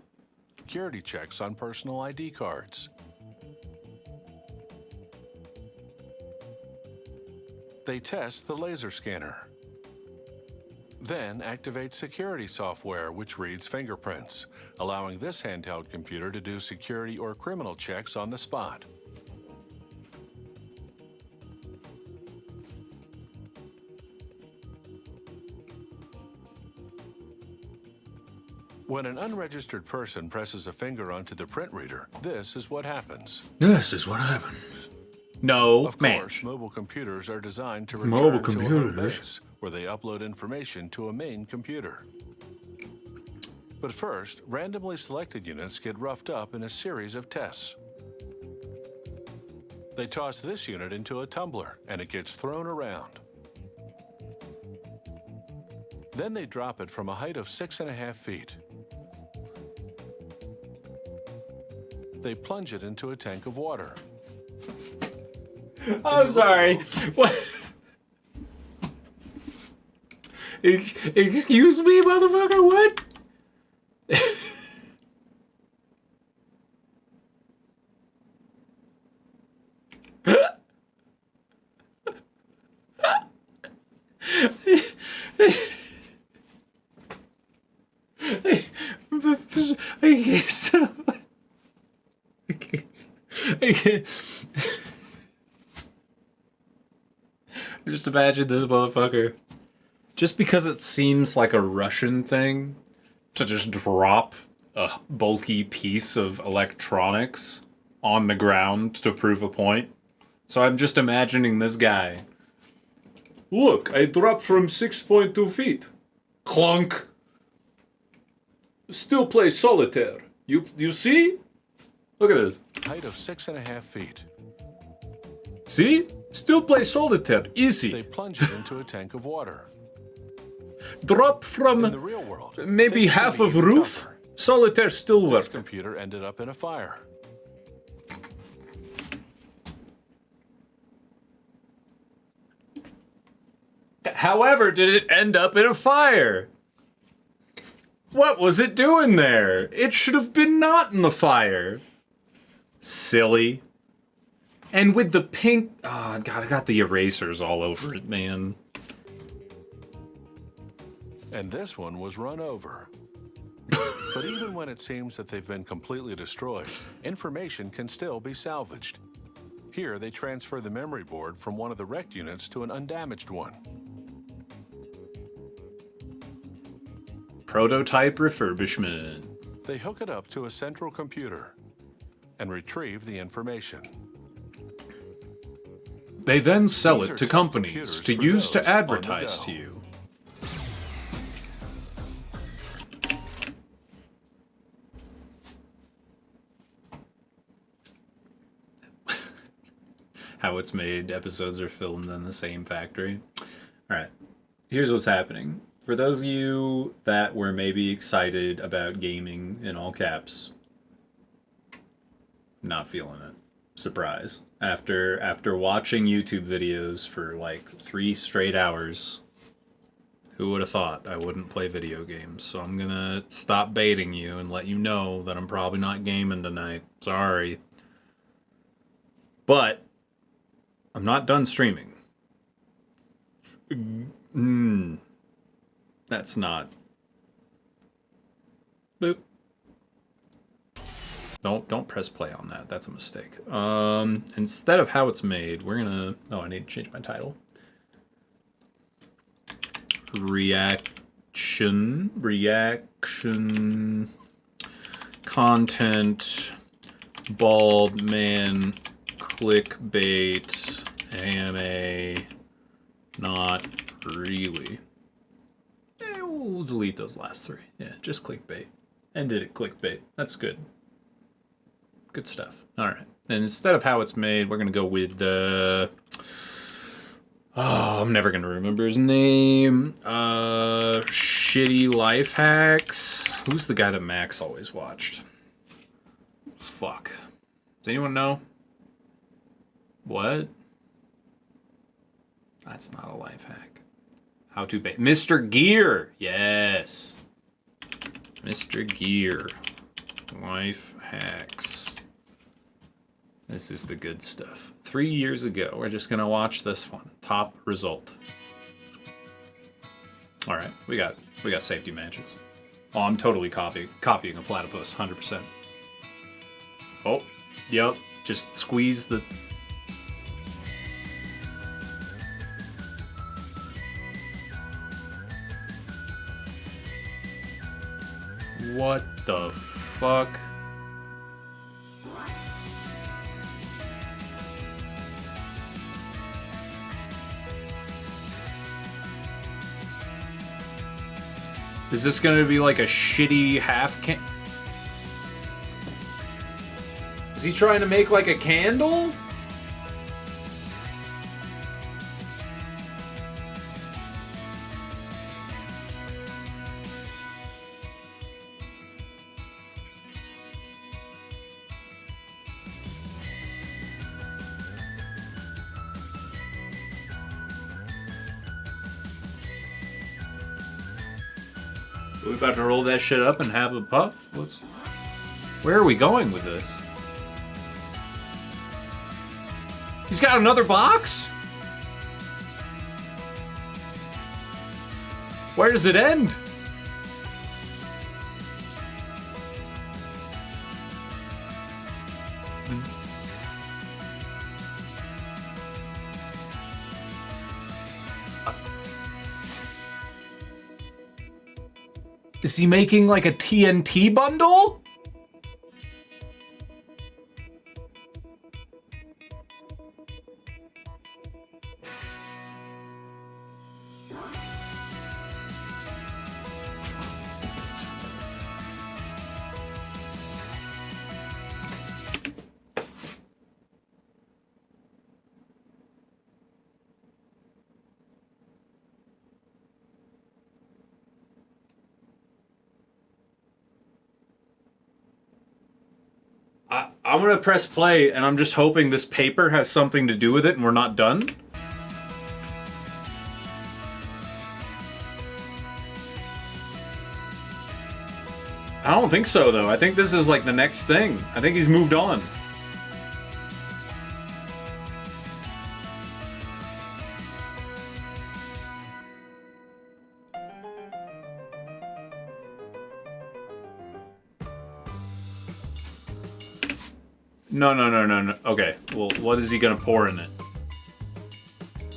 Security checks on personal ID cards. They test the laser scanner. Then activate security software, which reads fingerprints, allowing this handheld computer to do security or criminal checks on the spot. When an unregistered person presses a finger onto the print reader, this is what happens. This is what happens. No, Of man. course, mobile computers are designed to return Mobile to a home computers. base, where they upload information to a main computer. But first, randomly selected units get roughed up in a series of tests. They toss this unit into a tumbler, and it gets thrown around. Then they drop it from a height of 6.5 feet. They plunge it into a tank of water. I'm sorry. What? Excuse me, motherfucker, what? I can't. Just imagine this motherfucker. Just because it seems like a Russian thing to just drop a bulky piece of electronics on the ground to prove a point. So I'm just imagining this guy. Look, I dropped from 6.2 feet. Clunk. Still play solitaire. You see? Look at this. Height of 6.5 feet. See? Still play solitaire. Easy. They plunge it into a tank of water. Drop In from the real world, maybe things half can of be even roof. tougher. Solitaire still This work. computer ended up in a fire. However, did it end up in a fire? What was it doing there? It should have been not in the fire. Silly. And with the pink... Oh, God, I got the erasers all over it, man. And this one was run over. But even when it seems that they've been completely destroyed, information can still be salvaged. Here, they transfer the memory board from one of the wrecked units to an undamaged one. Prototype refurbishment. They hook it up to a central computer and retrieve the information. They then sell These it are to tough companies computers to for use to those on the advertise go. to you. How it's made, episodes are filmed in the same factory. Alright, here's what's happening. For those of you that were maybe excited about gaming in all caps, not feeling it. Surprise. After watching YouTube videos for like 3 straight hours, who would have thought I wouldn't play video games? So I'm gonna stop baiting you and let you know that I'm probably not gaming tonight. Sorry. But I'm not done streaming. That's not. Boop. Don't press play on that. That's a mistake. Instead of how it's made, we're gonna... Oh, I need to change my title. Reaction. Content. Bald man. Clickbait. AMA. Not really. We'll delete those last 3. Yeah, just clickbait. Ended it clickbait. That's good. Good stuff. Alright. And instead of how it's made, we're going to go with the... Oh, I'm never going to remember his name. Shitty Life Hacks. Who's the guy that Max always watched? Fuck. Does anyone know? What? That's not a life hack. How to bake. Mr. Gear! Yes. Mr. Gear. Life hacks. This is the good stuff. 3 years ago, we're just gonna watch this one. Top result. All right, we got safety matches. Oh, I'm totally copying a platypus, 100%. Oh, yep. Just squeeze the. What the fuck? Is this gonna be like a shitty half can? Is he trying to make like a candle? Are we about to roll that shit up and have a puff? Where are we going with this? He's got another box? Where does it end? Is he making like a TNT bundle? I'm gonna press play, and I'm just hoping this paper has something to do with it, and we're not done. I don't think so, though. I think this is like the next thing. I think he's moved on. No. Okay, well, what is he gonna pour in it?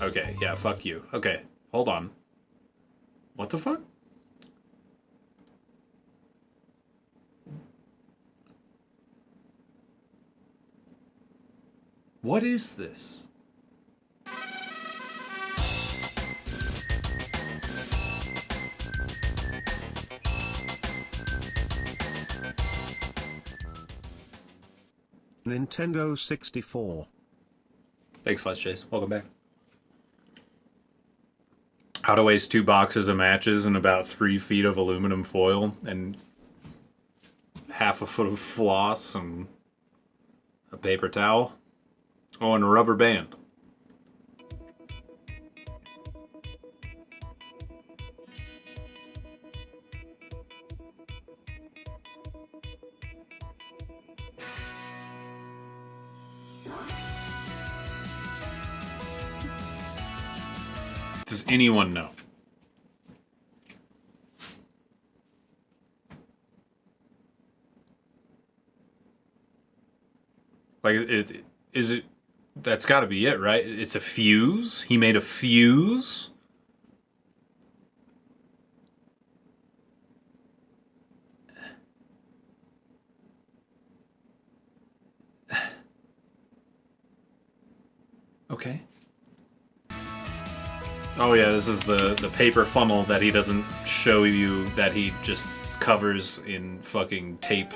Okay, yeah, fuck you. Okay, hold on. What the fuck? What is this? Nintendo 64. Thanks, Flash Chase. Welcome back. How to waste 2 boxes of matches and about 3 feet of aluminum foil and half a foot of floss and a paper towel. Oh, and a rubber band. Does anyone know? Like, is it? That's got to be it, right? It's a fuse. He made a fuse. Okay. Oh yeah, this is the paper funnel that he doesn't show you, that he just covers in fucking tape.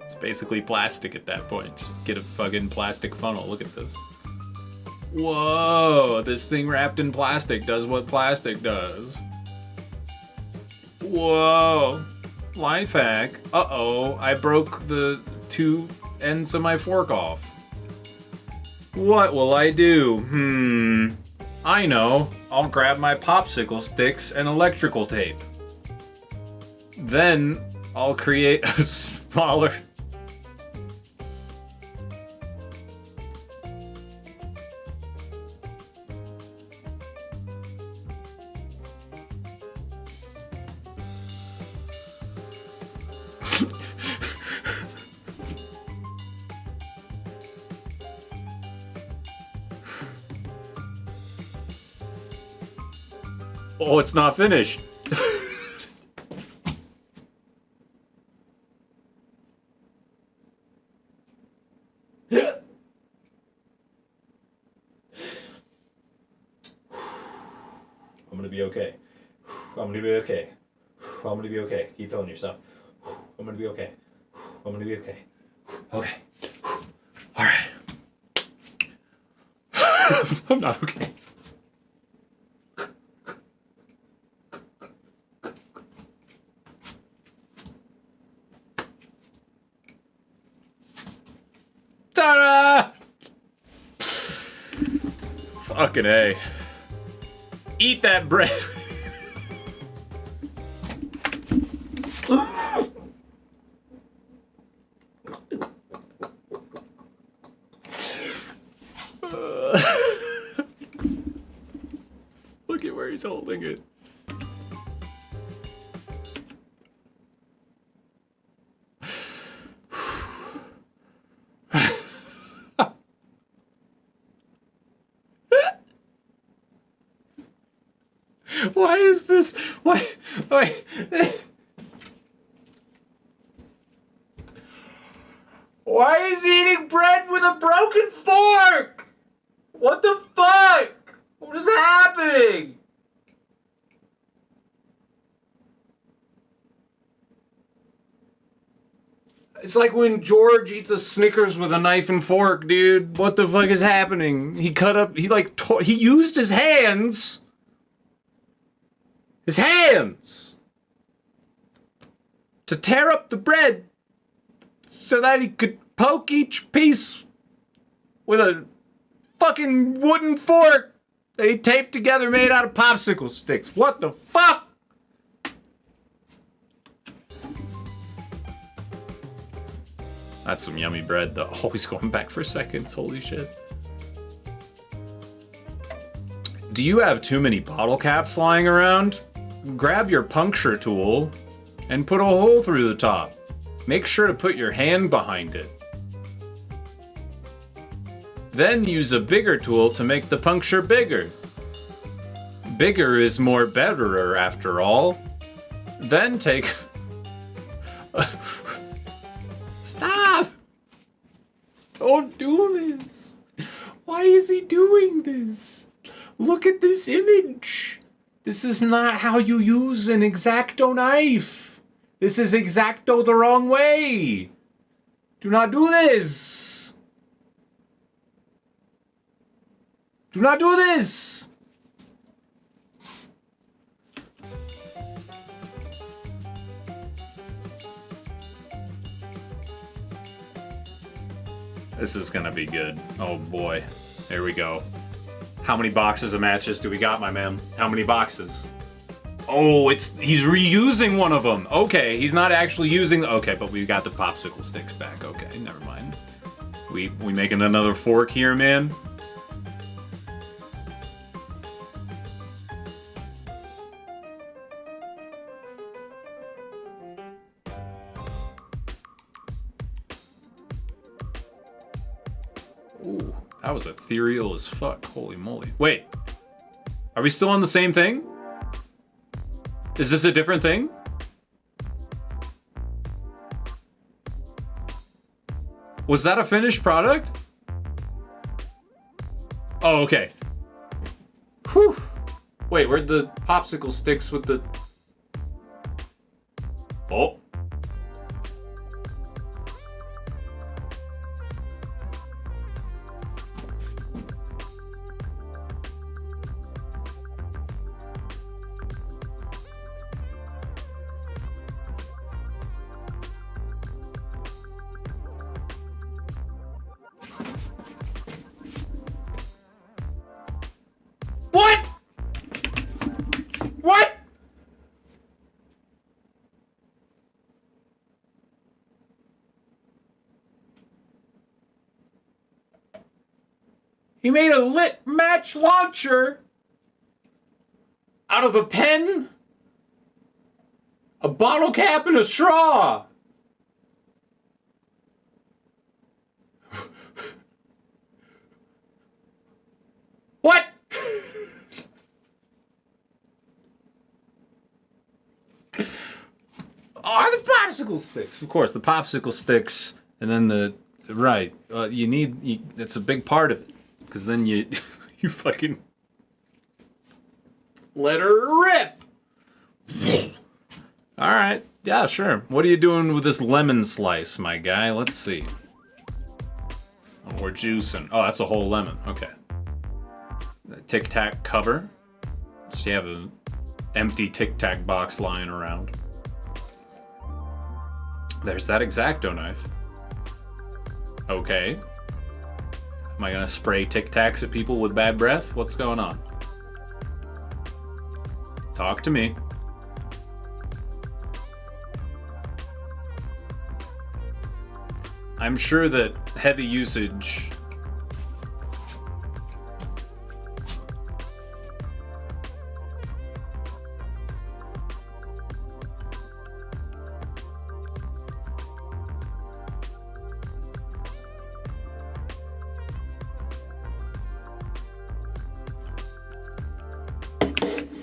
It's basically plastic at that point. Just get a fucking plastic funnel. Look at this. Whoa, this thing wrapped in plastic does what plastic does. Whoa. Life hack. Uh-oh, I broke the 2 ends of my fork off. What will I do? I know. I'll grab my popsicle sticks and electrical tape. Then I'll create a smaller... Oh, it's not finished. I'm gonna be okay. I'm gonna be okay. I'm gonna be okay. Keep telling yourself. I'm gonna be okay. I'm gonna be okay. Okay. Alright. I'm not okay. Ta-da! Fucking A. Eat that bread. Look at where he's holding it. Why is this? Why? Why is he eating bread with a broken fork? What the fuck? What is happening? It's like when George eats a Snickers with a knife and fork, dude. What the fuck is happening? He cut up, he used his hands. His hands! To tear up the bread so that he could poke each piece with a fucking wooden fork that he taped together made out of popsicle sticks. What the fuck? That's some yummy bread, though. Always going back for seconds. Holy shit. Do you have too many bottle caps lying around? Grab your puncture tool and put a hole through the top. Make sure to put your hand behind it. Then use a bigger tool to make the puncture bigger. Bigger is more betterer after all. Then take... Stop! Don't do this! Why is he doing this? Look at this image! This is not how you use an X-Acto knife! This is X-Acto the wrong way! Do not do this! Do not do this! This is gonna be good. Oh boy. Here we go. How many boxes of matches do we got, my man? How many boxes? Oh, he's reusing one of them. Okay, he's not actually using... Okay, but we got the popsicle sticks back. Okay, never mind. We making another fork here, man? Ooh, that was ethereal as fuck. Holy moly. Wait. Are we still on the same thing? Is this a different thing? Was that a finished product? Oh, okay. Whew. Wait, where'd the popsicle sticks with the... Oh. What? What? He made a lit match launcher out of a pen, a bottle cap, and a straw. What? popsicle sticks. Of course, the popsicle sticks, and then right. That's a big part of it, because then you you fucking let her rip. All right. Yeah, sure. What are you doing with this lemon slice, my guy? Let's see. Oh, we're juicing. Oh, that's a whole lemon. Okay. Tic Tac cover. So you have an empty Tic Tac box lying around. There's that X-Acto knife. Okay. Am I gonna spray Tic Tacs at people with bad breath? What's going on? Talk to me. I'm sure that heavy usage...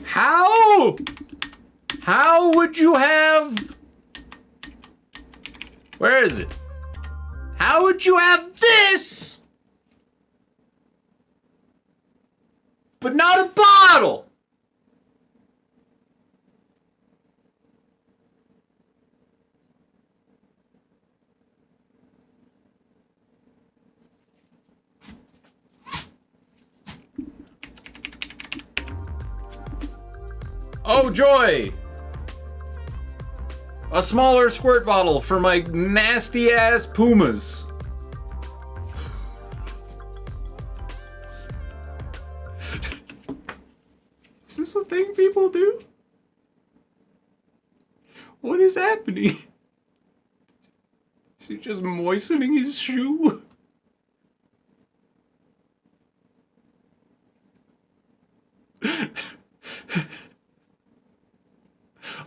How? How would you have... Where is it? How would you have this, but not a bottle? Oh joy! A smaller squirt bottle for my nasty ass pumas. Is this a thing people do? What is happening? Is he just moistening his shoe?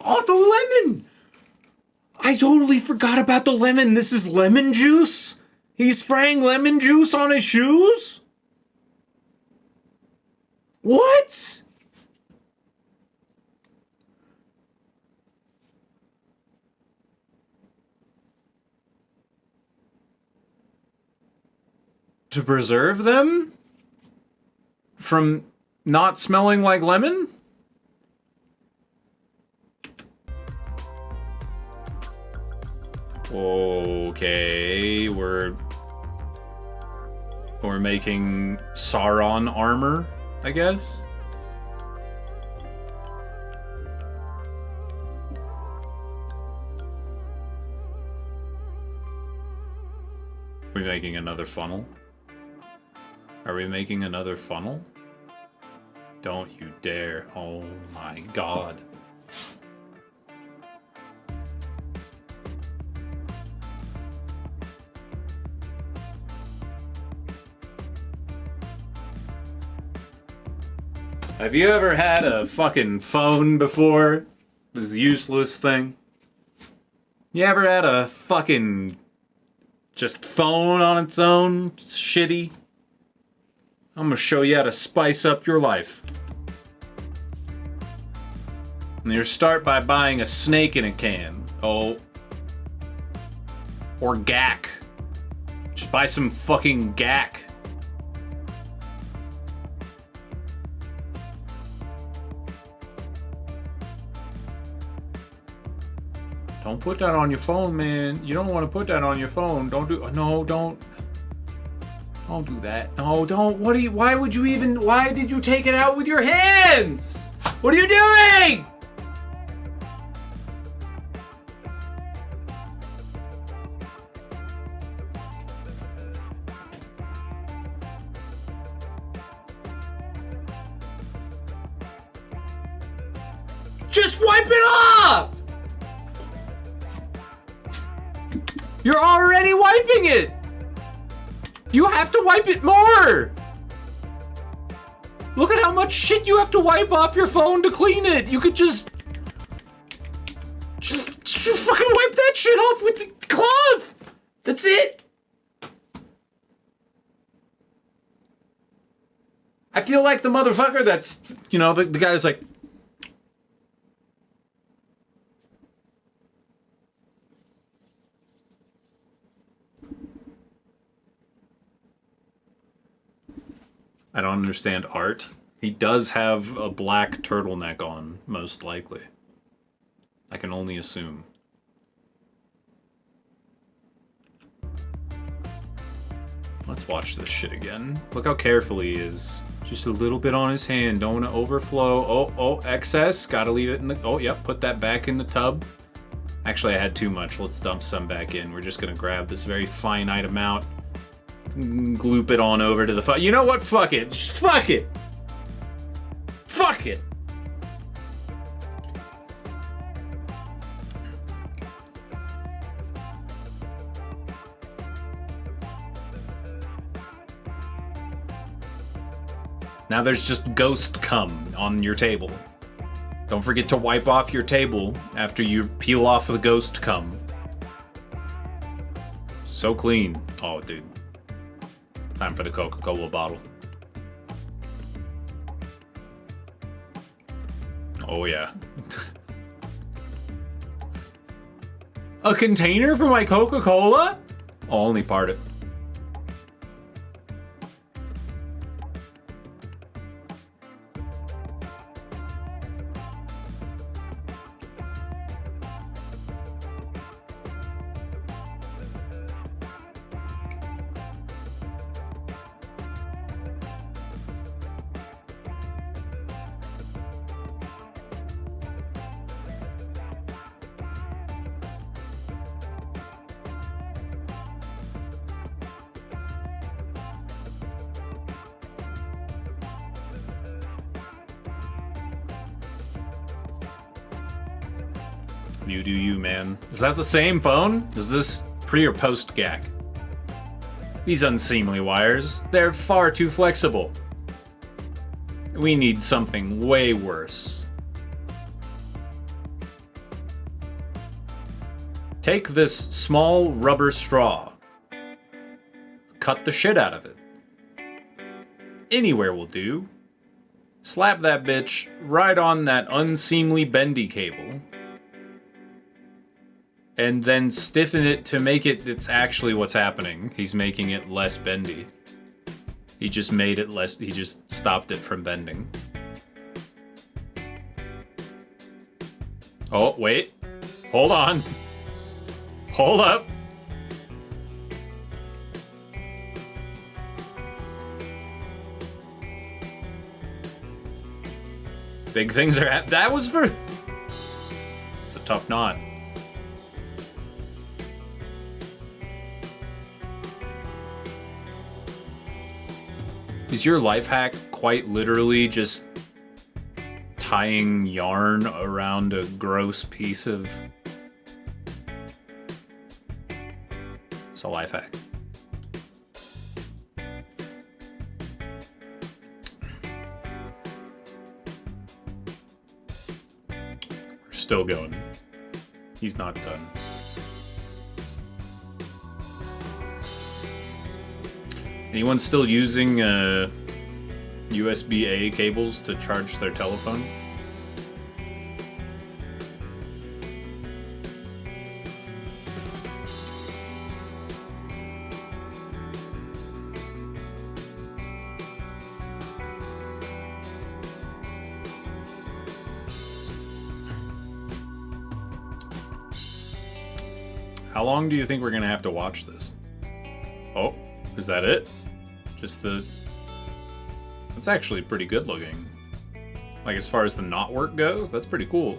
Oh, the lemon! I totally forgot about the lemon. This is lemon juice? He's spraying lemon juice on his shoes? What? To preserve them? From not smelling like lemon? Okay, we're making Sauron armor, I guess. Are we making another funnel? Are we making another funnel? Don't you dare. Oh my god. Have you ever had a fucking phone before? This useless thing? You ever had a fucking just phone on its own? It's shitty. I'm gonna show you how to spice up your life. And you start by buying a snake in a can. Oh. Or gack. Just buy some fucking gack. Don't put that on your phone, man. You don't want to put that on your phone. Don't do... No, don't. Don't do that. No, don't. What are you... Why would you even... Why did you take it out with your hands? What are you doing? Just wipe it off! You're already wiping it! You have to wipe it more! Look at how much shit you have to wipe off your phone to clean it! You could just fucking wipe that shit off with the cloth! That's it! I feel like the motherfucker that's, you know, the guy that's like... I don't understand art. He does have a black turtleneck on, most likely. I can only assume. Let's watch this shit again. Look how careful he is. Just a little bit on his hand. Don't want to overflow. Oh, excess. Gotta leave it in the... Oh, yep. Put that back in the tub. Actually, I had too much. Let's dump some back in. We're just gonna grab this very finite amount. Gloop it on over to the... You know what? Fuck it. Just fuck it. Fuck it. Now there's just ghost cum on your table. Don't forget to wipe off your table after you peel off the ghost cum. So clean. Oh, dude. Time for the Coca-Cola bottle. Oh, yeah. A container for my Coca-Cola? I'll only part it. You do you, man. Is that the same phone? Is this pre or post GAC? These unseemly wires, they're far too flexible. We need something way worse. Take this small rubber straw. Cut the shit out of it. Anywhere will do. Slap that bitch right on that unseemly bendy cable. And then stiffen it to make it's actually what's happening. He's making it less bendy. He just made it less, he just stopped it from bending. Oh, wait. Hold on. Hold up. Big things are that was for... It's a tough knot. Is your life hack quite literally just tying yarn around a gross piece of... It's a life hack. We're still going. He's not done. Anyone still using USB-A cables to charge their telephone? How long do you think we're gonna have to watch this? Oh, is that it? Just the... That's actually pretty good looking. Like, as far as the knot work goes, that's pretty cool.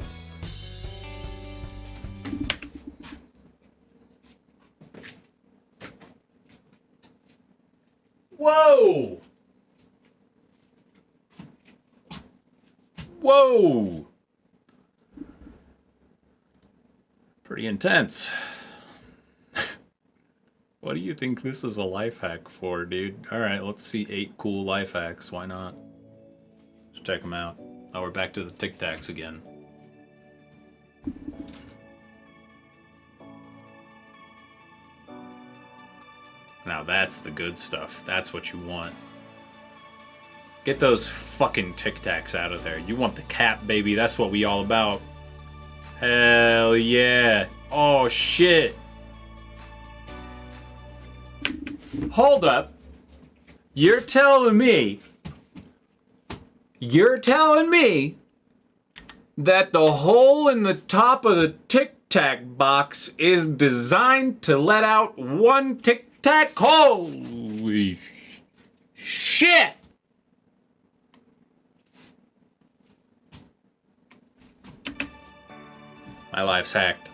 Whoa! Whoa! Pretty intense. What do you think this is a life hack for, dude? Alright, let's see 8 cool life hacks. Why not? Let's check them out. Oh, we're back to the Tic Tacs again. Now that's the good stuff. That's what you want. Get those fucking Tic Tacs out of there. You want the cap, baby. That's what we all about. Hell yeah. Oh, shit. Hold up. You're telling me You're telling me that the hole in the top of the Tic Tac box is designed to let out one Tic Tac? Holy shit! My life's hacked.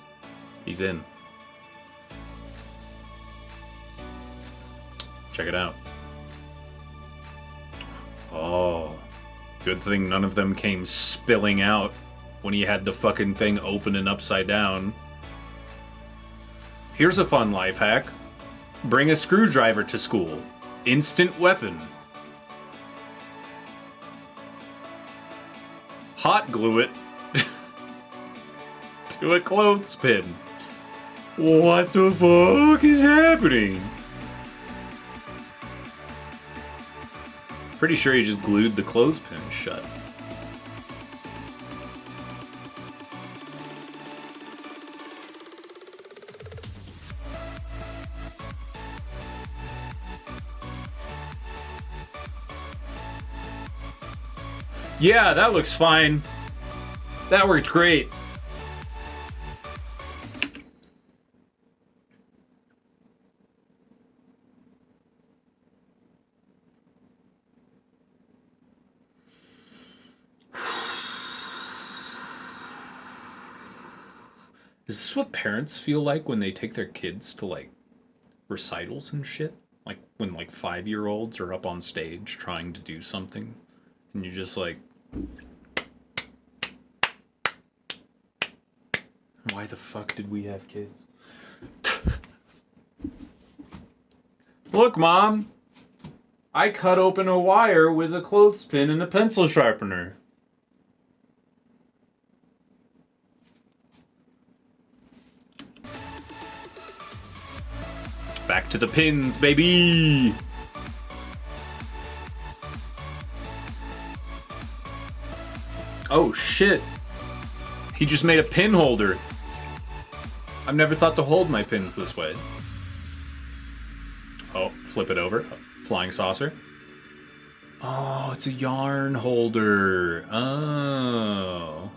He's in. Check it out. Oh. Good thing none of them came spilling out when he had the fucking thing open and upside down. Here's a fun life hack. Bring a screwdriver to school. Instant weapon. Hot glue it to a clothespin. What the fuck is happening? Pretty sure he just glued the clothespin shut. Yeah, that looks fine. That worked great. Is this what parents feel like when they take their kids to, like, recitals and shit? Like, when, like, 5-year-olds are up on stage trying to do something, and you're just like... Why the fuck did we have kids? Look, Mom! I cut open a wire with a clothespin and a pencil sharpener. Back to the pins, baby! Oh, shit. He just made a pin holder. I've never thought to hold my pins this way. Oh, flip it over. Flying saucer. Oh, it's a yarn holder. Oh.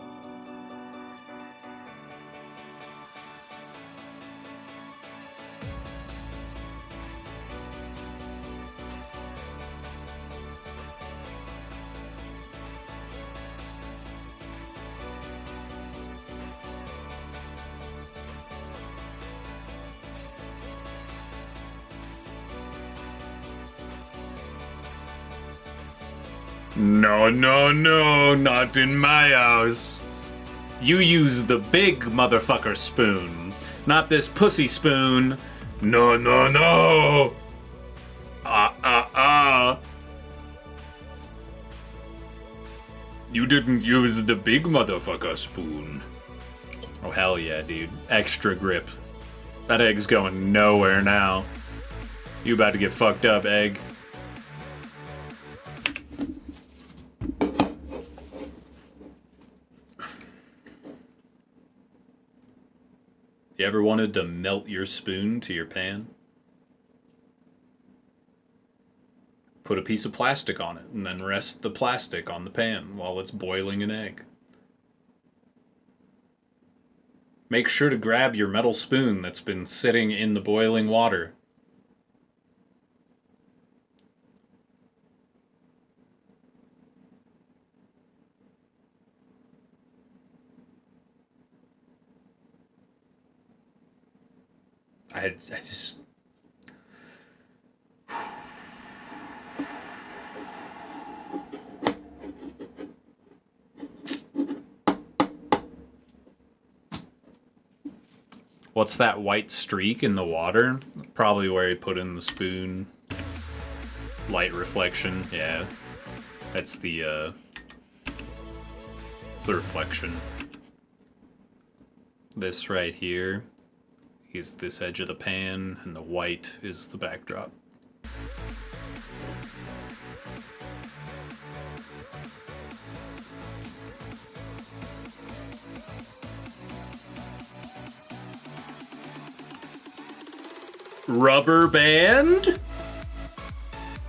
No, no, no, not in my house. You use the big motherfucker spoon, not this pussy spoon. No, no, no. You didn't use the big motherfucker spoon. Oh, hell yeah, dude. Extra grip. That egg's going nowhere now. You about to get fucked up, egg. You ever wanted to melt your spoon to your pan? Put a piece of plastic on it, and then rest the plastic on the pan while it's boiling an egg. Make sure to grab your metal spoon that's been sitting in the boiling water. I just... What's that white streak in the water? Probably where he put in the spoon. Light reflection, yeah. That's the, it's the reflection. This right here is this edge of the pan, and the white is the backdrop. Rubber band?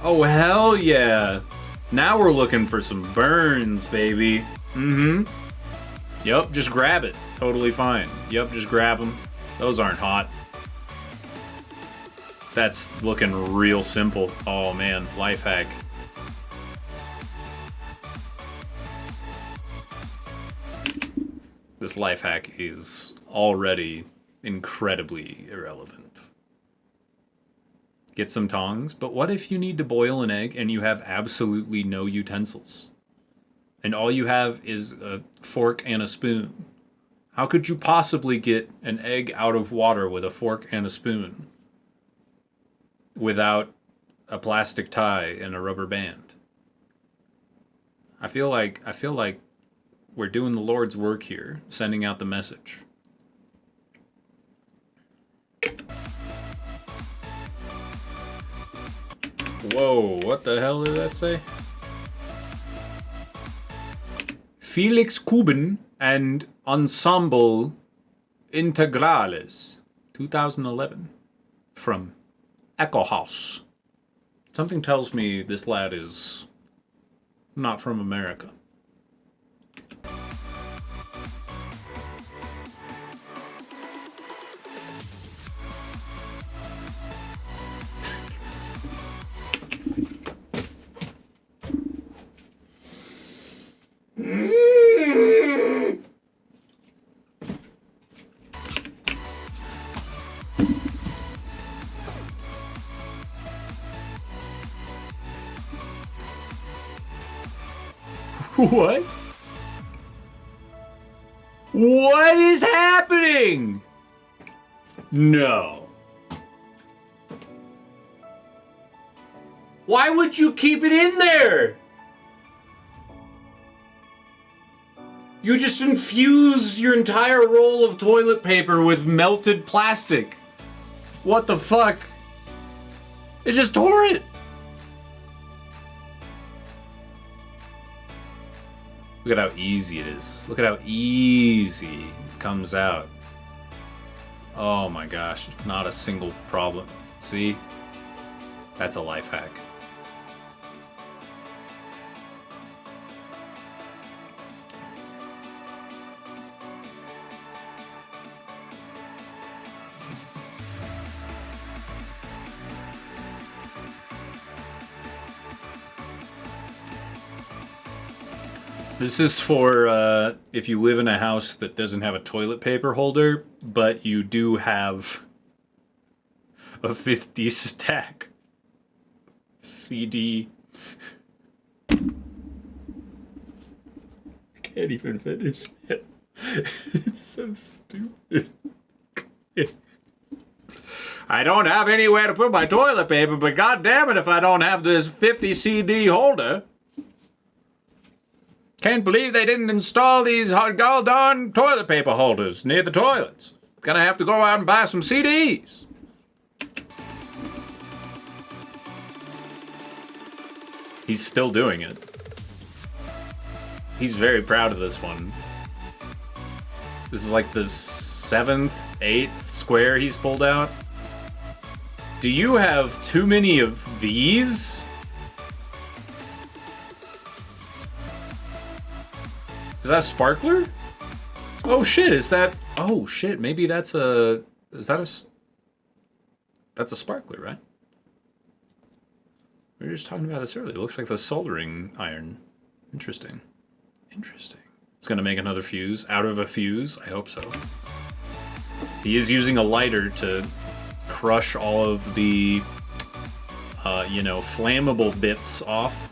Oh, hell yeah. Now we're looking for some burns, baby. Mm-hmm. Yup, just grab it. Totally fine. Yup, just grab them. Those aren't hot. That's looking real simple. Oh man, life hack. This life hack is already incredibly irrelevant. Get some tongs, but what if you need to boil an egg and you have absolutely no utensils? And all you have is a fork and a spoon. How could you possibly get an egg out of water with a fork and a spoon without a plastic tie and a rubber band? I feel like we're doing the Lord's work here, sending out the message. Whoa, what the hell did that say? Felix Kuben and Ensemble Integrales, 2011, from Echo House. Something tells me this lad is not from America. What? What is happening? No. Why would you keep it in there? You just infused your entire roll of toilet paper with melted plastic. What the fuck? It just tore it. Look at how easy it is. Look at how easy it comes out. Oh my gosh, not a single problem. See? That's a life hack. This is for if you live in a house that doesn't have a toilet paper holder, but you do have a 50 stack CD. I can't even finish it. It's so stupid. I don't have anywhere to put my toilet paper, but god damn it if I don't have this 50 CD holder. Can't believe they didn't install these goddamn toilet paper holders near the toilets. Gonna have to go out and buy some CDs. He's still doing it. He's very proud of this one. This is like the 7th, 8th square he's pulled out. Do you have too many of these? Is that a sparkler? Oh shit, is that... Oh shit, maybe that's a... Is that a... That's a sparkler, right? We were just talking about this earlier. It looks like the soldering iron. Interesting. Interesting. It's gonna make another fuse out of a fuse? I hope so. He is using a lighter to crush all of the, you know, flammable bits off.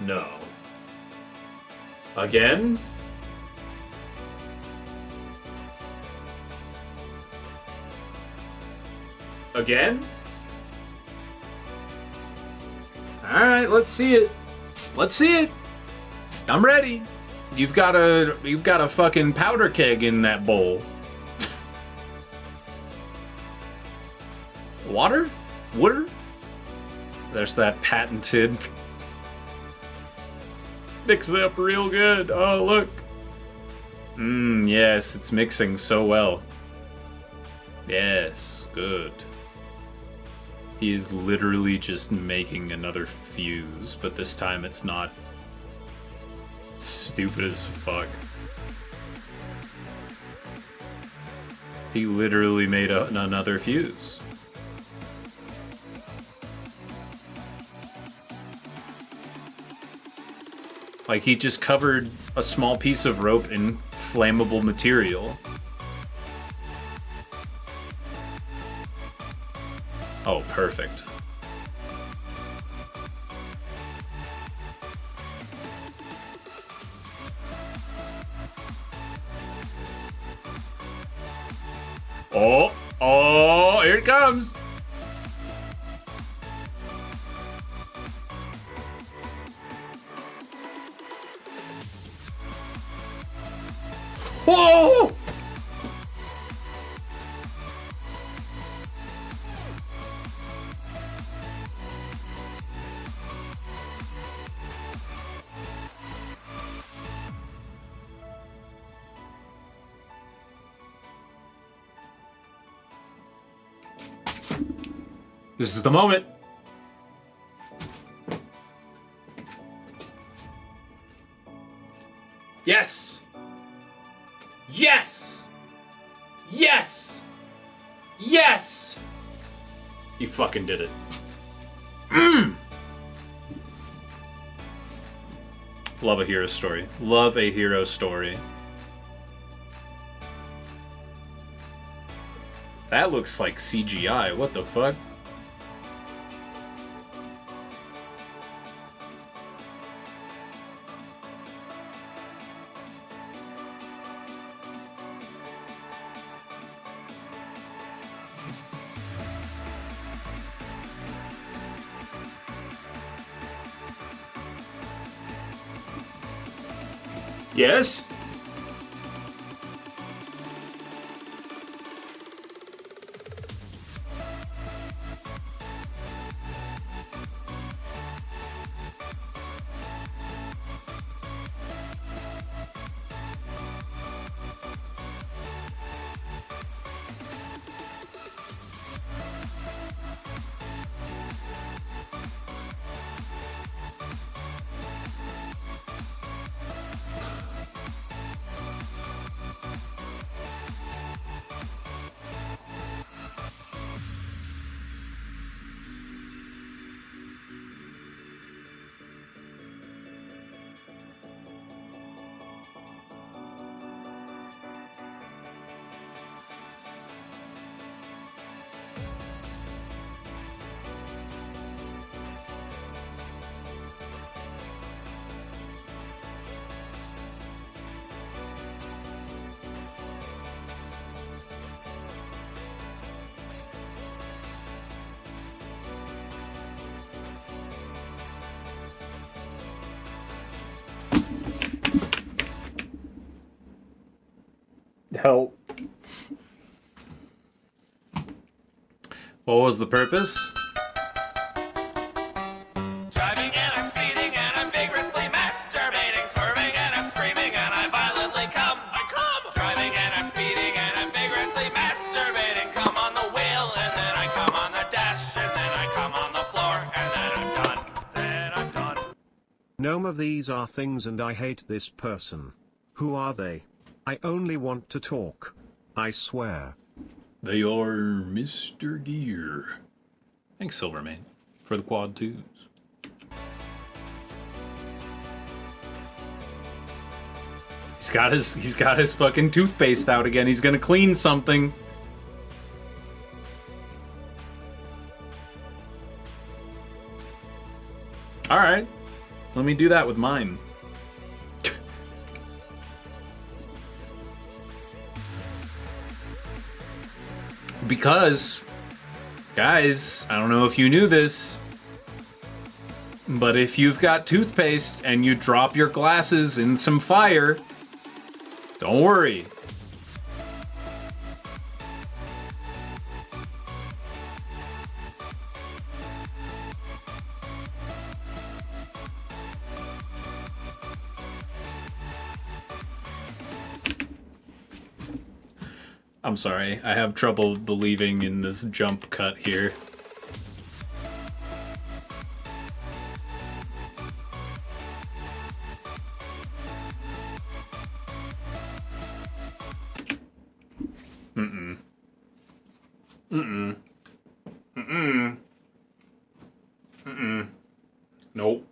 No. Again? Again? Alright, let's see it. Let's see it. I'm ready. You've got a fucking powder keg in that bowl. Water? Water? There's that patented Mix it up real good. Oh, look. Yes, it's mixing so well. Yes, good. He's literally just making another fuse, but this time it's not stupid as fuck. He literally made another fuse. Like, he just covered a small piece of rope in flammable material. Oh, perfect. Oh, here it comes. Whoa! This is the moment. Yes! Yes! Yes! Yes! You fucking did it. Love a hero story. Love a hero story. That looks like CGI. What the fuck? Yes? Help. What was the purpose? Driving and I'm speeding and I'm vigorously masturbating, swerving and I'm screaming and I violently come. I come. Driving and I'm speeding and I'm vigorously masturbating. Come on the wheel and then I come on the dash and then I come on the floor and then I'm done. Then I'm done. None of these are things and I hate this person. Who are they? I only want to talk. I swear. They are Mr. Gear. Thanks, Silvermane, for the quad twos. He's got his fucking toothpaste out again. He's gonna clean something. All right, let me do that with mine. Because, guys, I don't know if you knew this, but if you've got toothpaste and you drop your glasses in some fire, don't worry. I'm sorry. I have trouble believing in this jump cut here. Nope.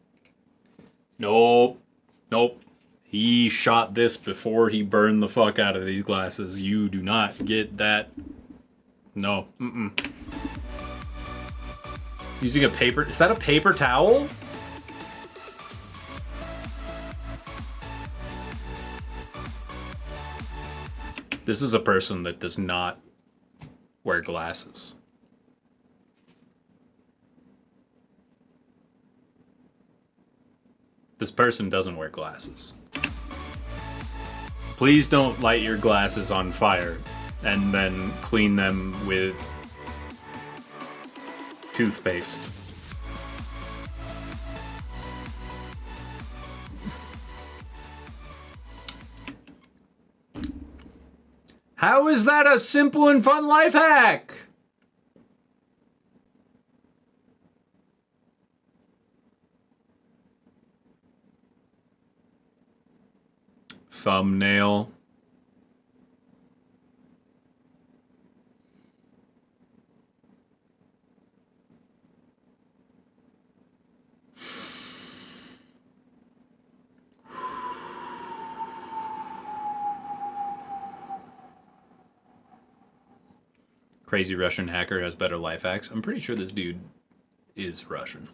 Nope. Nope. He shot this before he burned the fuck out of these glasses. You do not get that. No. Using a paper... Is that a paper towel? This is a person that does not wear glasses. This person doesn't wear glasses. Please don't light your glasses on fire and then clean them with toothpaste. How is that a simple and fun life hack? Thumbnail. Crazy Russian hacker has better life hacks. I'm pretty sure this dude is Russian.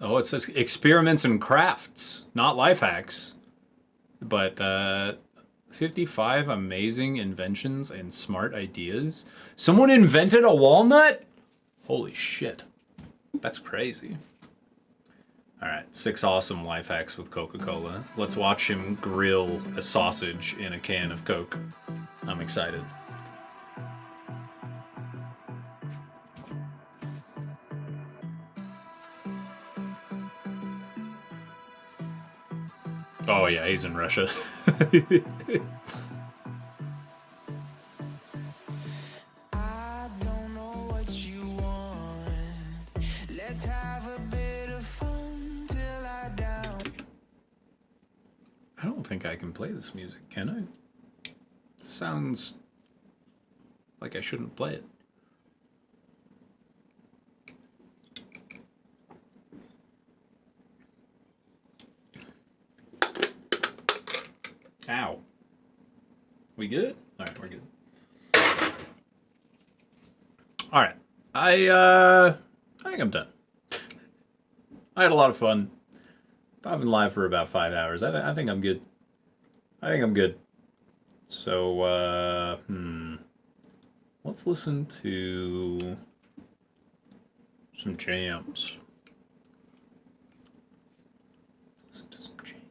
Oh, it says experiments and crafts, not life hacks. But 55 amazing inventions and smart ideas. Someone invented a walnut? Holy shit. That's crazy. Alright, 6 awesome life hacks with Coca-Cola. Let's watch him grill a sausage in a can of Coke. I'm excited. Oh yeah, he's in Russia. I don't know what you want. Let's have a bit of fun till I down. I don't think I can play this music, can I? Sounds like I shouldn't play it. Ow. We good? Alright, we're good. Alright. I think I'm done. I had a lot of fun. I've been live for about 5 hours. I think I'm good. I think I'm good. So, let's listen to some jams. Let's listen to some jams.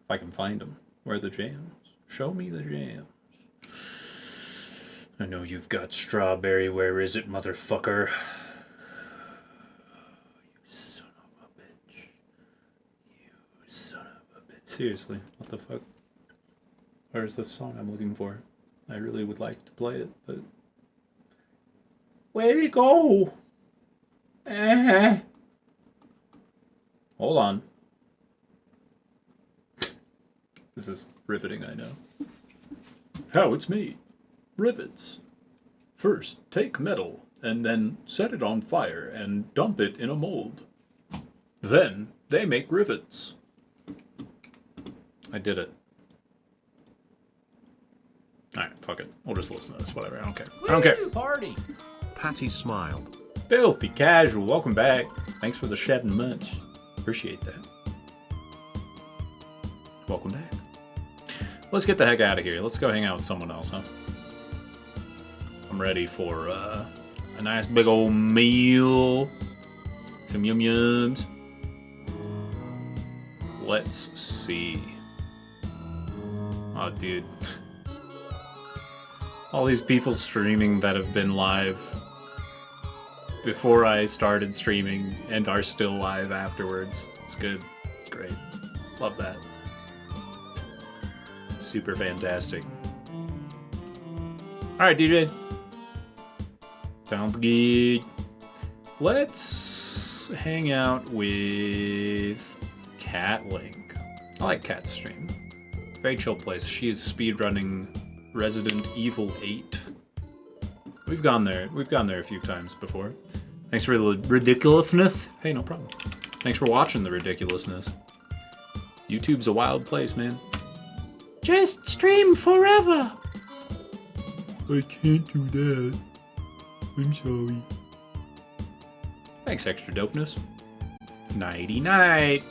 If I can find them. Where are the jams? Show me the jams. I know you've got strawberry. Where is it, motherfucker? You son of a bitch. You son of a bitch. Seriously, what the fuck? Where's this song I'm looking for? I really would like to play it, but... Where'd it go? Hold on. This is riveting, I know. How it's made. Rivets. First, take metal, and then set it on fire and dump it in a mold. Then, they make rivets. I did it. Alright, fuck it. We'll just listen to this, whatever, I don't care. I don't care. Party. Patty smile. Filthy Casual, welcome back. Thanks for the shedding munch. Appreciate that. Welcome back. Let's get the heck out of here. Let's go hang out with someone else, huh? I'm ready for a nice big old meal. Some yum yums. Let's see. Oh, dude. All these people streaming that have been live before I started streaming and are still live afterwards. It's good. It's great. Love that. Super fantastic. Alright, DJ. Sounds good. Let's hang out with Catlink. I like Cat's stream. Very chill place. She is speedrunning Resident Evil 8. We've gone there a few times before. Thanks for the ridiculousness. Hey, no problem. Thanks for watching the ridiculousness. YouTube's a wild place, man. Just stream forever. I can't do that. I'm sorry. Thanks, extra dopeness. Nighty night.